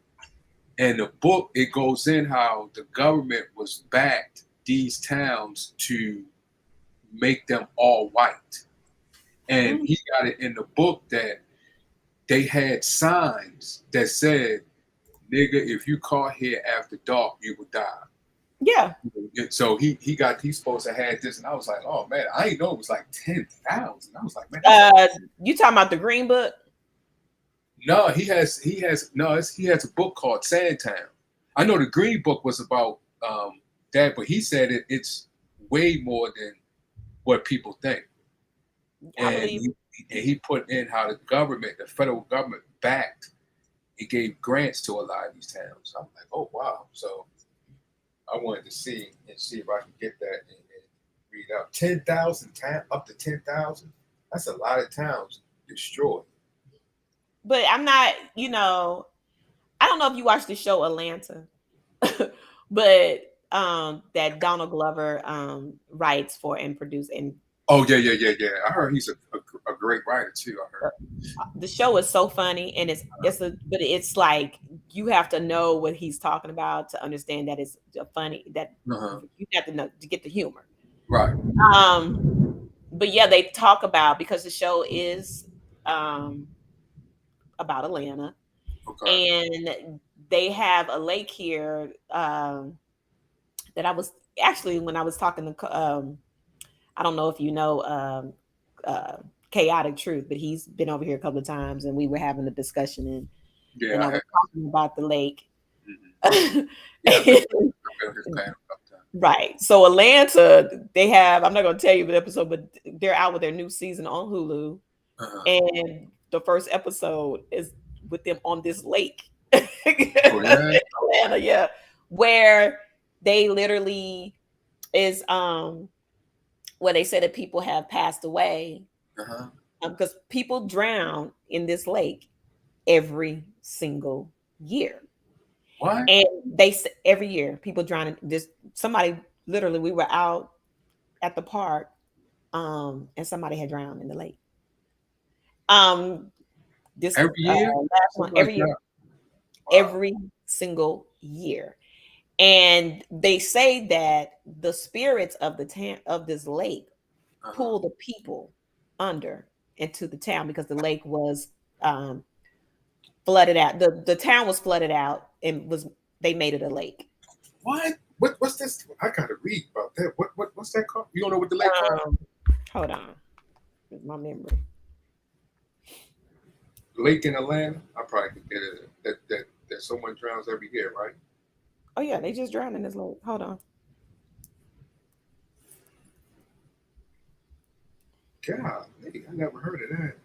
And the book, it goes in how the government was backed these towns to make them all white. And he got it in the book that they had signs that said, nigga, if you caught here after dark, you would die. Yeah. So he's supposed to have this, and I was like, oh man, I didn't know it was like 10,000. I was like, man. You talking about the Green Book? No, he has a book called Sandtown. I know the Green Book was about that, but he said it's way more than what people think. And he put in how the federal government backed, it gave grants to a lot of these towns. I'm like, oh wow. So I wanted to see if I can get that and read out 10,000 up to 10,000. That's a lot of towns destroyed. But I'm not, I don't know if you watched the show Atlanta, but that Donald Glover writes for and produced. And oh yeah. I heard he's a great writer too. I heard the show is so funny, and but it's like you have to know what he's talking about to understand that it's funny. That you have to know to get the humor, right? But yeah, they talk about, because the show is about Atlanta, and they have a lake here that I was actually, when I was talking to I don't know if you know Chaotic Truth, but he's been over here a couple of times, and we were having a discussion, and I was talking about the lake. Right. So Atlanta, they have, I'm not going to tell you the episode, but they're out with their new season on Hulu. And the first episode is with them on this lake. Atlanta, yeah. Where they literally is where they say that people have passed away because people drown in this lake every single year. What? And they every year people drown in this. Somebody literally we were out at the park, and somebody had drowned in the lake. Um, this Every year, last one somebody every year, got. Wow. every single year. And they say that the spirits of of this lake Uh-huh. pull the people under into the town because the lake was um, flooded out. The town was flooded out and was they made it a lake. What? What's this? I gotta read about that. What's that called? You don't know what the lake called? Um, hold on, my memory. Lake in Atlanta. I probably could get it. That someone drowns every year, right? Oh yeah, they just drowned in this lake. Hold on. God, I never heard of that.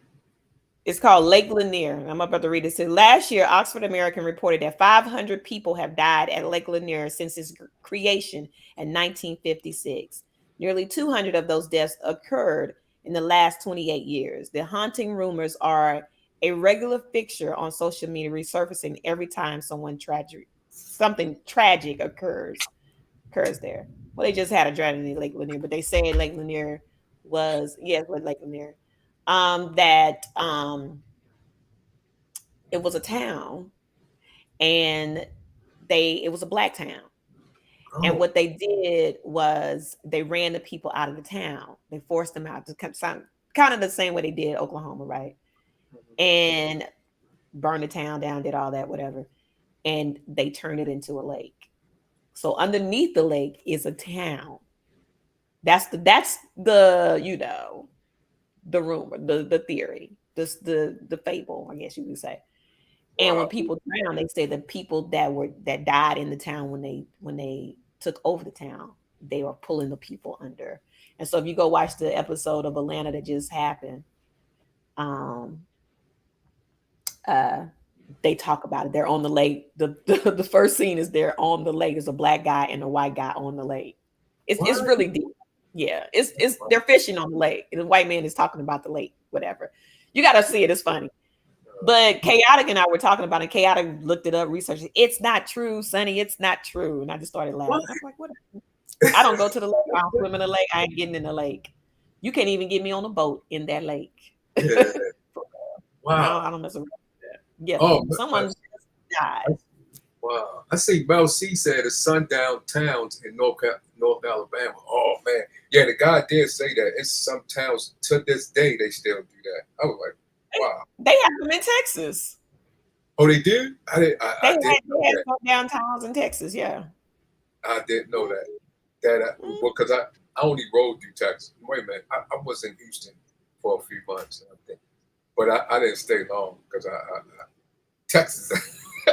It's called Lake Lanier. I'm about to read it. So last year, Oxford American reported that 500 people have died at Lake Lanier since its creation in 1956. Nearly 200 of those deaths occurred in the last 28 years. The haunting rumors are a regular fixture on social media, resurfacing every time something tragic occurs there. Well, they just had a drowning in Lake Lanier, but they say Lake Lanier was yes, with Lake Lanier. That it was a town, and it was a black town. And Oh, what they did was they ran the people out of the town. They forced them out to come kind of the same way they did Oklahoma, right? And burned the town down, did all that, whatever. And they turned it into a lake. So underneath the lake is a town. That's the the rumor, the theory, the fable, I guess you could say. And when wow. people drown, they say the people that died in the town when they took over the town, they were pulling the people under. And so if you go watch the episode of Atlanta that just happened, um, uh, they talk about it. They're on the lake. The first scene is they're on the lake. There's a black guy and a white guy on the lake. It's What? really deep. Yeah, it's they're fishing on the lake. And the white man is talking about the lake, whatever. You got to see it. It's funny. But Chaotic and I were talking about it. Chaotic looked it up, researched it. It's not true, Sonny. It's not true. And I just started What? laughing. I'm like, what? I don't go to the lake. I don't swim in the lake. I ain't getting in the lake. You can't even get me on a boat in that lake. Yeah. No, Wow. I don't mess around with that. Yeah, Oh, someone died. wow. I see Mel C said it's sundown towns in North Alabama. Oh man. Yeah, the guy did say that. It's some towns to this day they still do that. I was like, wow. They have them in Texas. Oh, they did? They I had, didn't know they had that. sundown towns in Texas. Yeah. I didn't know that. Well, because I only rode through Texas. Wait a minute. I was in Houston for a few months, I think. But I didn't stay long because Texas,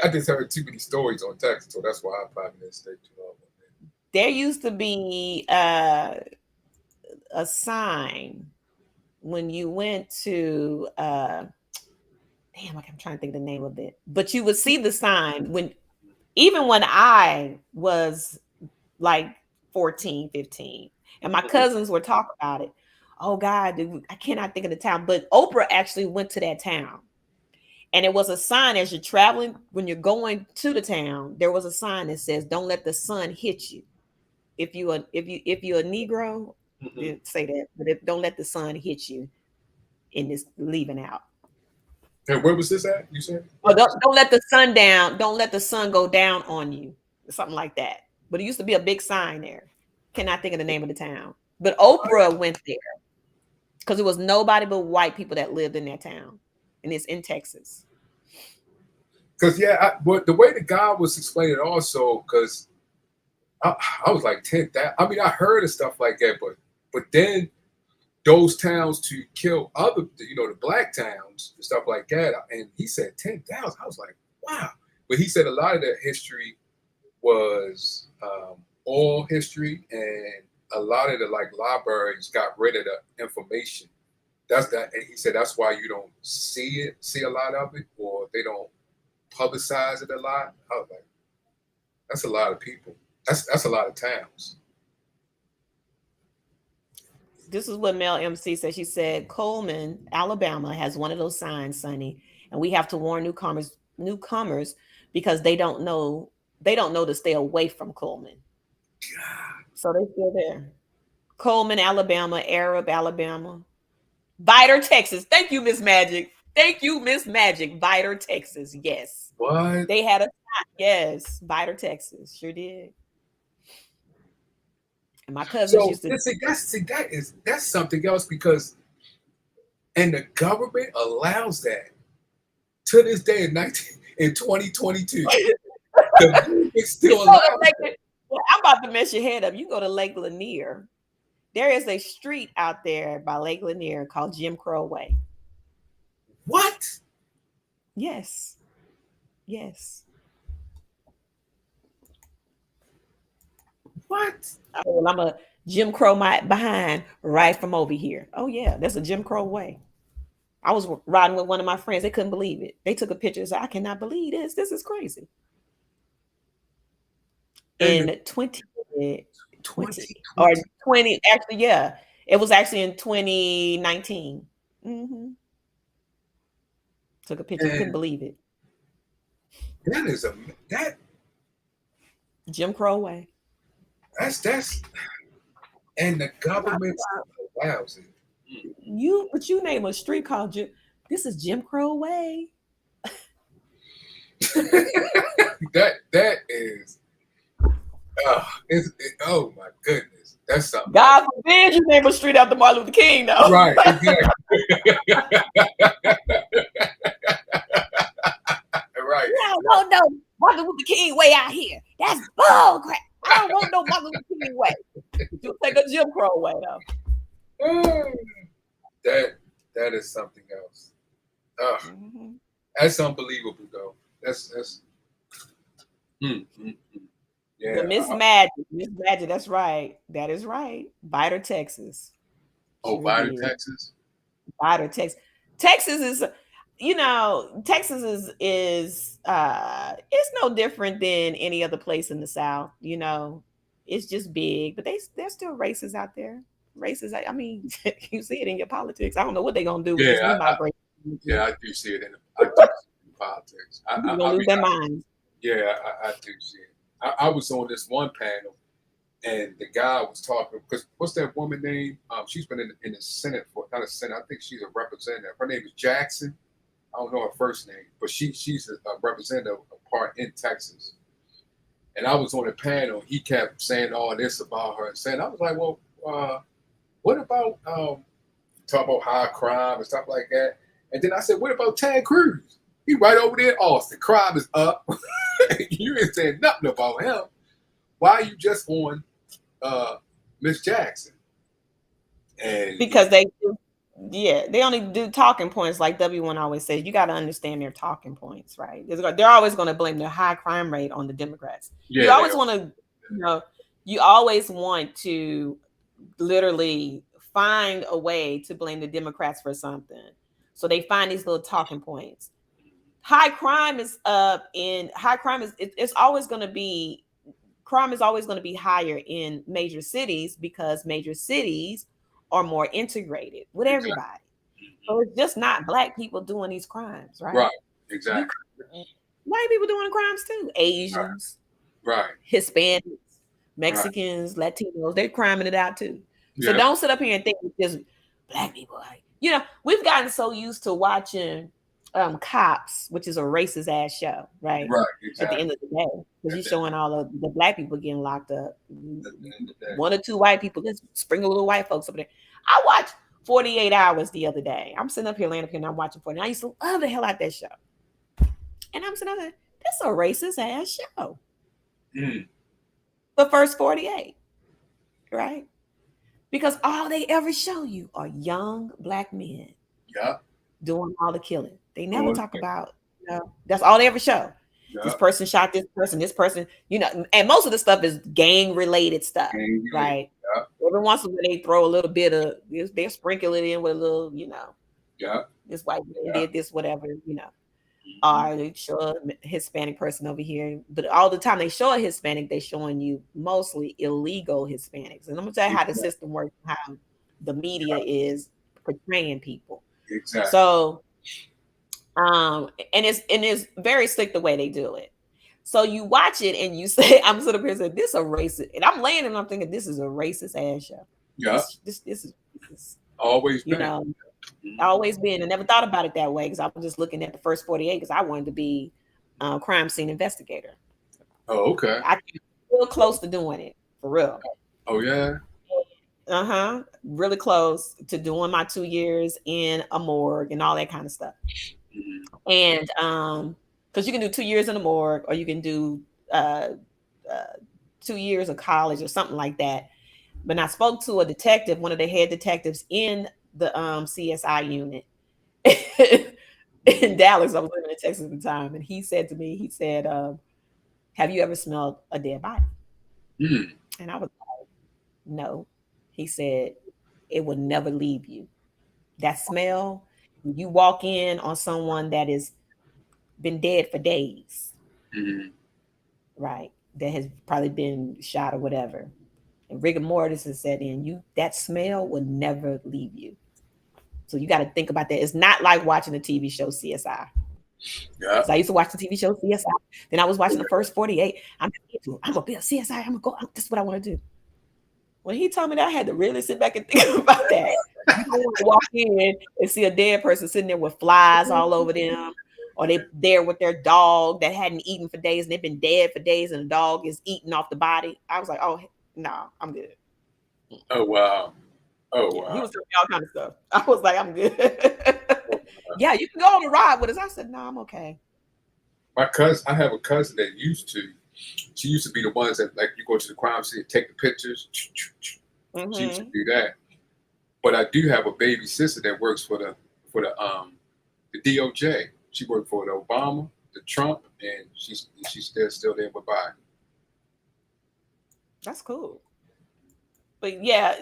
I just heard too many stories on Texas, so that's why I probably didn't stay too long. There used to be a sign when you went to damn, I'm trying to think of the name of it. But you would see the sign even when I was like 14, 15, and my cousins were talking about it. Oh God, I cannot think of the town. But Oprah actually went to that town. And it was a sign as you're traveling, when you're going to the town, there was a sign that says, "Don't let the sun hit you." If you're a Negro, Mhm. they say that, but don't let the sun hit you in this leaving out. And where was this at? You said? Or don't let the sun down. Don't let the sun go down on you. Something like that. But it used to be a big sign there. Cannot think of the name of the town. But Oprah went there because it was nobody but white people that lived in that town, and it's in Texas. Because but the way the guy was explaining also, because I was like 10,000. I mean, I heard of stuff like that, but then those towns to kill other, the black towns and stuff like that. And he said 10,000. I was like, wow. But he said a lot of that history was oral history, and a lot of the like libraries got rid of the information. That's that, and he said that's why you don't see a lot of it, or they don't publicize it a lot. I was like, that's a lot of people. That's a lot of towns. This is what Mel MC said. She said, Coleman, Alabama has one of those signs, Sonny, and we have to warn newcomers because they don't know to stay away from Coleman. So they still there. Coleman, Alabama, Arab, Alabama, Vidor, Texas. Thank you, Miss Magic. Thank you, Miss Magic. Vidor, Texas. Yes. What? They had a yes, Vidor, Texas. Sure did. And my cousins So used to that's something else because and the government allows that to this day in 2022. It's still allowed. Well, I'm about to mess your head up. You go to Lake Lanier. There is a street out there by Lake Lanier called Jim Crow Way. What? Yes. Yes. What? Oh, well, I'm a Jim Crow my behind right from over here. Oh yeah, that's a Jim Crow Way. I was riding with one of my friends. They couldn't believe it. They took a picture and said, I cannot believe this. This is crazy. In 2020 or 20, actually, yeah. It was actually in 2019. Mm-hmm. Took a picture, couldn't believe it. That is that Jim Crow Way. That's and the government allows it. But you name a street called Jim. This is Jim Crow Way. that is oh my goodness. That's something. God forbid you name a street after Martin Luther King, though. Right, exactly. Right. No, Martin Luther King way out here. That's bull crap. I don't want no Martin Luther King way. You'll take a Jim Crow way, though. That is something else. That's unbelievable, though. That's yeah. Miss Magic, that's right. That is right. Vidor, Texas. Oh, Vidor, Texas. Vidor, Texas. Texas is, Texas is it's no different than any other place in the South. It's just big, but there's still races out there. Races. I mean, you see it in your politics. I don't know what they're gonna do with this new migration. I do see it in politics. They're gonna lose their minds. Yeah, I do see it. I was on this one panel, and the guy was talking because what's that woman name? She's been in the Senate for not a Senate. I think she's a representative. Her name is Jackson. I don't know her first name, but she's a representative part in Texas. And I was on a panel. He kept saying all this about her and saying, I was like, well, what about talk about high crime and stuff like that? And then I said, what about Ted Cruz? He right over there in Austin. Crime is up. You ain't saying nothing about him. Why are you just on Miss Jackson? And because they only do talking points like W1 always says. You got to understand their talking points, right? They're always going to blame the high crime rate on the Democrats. Yeah, you always want to literally find a way to blame the Democrats for something. So they find these little talking points. High crime is it's always going to be, crime is always going to be higher in major cities because major cities are more integrated with everybody. So it's just not Black people doing these crimes, right? Right, exactly. White people doing crimes too. Asians, right. Hispanics, Mexicans, right. Latinos, they're criming it out too. So don't sit up here and think it's just Black people. We've gotten so used to watching Cops, which is a racist ass show, right? Right, exactly. At the end of the day, because you're showing all of the Black people getting locked up. One or two white people, let's sprinkle little white folks up there. I watched 48 Hours the other day. I'm sitting up here, laying up here, and I'm watching 48. I used to love the hell out that show. And I'm sitting up there, that's a racist ass show. The first 48, right? Because all they ever show you are young Black men doing all the killing. They never talk about, that's all they ever show. This person shot this person, and most of the stuff is gang related stuff, right? Every once in a while they throw a little bit of, they sprinkle it in with a little, this white man did this, whatever, or they show a Hispanic person over here. But all the time they show a Hispanic, they're showing you mostly illegal Hispanics. And I'm gonna tell you how the system works, how the media is portraying people. Exactly. So, and it's very slick the way they do it. So you watch it and you say, I'm sort of here saying, this is a racist. And I'm laying and I'm thinking, this is a racist ass show. Yeah. This is racist. Always You been. know, always been. I never thought about it that way because I was just looking at the first 48 because I wanted to be a crime scene investigator. Oh, okay. I came real close to doing it, for real. Oh, yeah. Really close to doing my 2 years in a morgue and all that kind of stuff. And because you can do 2 years in a morgue or you can do 2 years of college or something like that. But I spoke to a detective, one of the head detectives in the CSI unit in Dallas. I was living in Texas at the time, and he said to me, have you ever smelled a dead body? And I was like, no. He said, it will never leave you. That smell, you walk in on someone that has been dead for days, right? That has probably been shot or whatever. And rigor mortis has set in. That smell will never leave you. So you got to think about that. It's not like watching the TV show CSI. Yeah. So I used to watch the TV show CSI. Then I was watching the first 48. I'm gonna be a CSI. I'm gonna go. This is what I want to do. When he told me that, I had to really sit back and think about that. You don't want to walk in and see a dead person sitting there with flies all over them, or they there with their dog that hadn't eaten for days and they've been dead for days, and the dog is eating off the body. I was like, oh no, I'm good. Oh wow. Oh wow. He was telling me all kind of stuff. I was like, I'm good. Yeah, you can go on a ride with us. I said, no, I'm okay. I have a cousin that she used to be the ones that, like, you go to the crime scene, take the pictures. She used to do that. But I do have a baby sister that works for the DOJ. She worked for the Obama, the Trump, and she's still there with Biden. That's cool. But yeah,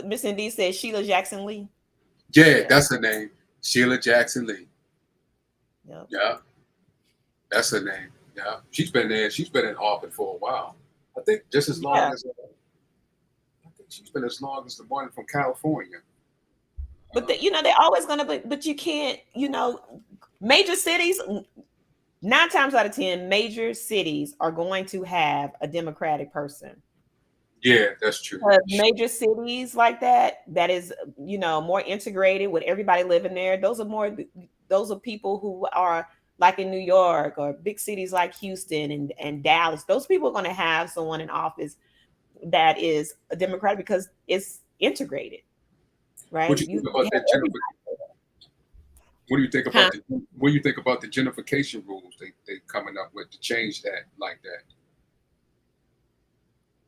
Miss Indy said Sheila Jackson Lee. Yeah, that's her name. Sheila Jackson Lee. Yep. Yeah. That's her name. Yeah. She's been there. She's been in office for a while. I think just as long as I think she's been as long as the one from California. But they're always gonna be, but you can't, major cities, 9 times out of 10, major cities are going to have a Democratic person. Yeah, that's true. Major cities like that is, more integrated with everybody living there. Those are people who are like in New York or big cities like Houston and Dallas. Those people are going to have someone in office that is a Democrat because it's integrated, right? What do you think about that gentrification? What do you think about what do you think about the gentrification rules they coming up with to change that like that?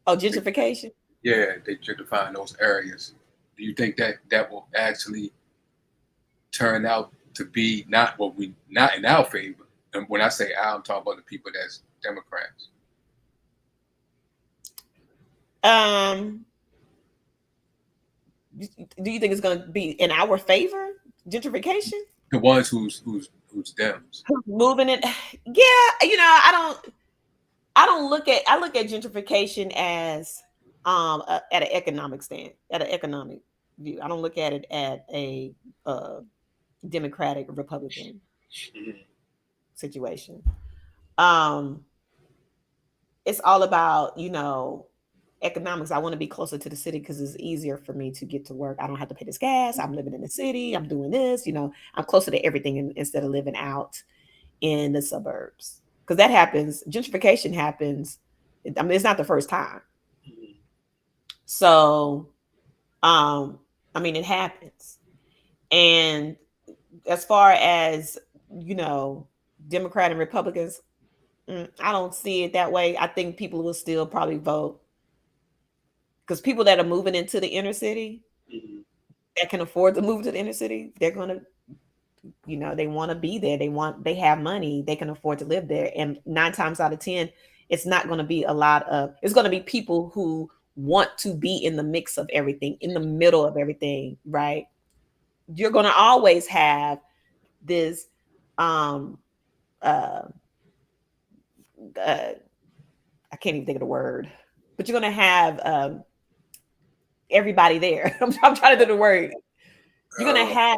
Oh, gentrification? Yeah, they gentrifying those areas. Do you think that will actually turn out to be not in our favor? And when I say I'm talking about the people that's Democrats. Do you think it's going to be in our favor, gentrification? The ones who's Dems. Moving it. Yeah, I look at gentrification as at an economic view. I don't look at it at a Democratic Republican situation. It's all about, economics. I want to be closer to the city because it's easier for me to get to work. I don't have to pay this gas. I'm living in the city. I'm doing this. I'm closer to everything instead of living out in the suburbs. Because that happens. Gentrification happens. I mean, it's not the first time. So, it happens. And as far as, Democrat and Republicans, I don't see it that way. I think people will still probably vote. Because people that are moving into the inner city, that can afford to move to the inner city, they're going to, they want to be there. They have money. They can afford to live there. And 9 times out of 10, it's not going to be it's going to be people who want to be in the mix of everything, in the middle of everything, right? You're going to always have this, I can't even think of the word, but you're going to have everybody there. I'm trying to do the word. You're going to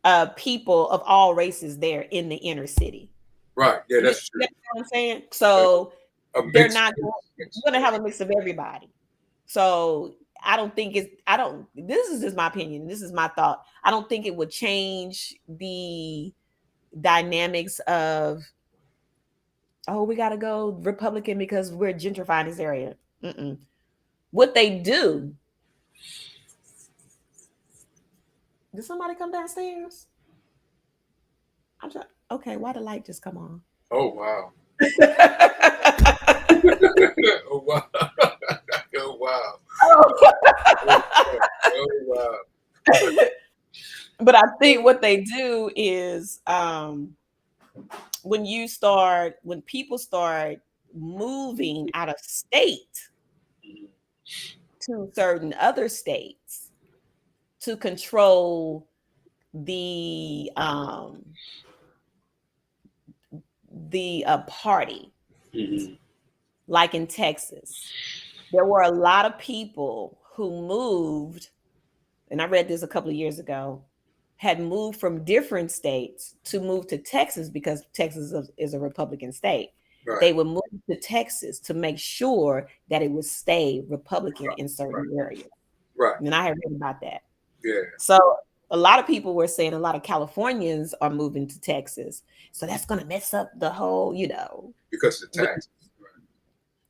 have people of all races there in the inner city. Right. Yeah, that's true. what I'm saying? So A they're mix. not going, you're going to have a mix of everybody. So I don't think it's, I don't, this is just my opinion. This is my thought. I don't think it would change the dynamics of, oh, we got to go Republican because we're gentrifying this area. Mm-mm. What they do, did somebody come downstairs? I'm trying, okay, why the light just come on? Oh wow. Oh wow. Oh wow. Oh wow. But I think what they do is when people start moving out of state to certain other states to control the party, Mhm. like in Texas, there were a lot of people who moved, and I read this a couple of years ago, had moved from different states to move to Texas because Texas is a Republican state. Right. They would move to Texas to make sure that it would stay Republican Right. in certain areas. Right. And I had read about that. Yeah. So a lot of people were saying a lot of Californians are moving to Texas. So that's going to mess up the whole, Because of the tax.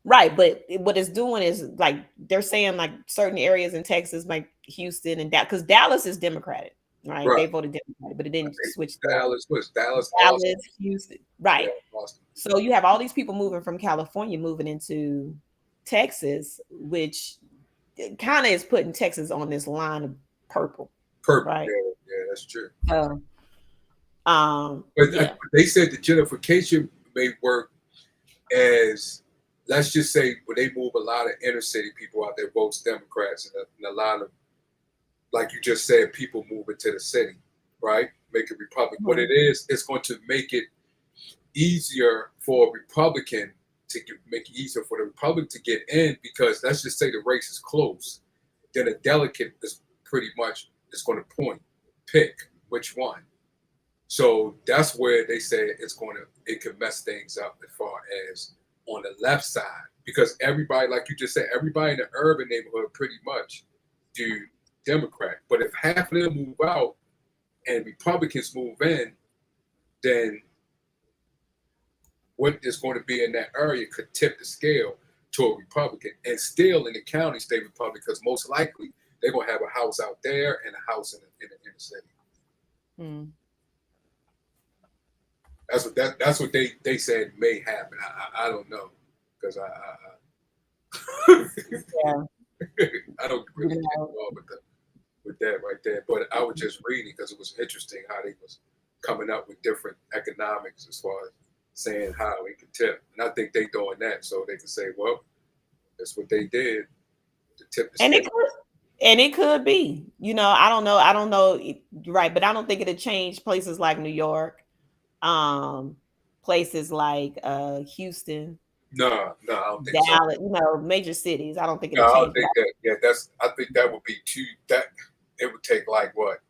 right. But what it's doing is like they're saying like certain areas in Texas, like Houston and Dallas, because Dallas is Democratic, right? Right. They voted Democratic, but it didn't switch to Dallas, what's Dallas? Dallas, Austin. Houston, right? Yeah, Austin. So you have all these people moving from California moving into Texas, which kind of is putting Texas on this line of purple, Purple. right? Yeah, that's true. But yeah. They said the gentrification may work as, let's just say, when they move a lot of inner city people out there, votes Democrats, and a lot of, like you just said, people move into the city, right? Make it Republican. Mm-hmm. What it is, it's going to make it easier for a Republican make it easier for the Republican to get in, because let's just say the race is close. Then a delegate is pretty much is going to pick which one. So that's where they say it could mess things up as far as on the left side, because everybody, like you just said, everybody in the urban neighborhood pretty much do Democrat. But if half of them move out and Republicans move in, then what is going to be in that area could tip the scale to a Republican, and still in the county stay Republican, because most likely they're going to have a house out there and a house in the city. Hmm. That's what they said may happen. I don't know, because Yeah. I don't really get involved with that right there. But I was just reading because it was interesting how they was coming up with different economics as far as saying how it could tip. And I think they doing that so they can say, well, that's what they did to tip the And scale. it could be, I don't know, right? But I don't think it'll change places like New York, places like Houston. No, I don't think Dallas, so. Major cities. I don't think No, it'll I change. don't think that. Yeah, I think that would be too. That it would take like what,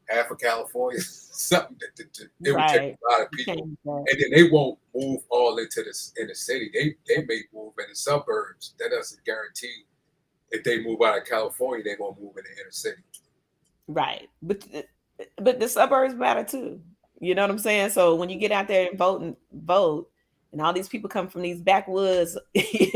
half of California, something. It would take a lot of people, and then they won't move all into in the city. They may move in the suburbs. That doesn't guarantee if they move out of California, they're gonna move in the inner city. Right, but the suburbs matter too. You know what I'm saying? So when you get out there and vote, and all these people come from these backwoods, these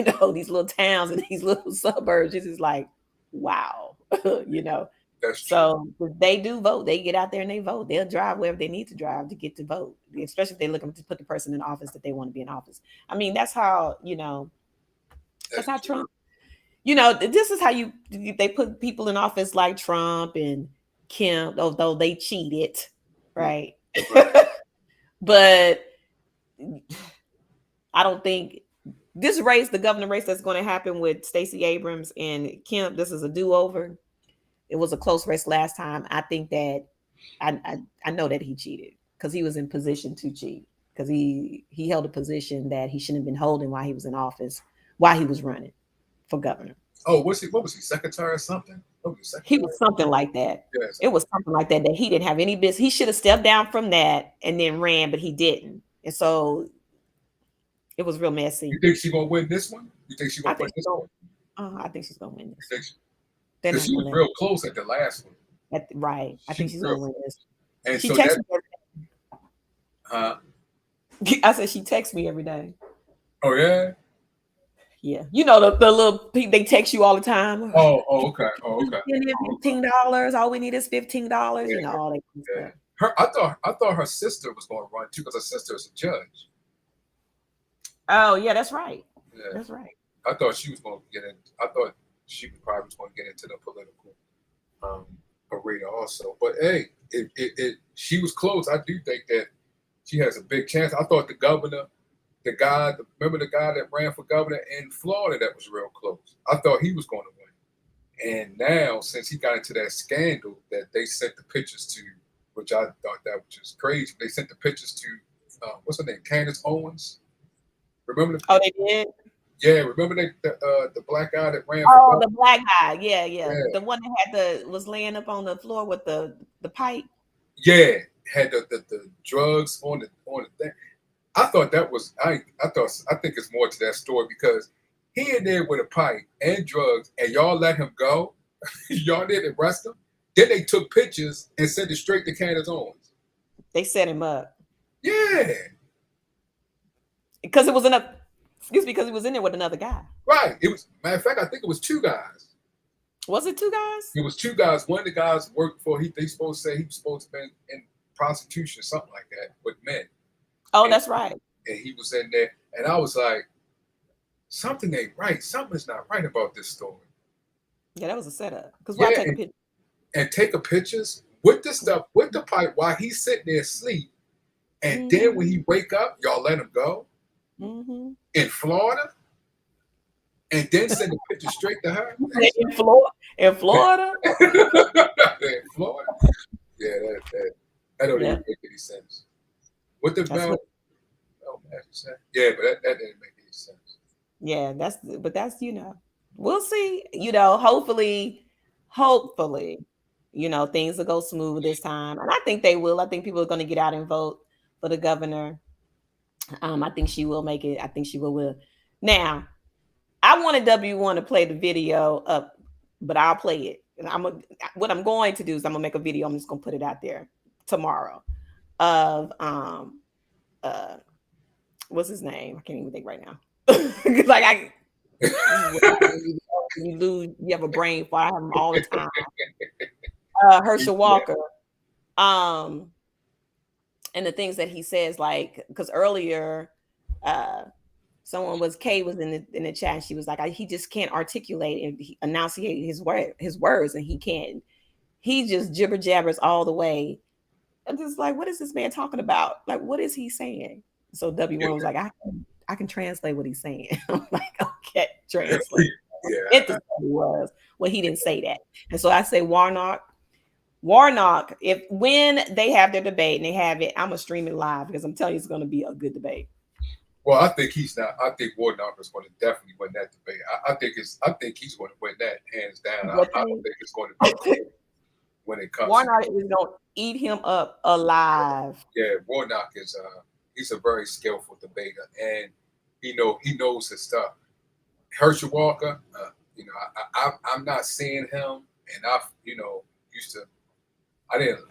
little towns and these little suburbs, it's just like, wow, That's so they do vote. They get out there and they vote. They'll drive wherever they need to drive to get to vote, especially if they're looking to put the person in office that they want to be in office. I mean, that's how, that's how Trump, this is how they put people in office like Trump and Kemp, although they cheated, right? But I don't think this race, the governor race that's going to happen with Stacey Abrams and Kemp, this is a do-over. It was a close race last time. I think that I know that he cheated because he was in position to cheat, because he held a position that he shouldn't have been holding while he was in office, while he was running for governor. Oh, what was he, secretary or something? He was something like that. Yes. It was something like that he didn't have any business. He should have stepped down from that and then ran, but he didn't. And so It was real You messy. think she's gonna win this one? You think she's I gonna win think she's this going. one? I think she's gonna win You this. think They're because not she gonna was let real close at the last one. right. I She think was she's real, gonna win this. and She so texts that me. uh, I said she texts me every day. oh yeah. Yeah, you know the little they text you all the time. Oh okay. Oh okay. Oh, okay. $15. All we need is $15. Yeah, You know all that kind of yeah. stuff. I thought her sister was gonna run too because her sister is a judge. Oh yeah, that's right. Yeah. That's right. I thought she was going to get in. I thought she probably was going to get into the political um, arena also. But hey, she was close. I do think that she has a big chance. I thought the governor, remember the guy that ran for governor in Florida that was real close. I thought he was going to win. And now, since he got into that scandal that they sent the pictures to, which I thought that was just crazy. They sent the pictures to, what's her name, Candace Owens. Remember Oh, they did. yeah, remember the black guy that ran for Oh, governor? the black guy. Yeah, yeah. Yeah, The one that had was laying up on the floor with the pipe. yeah, had the drugs on the thing. I thought that was I think it's more to that story because he in there with a pipe and drugs, and y'all let him go. Y'all didn't arrest him. Then they took pictures and sent it straight to Candace Owens. They set him up Yeah, because it was in a. Excuse me, because he was in there with another guy. right. It was matter of fact, I think it was two guys. Was it two guys? It was two guys. One of the guys worked for they supposed to say he was supposed to be in prostitution, something like that, with men. Oh, And, that's right. and he was in there, and I was like, something ain't right. Something's not right about this story. Yeah, that was a setup. Because why Yeah, take a picture? and take a pictures with the stuff with the pipe while he's sitting there asleep, and then when he wake up, y'all let him go in Florida, and then send the picture straight to her in Florida. In Florida. in Florida. Yeah, that don't even make any sense. What the hell? Oh, yeah, but that didn't make any sense. Yeah, that's we'll see. Hopefully, things will go smooth this time. And I think they will. I think people are gonna get out and vote for the governor. I think she will make it. I think she will. Now, I wanted W1 to play the video up, but I'll play it. And what I'm going to do is I'm gonna make a video. I'm just gonna put it out there tomorrow of what's his name? I can't even think right now. Like you have a brain fart. I have them all the time. Herschel Walker. And the things that he says, like, because earlier, Kay was in the chat. And she was like, he just can't articulate and enunciate his words, and he can't. He just jibber jabbers all the way. I'm just like, what is this man talking about? Like, what is he saying? So W1 was like, I can translate what he's saying. I'm like, okay, translate. Yeah. It was well, he didn't say that. And so I say Warnock, if when they have their debate and they have it, I'm gonna stream it live because I'm telling you it's gonna be a good debate. Well, I think he's not. I think Warnock is going to definitely win that debate. I think he's going to win that hands down. I don't think it's going to be when it comes. Warnock is going to eat him up alive. Yeah, Warnock is he's a very skillful debater, and he knows his stuff. Herschel Walker, I'm not seeing him, and I've used to.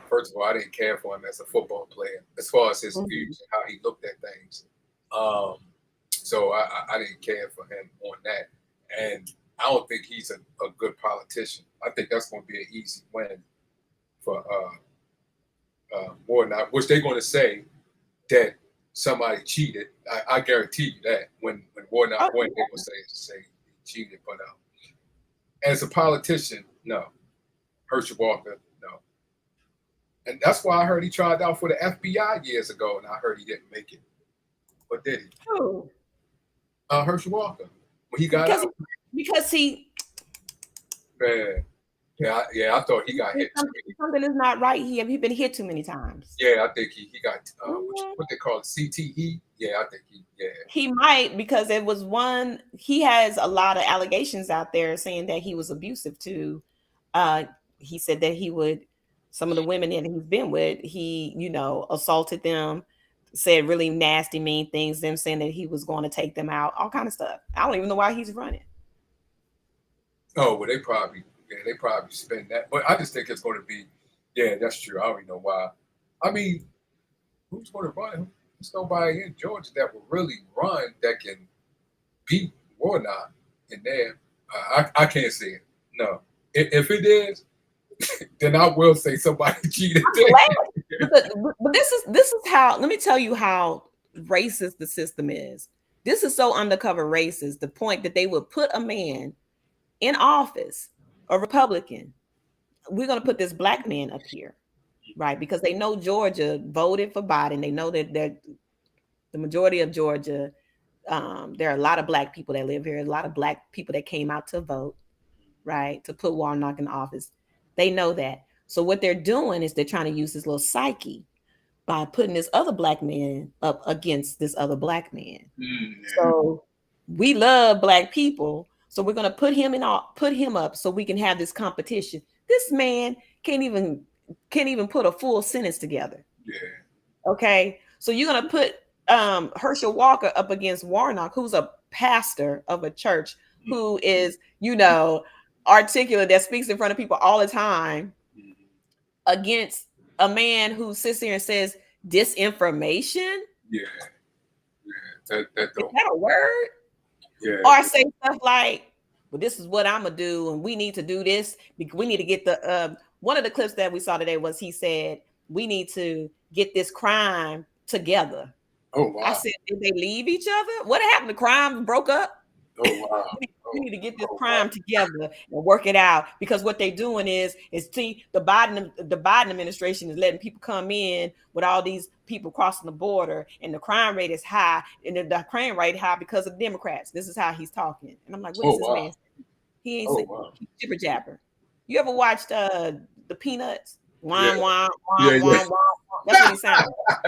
First of all, I didn't care for him as a football player, as far as his views and how he looked at things. So I didn't care for him on that, and I don't think he's a good politician. I think that's going to be an easy win for Warnock, which they're going to say that somebody cheated. I guarantee you that when Warnock won, they will say he cheated. But as a politician, no. Herschel Walker, no. And that's why I heard he tried out for the FBI years ago, and I heard he didn't make it. But did he? Who? Herschel Walker. When he got out. Because he. Yeah, I thought he got hit. Something is not right. He been hit too many times. Yeah, I think he got what they call it, CTE. Yeah, I think he might, because it was one. He has a lot of allegations out there saying that he was abusive to. He said that he would, some of the women that he's been with, he assaulted them, said really nasty, mean things, them saying that he was going to take them out, all kind of stuff. I don't even know why he's running. Oh, well, they probably spend that. But I just think it's going to be, yeah, that's true. I don't even know why. I mean, who's going to run? There's nobody in Georgia that will really run that can beat Warnock in there. I can't see it. No. If it is, then I will say somebody cheated. But this is how. Let me tell you how racist the system is. This is so undercover racist. The point that they would put a man in office, a Republican. We're going to put this black man up here, right? Because they know Georgia voted for Biden. They know that the majority of Georgia, there are a lot of black people that live here, a lot of black people that came out to vote, right, to put Warnock in office. They know that. So what they're doing is they're trying to use this little psyche by putting this other black man up against this other black man. So we love black people, so we're going to put him up so we can have this competition. This man can't even put a full sentence together. Yeah. Okay. So you're going to put Herschel Walker up against Warnock, who's a pastor of a church, who is, articulate, that speaks in front of people all the time, against a man who sits there and says disinformation. Yeah. That Is that a word? Yeah. Or say stuff like, well, this is what I'm gonna do, and we need to do this. We need to get the one of the clips that we saw today was he said we need to get this crime together. Oh wow. I said, did they leave each other? What happened? The crime broke up? Oh wow. We need to get this crime together and work it out, because what they're doing is see, the Biden administration is letting people come in with all these people crossing the border, and the crime rate is high, and the crime rate high because of Democrats. This is how he's talking, and I'm like, what is this man saying? He ain't saying jibber jabber. You ever watched the Peanuts? Wah, wah, wah, wah, wah. That's what he sounds like.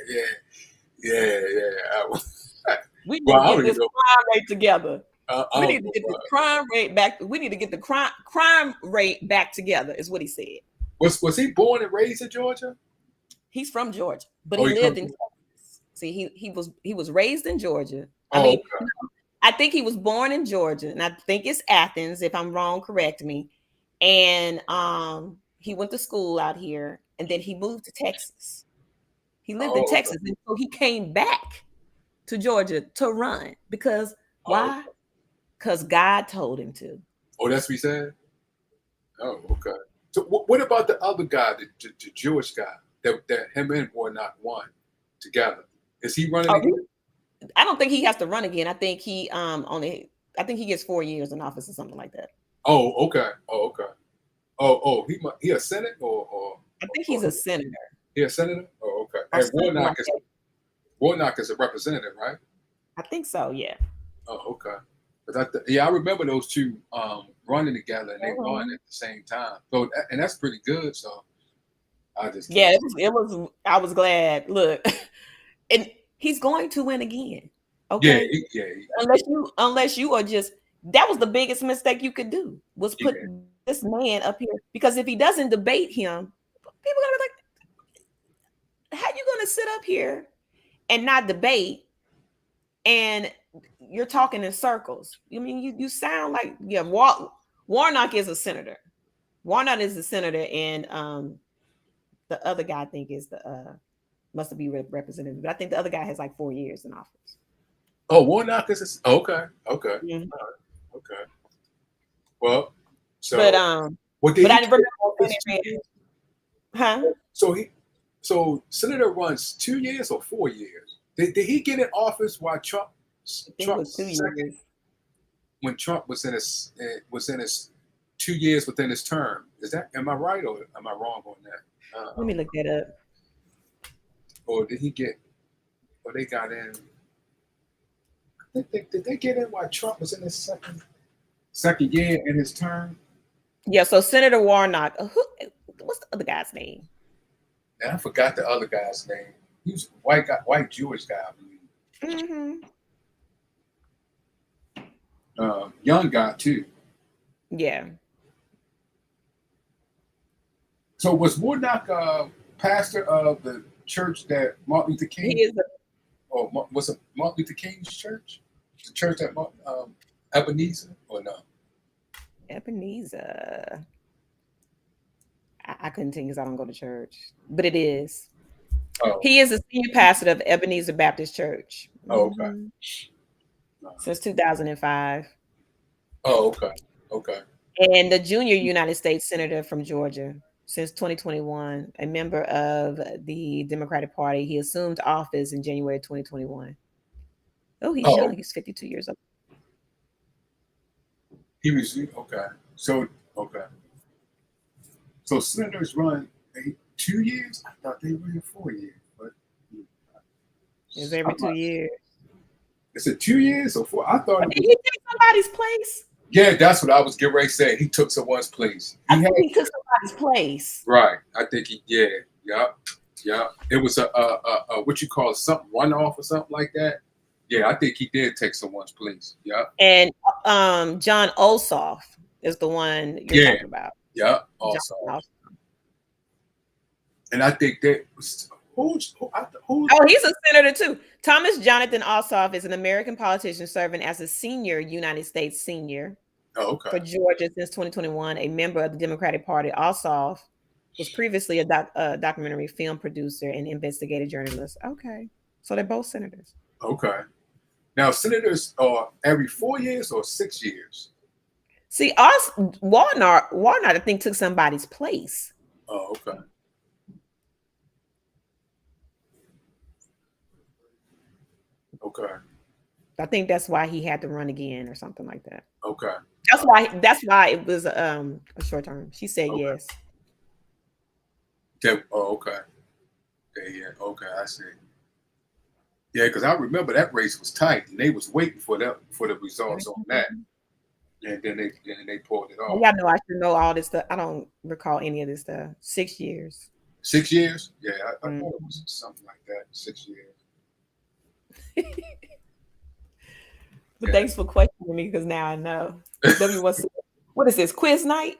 Yeah. We need to get this crime rate together. We need to get the crime rate back. We need to get the crime rate back together, is what he said. Was he born and raised in Georgia? He's from Georgia, but he lived in Texas. See, he was raised in Georgia. I think he was born in Georgia, and I think it's Athens. If I'm wrong, correct me. And he went to school out here, and then he moved to Texas. He lived in Texas, and so he came back to Georgia to run because why? Because God told him to. Oh, that's what he said? Oh, okay. So what about the other guy, the Jewish guy, that him and Warnock won together? Is he running again? I don't think he has to run again. I think he gets 4 years in office or something like that. Oh, okay. He a senator or I think he's a senator. He a senator? Oh, okay. And Warnock is a representative, right? I think so, yeah. Oh, okay. I remember those two running together, and they won at the same time. So, and that's pretty good. So, I just it was. I was glad. Look, and he's going to win again. Okay. Yeah. Unless you are just, that was the biggest mistake you could do, was put this man up here, because if he doesn't debate him, people are gonna be like, how you gonna sit up here and not debate, and you're talking in circles? I mean, you sound like, Warnock is a senator. Warnock is a senator, and the other guy I think is the must be representative. But I think the other guy has like 4 years in office. Oh, Warnock is okay. Mm-hmm. Okay. Well, so but I remember. Huh? So Senator runs 2 years or 4 years? Did he get in office while Trump was 2 years. When Trump was in his 2 years within his term? Am I right or am I wrong on that? Let me look that up. Or did he get? Or they got in? Did they get in while Trump was in his second year in his term? Yeah. So Senator Warnock. What's the other guy's name? And I forgot the other guy's name. He was a white Jewish guy, I believe. Mm-hmm. Young guy too. Yeah. So was Warnock pastor of the church that Martin Luther King? He is Was it Martin Luther King's church? The church that Ebenezer or no? Ebenezer. I couldn't tell you because I don't go to church, but it is. Oh, He is the senior pastor of Ebenezer Baptist Church. okay. Since 2005. Oh, okay. Okay. And the junior United States Senator from Georgia since 2021, a member of the Democratic Party. He assumed office in January 2021. Oh, he's young. He's 52 years old. He was okay. So okay. So senators run 2 years. I thought they ran 4 years, but it's every 2 years. Is it 2 years or 4? I thought. Did he take somebody's place? Yeah, that's what I was getting ready to say. He took someone's place. He took somebody's place. Right. I think he did. Yeah. It was a what you call something runoff or something like that. Yeah, I think he did take someone's place. Yeah. And John Ossoff is the one you're talking about. Yeah. Also. And I think that who? Oh, he's a senator too. Thomas Jonathan Ossoff is an American politician serving as a senior United States senior for Georgia since 2021. A member of the Democratic Party, Ossoff was previously a documentary film producer and investigative journalist. Okay, so they're both senators. Okay. Now, senators are every 4 years or 6 years? See, Warnock, I think, took somebody's place. Oh, okay. Okay. I think that's why he had to run again or something like that. Okay. That's why it was a short term. She said yes. Okay. Yeah. Okay, I see. Yeah, because I remember that race was tight, and they was waiting for the results on that, and then they pulled it off. Y'all know I should know all this stuff. I don't recall any of this stuff. 6 years. 6 years? Yeah, I thought it was something like that. 6 years. But thanks for questioning me because now I know. What is this, quiz night?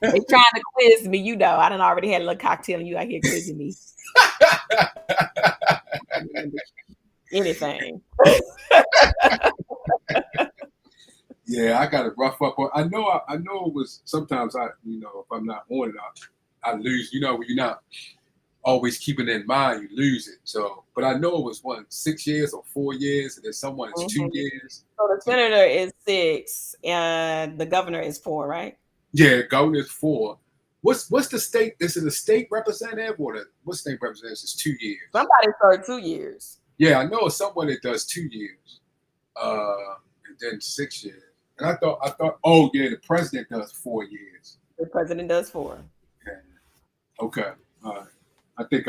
They trying to quiz me, you know. I done already had a little cocktail and you out here quizzing me. Anything. Yeah, I got to rough up on. I know it was sometimes if I'm not on it, I lose. You know, when you're not always keeping it in mind, you lose it. So, but I know it was 6 years or 4 years, and then someone is 2 years. So the senator is 6, and the governor is 4, right? Yeah, governor is 4. What's the state? Is it a state representative or what state representative is 2 years? Somebody served 2 years. Yeah, I know someone that does 2 years, and then 6 years. And I thought, oh yeah, the president does 4 years. The president does 4. Okay. All right. I think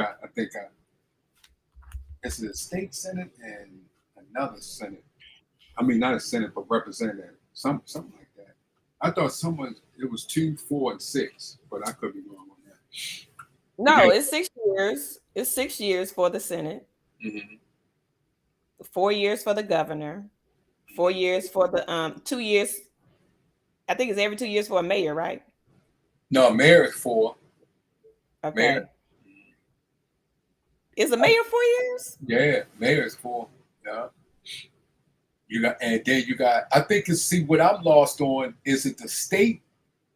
it's the state senate and another senate. I mean, not a senate, but representative. Something like that. I thought it was 2, 4, and 6, but I could be wrong on that. No, it's 6 years. It's 6 years for the Senate. Mm-hmm. 4 years for the governor. 4 years for the 2 years. I think it's every 2 years for a mayor, right? No, mayor is 4. Okay. Mayor. Is a mayor 4 years? Yeah, mayor is 4. Yeah. You got. I think what I'm lost on is it the state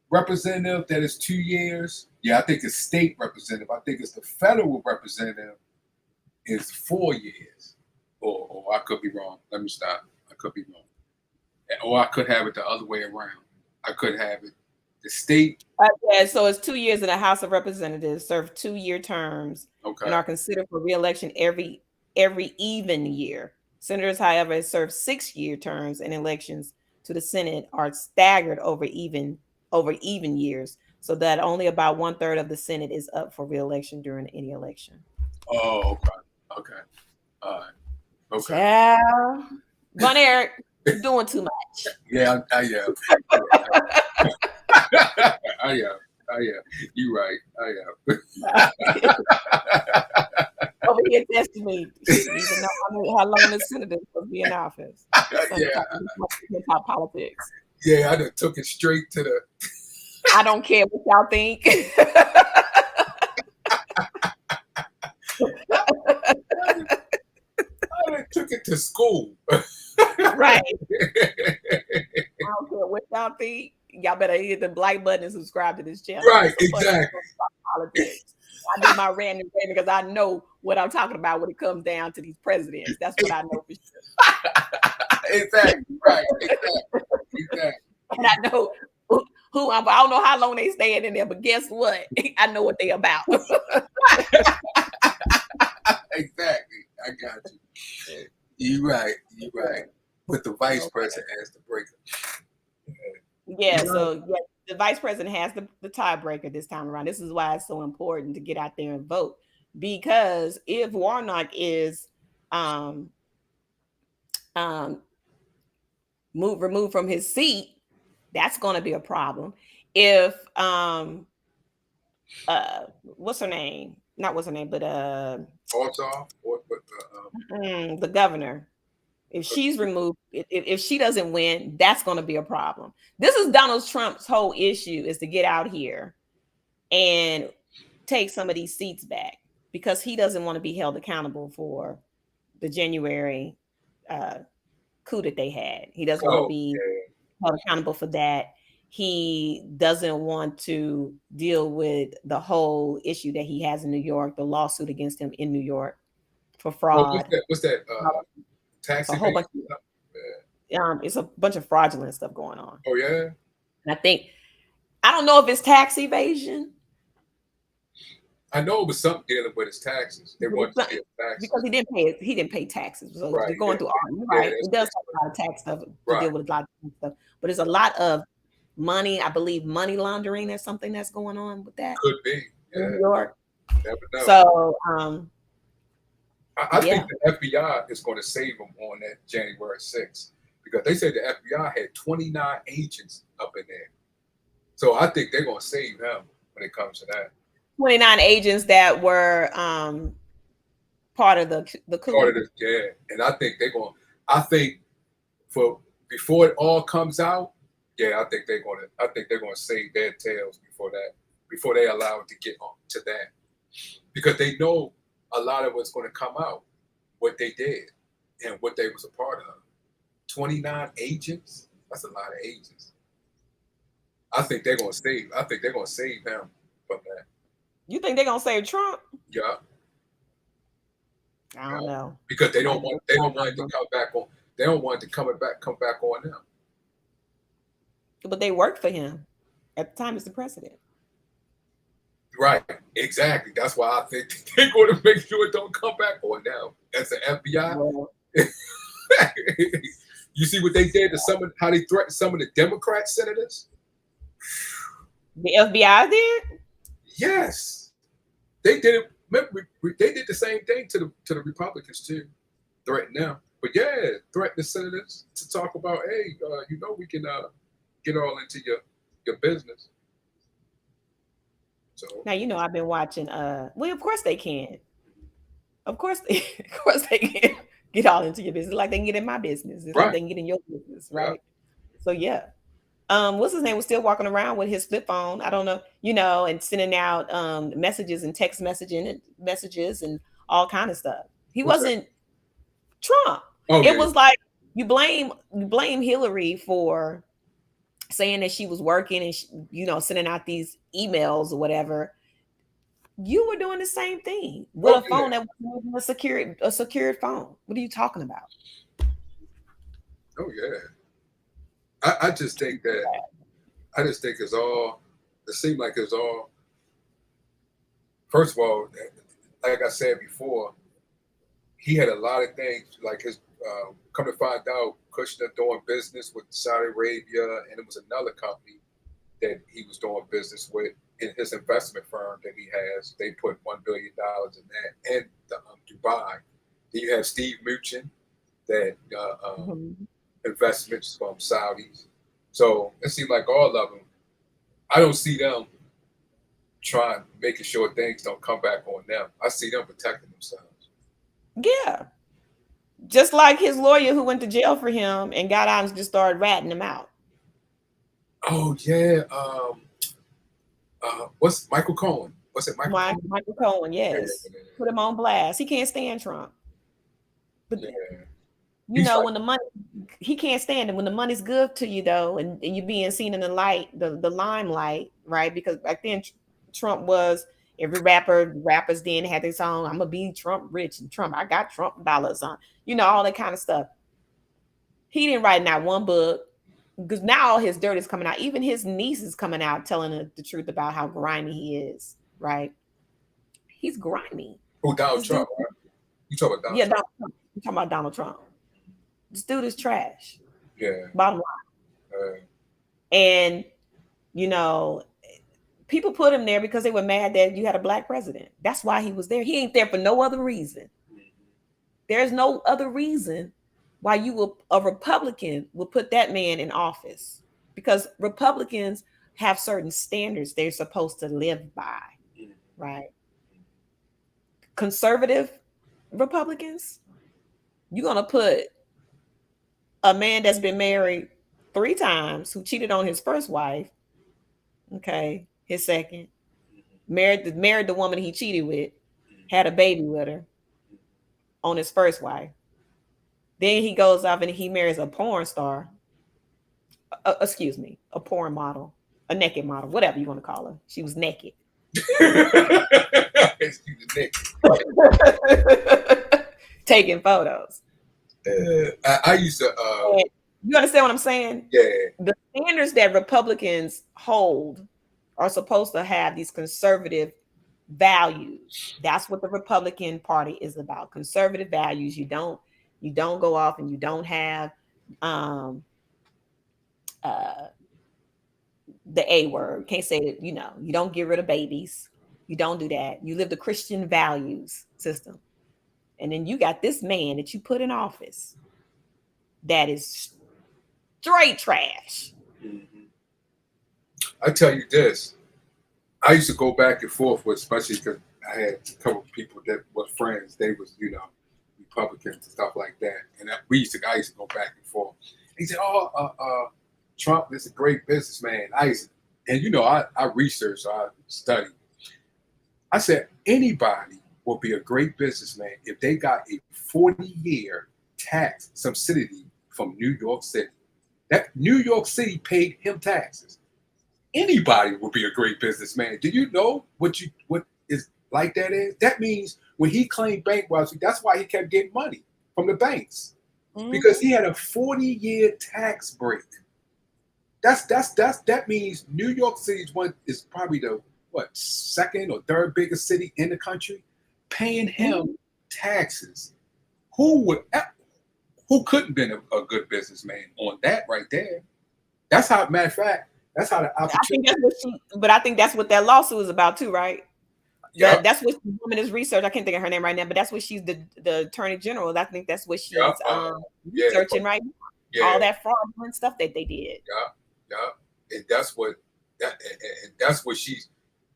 representative that is 2 years? Yeah, I think it's state representative. I think it's the federal representative is 4 years. Or I could be wrong. Let me stop. I could be wrong. Or I could have it the other way around. I could have it the state. Yeah, so it's 2 years in the House of Representatives, serve 2-year terms, and are considered for re-election every even year. Senators, however, serve 6-year terms, and elections to the Senate are staggered over even years, so that only about 1/3 of the Senate is up for re-election during any election. Oh, okay. All right. Okay. Yeah. Von Eric, you're doing too much. Yeah, I am. I am. You're right. I am. Over here testing me. She doesn't even know how long the senator will be in office. Yeah. Talk politics. Yeah, I done took it straight to the. I don't care what y'all think. I done took it to school. Right. I don't care what y'all think. Y'all better hit the like button and subscribe to this channel. Right, exactly. Politics. I do my random because I know what I'm talking about when it comes down to these presidents. That's what I know for sure. Exactly. Right. Exactly. And I know who I don't know how long they staying in there, but guess what? I know what they about. Exactly. I got you. You're right. You're right. But the vice president has the breaker. Yeah, so yeah, the vice president has the tiebreaker this time around. This is why it's so important to get out there and vote. Because if Warnock is um removed from his seat, that's going to be a problem. If what's her name? Not what's her name, but the governor. If she's removed, if she doesn't win, that's going to be a problem. This is Donald Trump's whole issue, is to get out here and take some of these seats back, because he doesn't want to be held accountable for the January coup that they had. He doesn't want to be held accountable for that. He doesn't want to deal with the whole issue that he has in New York, the lawsuit against him in New York for fraud. What's that? Tax a whole bunch of, it's a bunch of fraudulent stuff going on. Oh yeah. And I don't know if it's tax evasion. I know it was something dealing with his taxes. They want to pay taxes because he didn't pay taxes. So they're going through all right. It does have a lot of tax stuff to deal with a lot of stuff, but there's a lot of money. I believe money laundering or something that's going on with that. Could be in New York. Never know. So I think the FBI is going to save them on that January 6th, because they said the FBI had 29 agents up in there. So I think they're going to save him when it comes to that. 29 agents that were part of the coup. Part of the, yeah, and I think they're going. I think before it all comes out, yeah, I think they're going to save their tails before they allow it to get on to that, because they know a lot of what's going to come out, what they did and what they was a part of. 29 agents, that's a lot of agents. I think they're going to save him from that. You think they're going to save Trump? Yeah. I don't know. Because they don't want it to come back on. They don't want it to come back on them. But they worked for him at the time as the president. Right, exactly. That's why I think they're going to make sure it don't come back on them. As the FBI, well, you see what they did to how they threatened some of the Democrat senators. The FBI did? Yes, they did it. Remember, they did the same thing to the Republicans too, threaten them. But yeah, threaten the senators to talk about, hey, we can get all into your business. So now I've been watching. Well, of course they can. Of course they can get all into your business, like they can get in my business. It's like they can get in your business, right? Yeah. So yeah. What's his name was still walking around with his flip phone. I don't know, and sending out messages and text messages and all kind of stuff. He wasn't Trump. Okay. It was like you blame Hillary for saying that she was working and sending out these emails or whatever. You were doing the same thing with a phone that was a secured phone. What are you talking about? Oh yeah. I just think it's all. It seemed like it's all. First of all, like I said before, he had a lot of things like his. Come to find out, Kushner doing business with Saudi Arabia, and it was another company that he was doing business with in his investment firm that he has. They put $1 billion in that, and Dubai. Then you have Steve Mnuchin, that. Investments from Saudis. So it seemed like all of them, I don't see them making sure things don't come back on them. I see them protecting themselves. Yeah. Just like his lawyer who went to jail for him and got out and just started ratting him out. Oh yeah. What's Michael Cohen? What's it, Michael Cohen? Michael Cohen, Yeah, yes. Put him on blast. He can't stand Trump. But yeah. you He's know, like, when the money, he can't stand it. When the money's good to you, though, and you being seen in the light, the limelight, right? Because back then, Trump was every rappers then had their song, I'm gonna be Trump rich and Trump, I got Trump dollars on, all that kind of stuff. He didn't write not one book because now all his dirt is coming out. Even his niece is coming out telling the truth about how grimy he is, right? He's grimy. oh, Donald This dude, Trump, right? You talk about Donald yeah, Trump? Donald Trump. I'm talking about Donald Trump. This dude is trash. Yeah. Bottom line. Uh, And you know, people put him there because they were mad that you had a black president. That's why he was there. He ain't there for no other reason. There's no other reason why a Republican would put that man in office, because Republicans have certain standards they're supposed to live by, right? Conservative Republicans, you're gonna put a man that's been married 3 times, who cheated on his first wife, okay, his second, married the woman he cheated with, had a baby with her on his first wife. Then he goes off and he marries a porn star. Excuse me, a porn model, a naked model, whatever you want to call her. She was naked. Taking photos. I used to. You understand what I'm saying? Yeah. The standards that Republicans hold are supposed to have these conservative values. That's what the Republican Party is about. Conservative values. You don't go off and you don't have the A word. Can't say it, you don't get rid of babies. You don't do that. You live the Christian values system. And then you got this man that you put in office that is straight trash. Mm-hmm. I tell you this, I used to go back and forth with, especially because I had a couple of people that were friends. They was, Republicans and stuff like that. And I used to go back and forth. He said, Trump is a great businessman. I researched, I studied. I said, anybody will be a great businessman if they got a 40-year tax subsidy from New York City. That New York City paid him taxes. Anybody will be a great businessman. Did you know what is like that is? That means when he claimed bankruptcy, that's why he kept getting money from the banks. Mm-hmm. Because he had a 40-year tax break. That means New York City is probably the second or third biggest city in the country, paying him taxes. Who couldn't been a good businessman on that right there? That's how. Matter of fact, that's how the opportunity. I think that's what that lawsuit is about too, right? Yeah, that's what the woman is research. I can't think of her name right now, but that's what she's the attorney general. I think that's what she's researching right now. Yeah. All that fraudulent stuff that they did. Yeah, and that's what she's.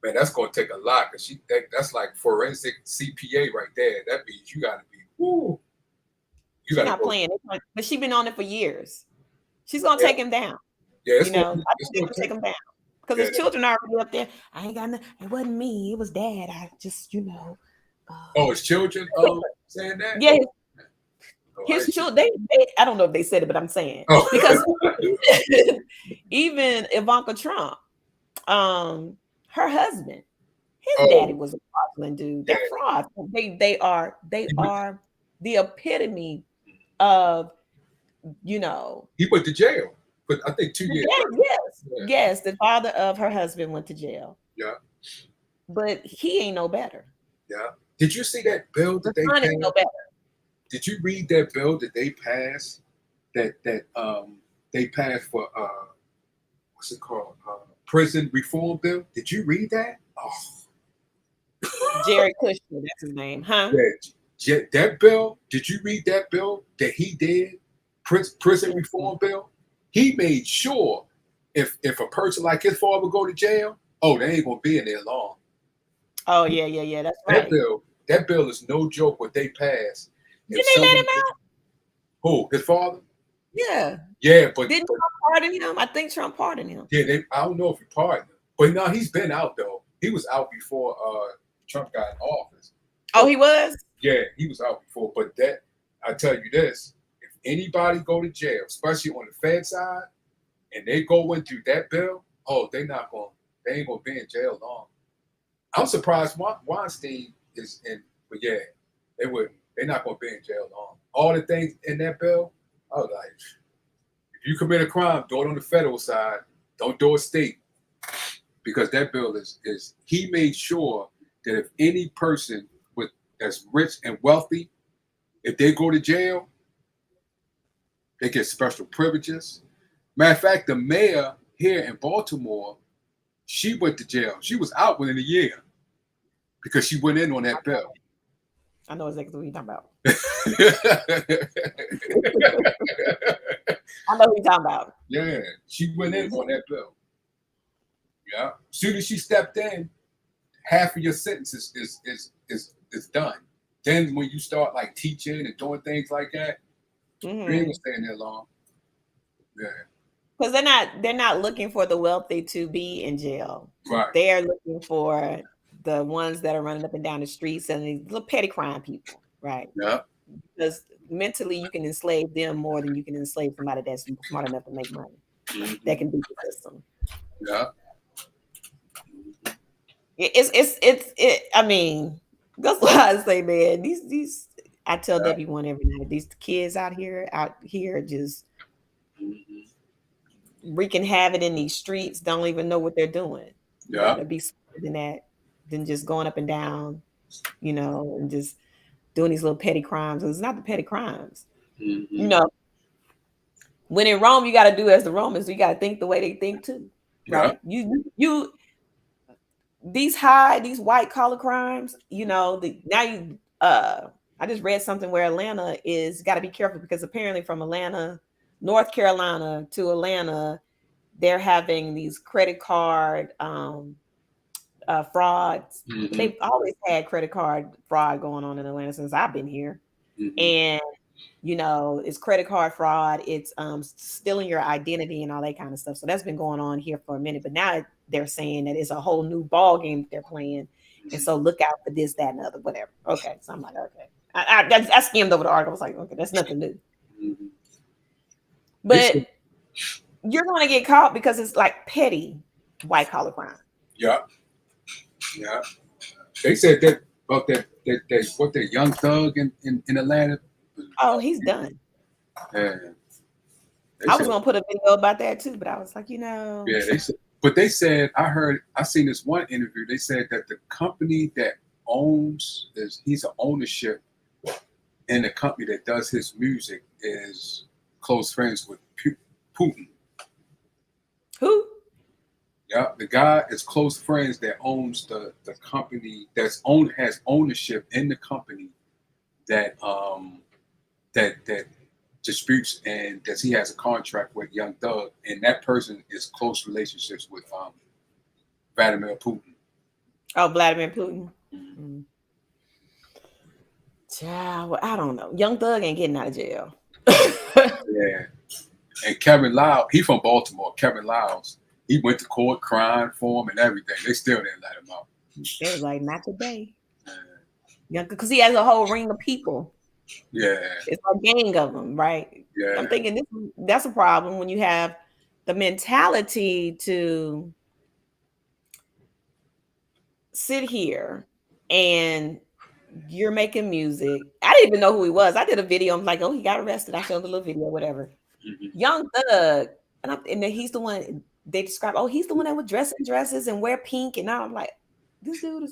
Man, that's going to take a lot, because that's like forensic CPA right there. That means you got to be. Woo. She's not playing, but she's been on it for years. She's going to take him down. Yeah, I think they're going to take him down. Because his children are already up there. I ain't got no. It wasn't me. It was Dad. I just, his children saying that? Yeah. His children, they I don't know if they said it, but I'm saying. Oh. Because even Ivanka Trump, her husband, his daddy was a fraudulent dude. They're fraud. They are the epitome of, He went to jail. But I think 2 years. Yes. The father of her husband went to jail. Yeah. But he ain't no better. Yeah. Did you see that bill that they passed? No better. Did you read that bill that they passed? That they passed for what's it called? Prison reform bill. Did you read that? Oh. Jared Kushner, that's his name, huh? Yeah. That bill. Did you read that bill that he did? Prison reform bill. He made sure if a person like his father go to jail, they ain't gonna be in there long. Oh yeah, that's right. That bill is no joke. What they passed. Did they let him out? Who? His father? Yeah. Yeah, but Didn't Trump pardon him? I think Trump pardoned him. yeah, I don't know if he pardoned him, but no, he's been out though. He was out before Trump got in office. Oh, he was? Yeah, he was out before. But that I tell you this: if anybody go to jail, especially on the Fed side, and they go into that bill, oh, they ain't gonna be in jail long. I'm surprised Weinstein is in, but yeah, they're not gonna be in jail long. All the things in that bill, I was like, if you commit a crime, do it on the federal side. Don't do it state, because that bill is he made sure that if any person that's rich and wealthy, if they go to jail, they get special privileges. Matter of fact, the mayor here in Baltimore, she went to jail. She was out within a year because she went in on that bill. I know exactly what you're talking about. I know what you're talking about. Yeah, she went in on that bill. Yeah. As soon as she stepped in, half of your sentence is done. Then when you start like teaching and doing things like that, you ain't gonna stay in there long. Yeah. Because they're not looking for the wealthy to be in jail. Right. They're looking for the ones that are running up and down the streets and these little petty crime people, right? Yeah. Because mentally you can enslave them more than you can enslave somebody that's smart enough to make money. That can beat the system. Yeah. I mean, that's why I say, man, these I tell W1 every night, these kids out here just wreaking havoc in these streets, don't even know what they're doing. Yeah. To be smarter than that, than just going up and down, and just doing these little petty crimes. It's not the petty crimes. When in Rome, you got to do as the Romans. You got to think the way they think too, right? Yeah. You these white collar crimes. I just read something where Atlanta is got to be careful because apparently from Atlanta, North Carolina to Atlanta, they're having these credit card frauds. They've always had credit card fraud going on in Atlanta since I've been here. And it's credit card fraud, it's stealing your identity and all that kind of stuff. So that's been going on here for a minute, but now they're saying that it's a whole new ball game that they're playing. And so look out for this, that, and other, whatever. Okay. So I'm like, okay. I skimmed over the article. I was like, okay, that's nothing new. But you're going to get caught because it's like petty white collar crime. Yeah. Yeah. They said that about that young thug in Atlanta. Oh, he's done. Yeah. I was going to put a video about that too, but I was like, Yeah, they said, I seen this one interview. They said that the company that he's an ownership in the company that does his music is close friends with Putin. Who? Yeah, the guy is close friends that owns the company has ownership in the company that that disputes and that he has a contract with Young Thug, and that person is close relationships with Vladimir Putin. Oh, Vladimir Putin. Mm-hmm. Child, well, I don't know. Young Thug ain't getting out of jail. Yeah. And Kevin Lyles, he from Baltimore. Kevin Lyles, he went to court crying for him and everything. They still didn't let him out. They was like, not today. Yeah, because he has a whole ring of people. Yeah. It's a gang of them, right? Yeah. I'm thinking that's a problem when you have the mentality to sit here and you're making music. I didn't even know who he was. I did a video. I'm like, oh, he got arrested. I showed a little video, whatever. Young Thug, and then he's the one they describe. Oh, he's the one that would dress in dresses and wear pink. And now I'm like, this dude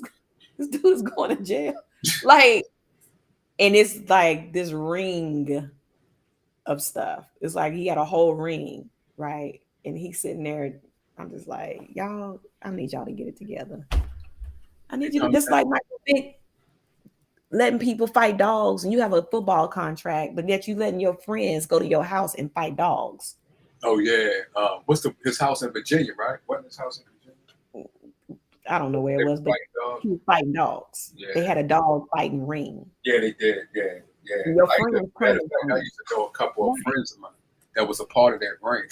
is going to jail. Like, and it's like this ring of stuff. It's like he had a whole ring, right? And he's sitting there. I'm just like, y'all, I need y'all to get it together. I need you to just like Michael Vick letting people fight dogs, and you have a football contract, but yet you letting your friends go to your house and fight dogs. Oh yeah. What's his house in Virginia, right? Wasn't his house in Virginia? I don't know where it was, but he was fighting dogs. Yeah. They had a dog fighting ring. Yeah, they did. Yeah. Your friends. I used to know a couple of friends of mine. that was a part of that ring.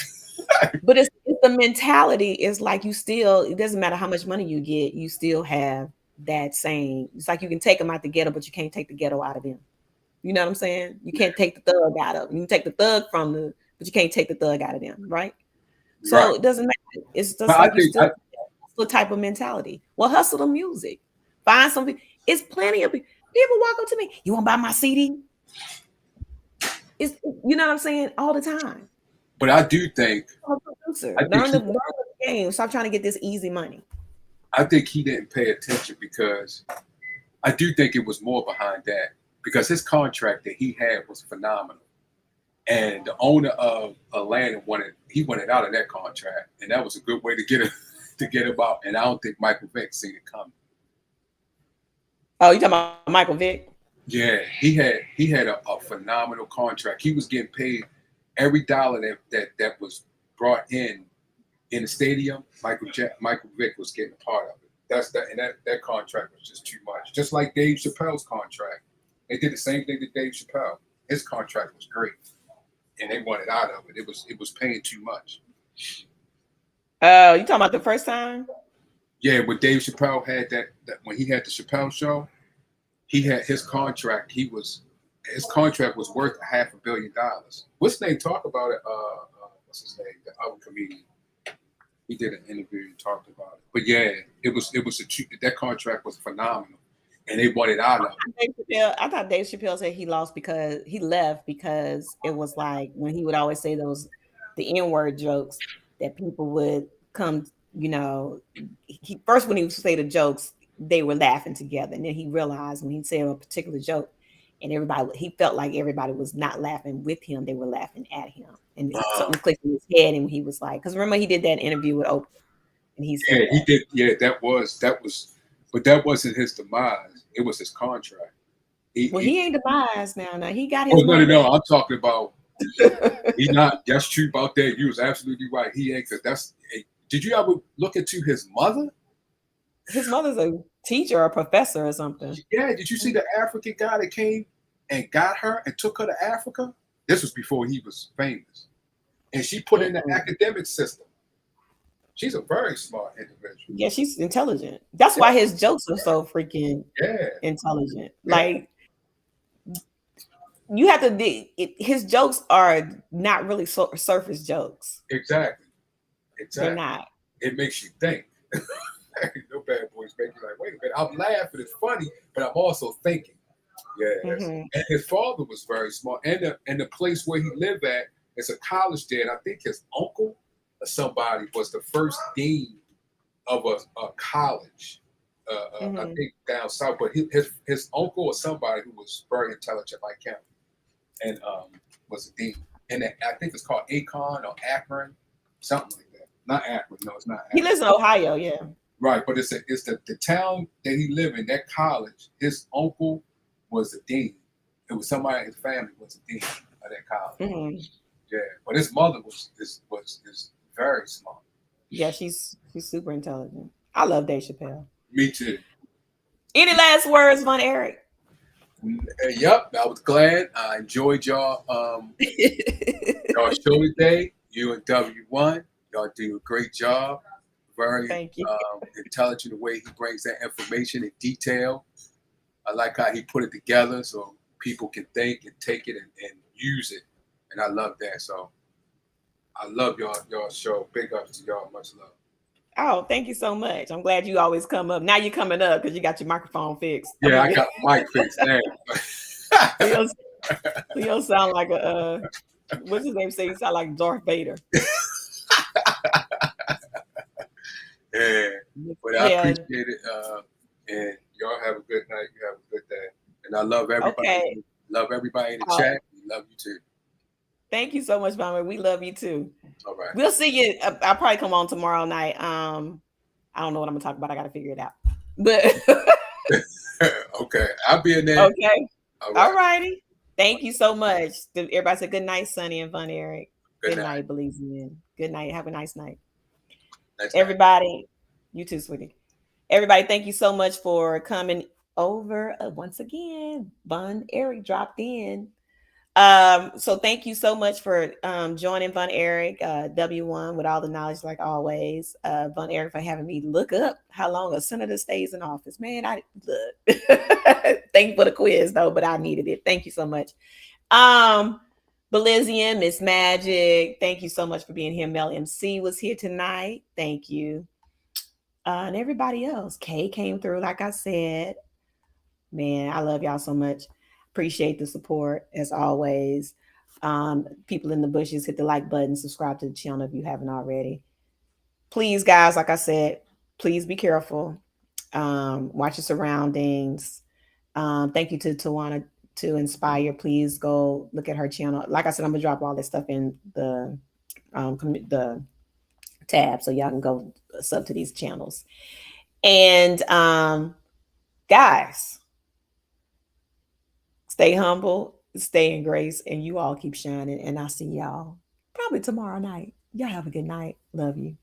But it's the mentality. It's like you still, it doesn't matter how much money you get, you still have that same. It's like you can take them out the ghetto, but you can't take the ghetto out of them. You know what I'm saying? You can't take the thug out of them. You can take the thug from the, but you can't take the thug out of them, right? Right. So it doesn't matter. It's But just I like you think still hustle type of mentality. Well, hustle the music. Find something. It's plenty of people walk up to me. You want to buy my CD? It's, you know what I'm saying? All the time. but I do think I'm a producer. I think Learn the game. Stop trying to get this easy money. I think he didn't pay attention because I do think it was more behind that because his contract that he had was phenomenal. And the owner of Atlanta wanted out of that contract. And that was a good way to get it to get him out. And I don't think Michael Vick seen it coming. Oh, you talking about Michael Vick? Yeah, he had a phenomenal contract. He was getting paid every dollar that was brought in the stadium. Michael Vick was getting a part of it. That contract was just too much. Just like Dave Chappelle's contract, they did the same thing to Dave Chappelle. His contract was great, and they wanted out of it. It was paying too much. Oh, you talking about the first time? Yeah, when Dave Chappelle had that when he had the Chappelle show, he had his contract. His contract was worth $500 million. What's his name? Talk about it. What's his name? The other comedian. He did an interview and talked about it. But yeah, that contract was phenomenal, and they wanted out of it. I thought Dave Chappelle said he lost because he left because it was like when he would always say the N-word jokes that people would come, you know, first when he would say the jokes, they were laughing together. And then he realized when he said a particular joke and he felt like everybody was not laughing with him, they were laughing at him. And something clicked in his head and he was like, because remember he did that interview with Oprah and he said he did. Yeah, that was, but that wasn't his demise. It was his contract. He ain't demised now. Now he got his money. No, I'm talking about he's not. That's true about that. You was absolutely right. He ain't, because did you ever look into his mother? His mother's a teacher or a professor or something. Yeah, did you see the African guy that came and got her and took her to Africa? This was before he was famous. And she put in the academic system. She's a very smart individual. Yeah, she's intelligent. That's why his jokes are so freaking intelligent. Yeah. Like, you have to his jokes are not really surface jokes. Exactly. They're not. It makes you think. No bad boys make you like, wait a minute, I'm laughing, it's funny, but I'm also thinking. Yes. Mm-hmm. And his father was very smart. And the place where he lived at is a college there. And I think his uncle or somebody was the first dean of a college. Mm-hmm. I think down south. But his uncle or somebody who was very intelligent like him and was a dean. And I think it's called Akron or Akron, something like that. Not Akron, no, it's not Akron. He lives in Ohio, yeah. Right, but it's the town that he lived in, that college, his uncle was a dean. It was somebody in his family was a dean of that college. Mm-hmm. Yeah, but his mother was very smart. Yeah, she's super intelligent. I love Dave Chappelle. Me too. Any last words, Von Eric? Yep, I was glad. I enjoyed y'all y'all show today. You and W1, y'all do a great job. Very intelligent the way he brings that information in detail. I like how he put it together so people can think and take it and use it. And I love that. So I love y'all show. Big ups to y'all. Much love. Oh, thank you so much. I'm glad you always come up. Now you're coming up because you got your microphone fixed. Yeah, I got the mic fixed now. He'll sound like what's his name say? He sound like Darth Vader. Yeah, but I appreciate it. And y'all have a good night. You have a good day. And I love everybody. Okay. Love everybody in the chat. We love you too. Thank you so much, Mama. We love you too. All right. We'll see you. I'll probably come on tomorrow night. I don't know what I'm gonna talk about. I gotta figure it out. But okay, I'll be in there. Okay. All righty. Thank you so much. Everybody say good night, Sonny and Von Eric. Good night, believes in. Good night. Have a nice night. Everybody, you too, sweetie. Everybody, thank you so much for coming over once again. Von Eric dropped in. So thank you so much for joining Von Eric, W1 with all the knowledge like always. Von Eric for having me look up how long a senator stays in office. Man, I look. Thank you for the quiz though, but I needed it. Thank you so much. Um Belizian, Miss Magic, thank you so much for being here. Mel MC was here tonight. Thank you. And everybody else. Kay came through, like I said. Man, I love y'all so much. Appreciate the support as always. People in the bushes, hit the like button, subscribe to the channel if you haven't already. Please, guys, like I said, please be careful. Watch your surroundings. Thank you to Tawana to inspire. Please go look at her channel. Like I said, I'm gonna drop all this stuff in the tab so y'all can go sub to these channels. And guys, stay humble, stay in grace, and you all keep shining. And I'll see y'all probably tomorrow night. Y'all have a good night. Love you.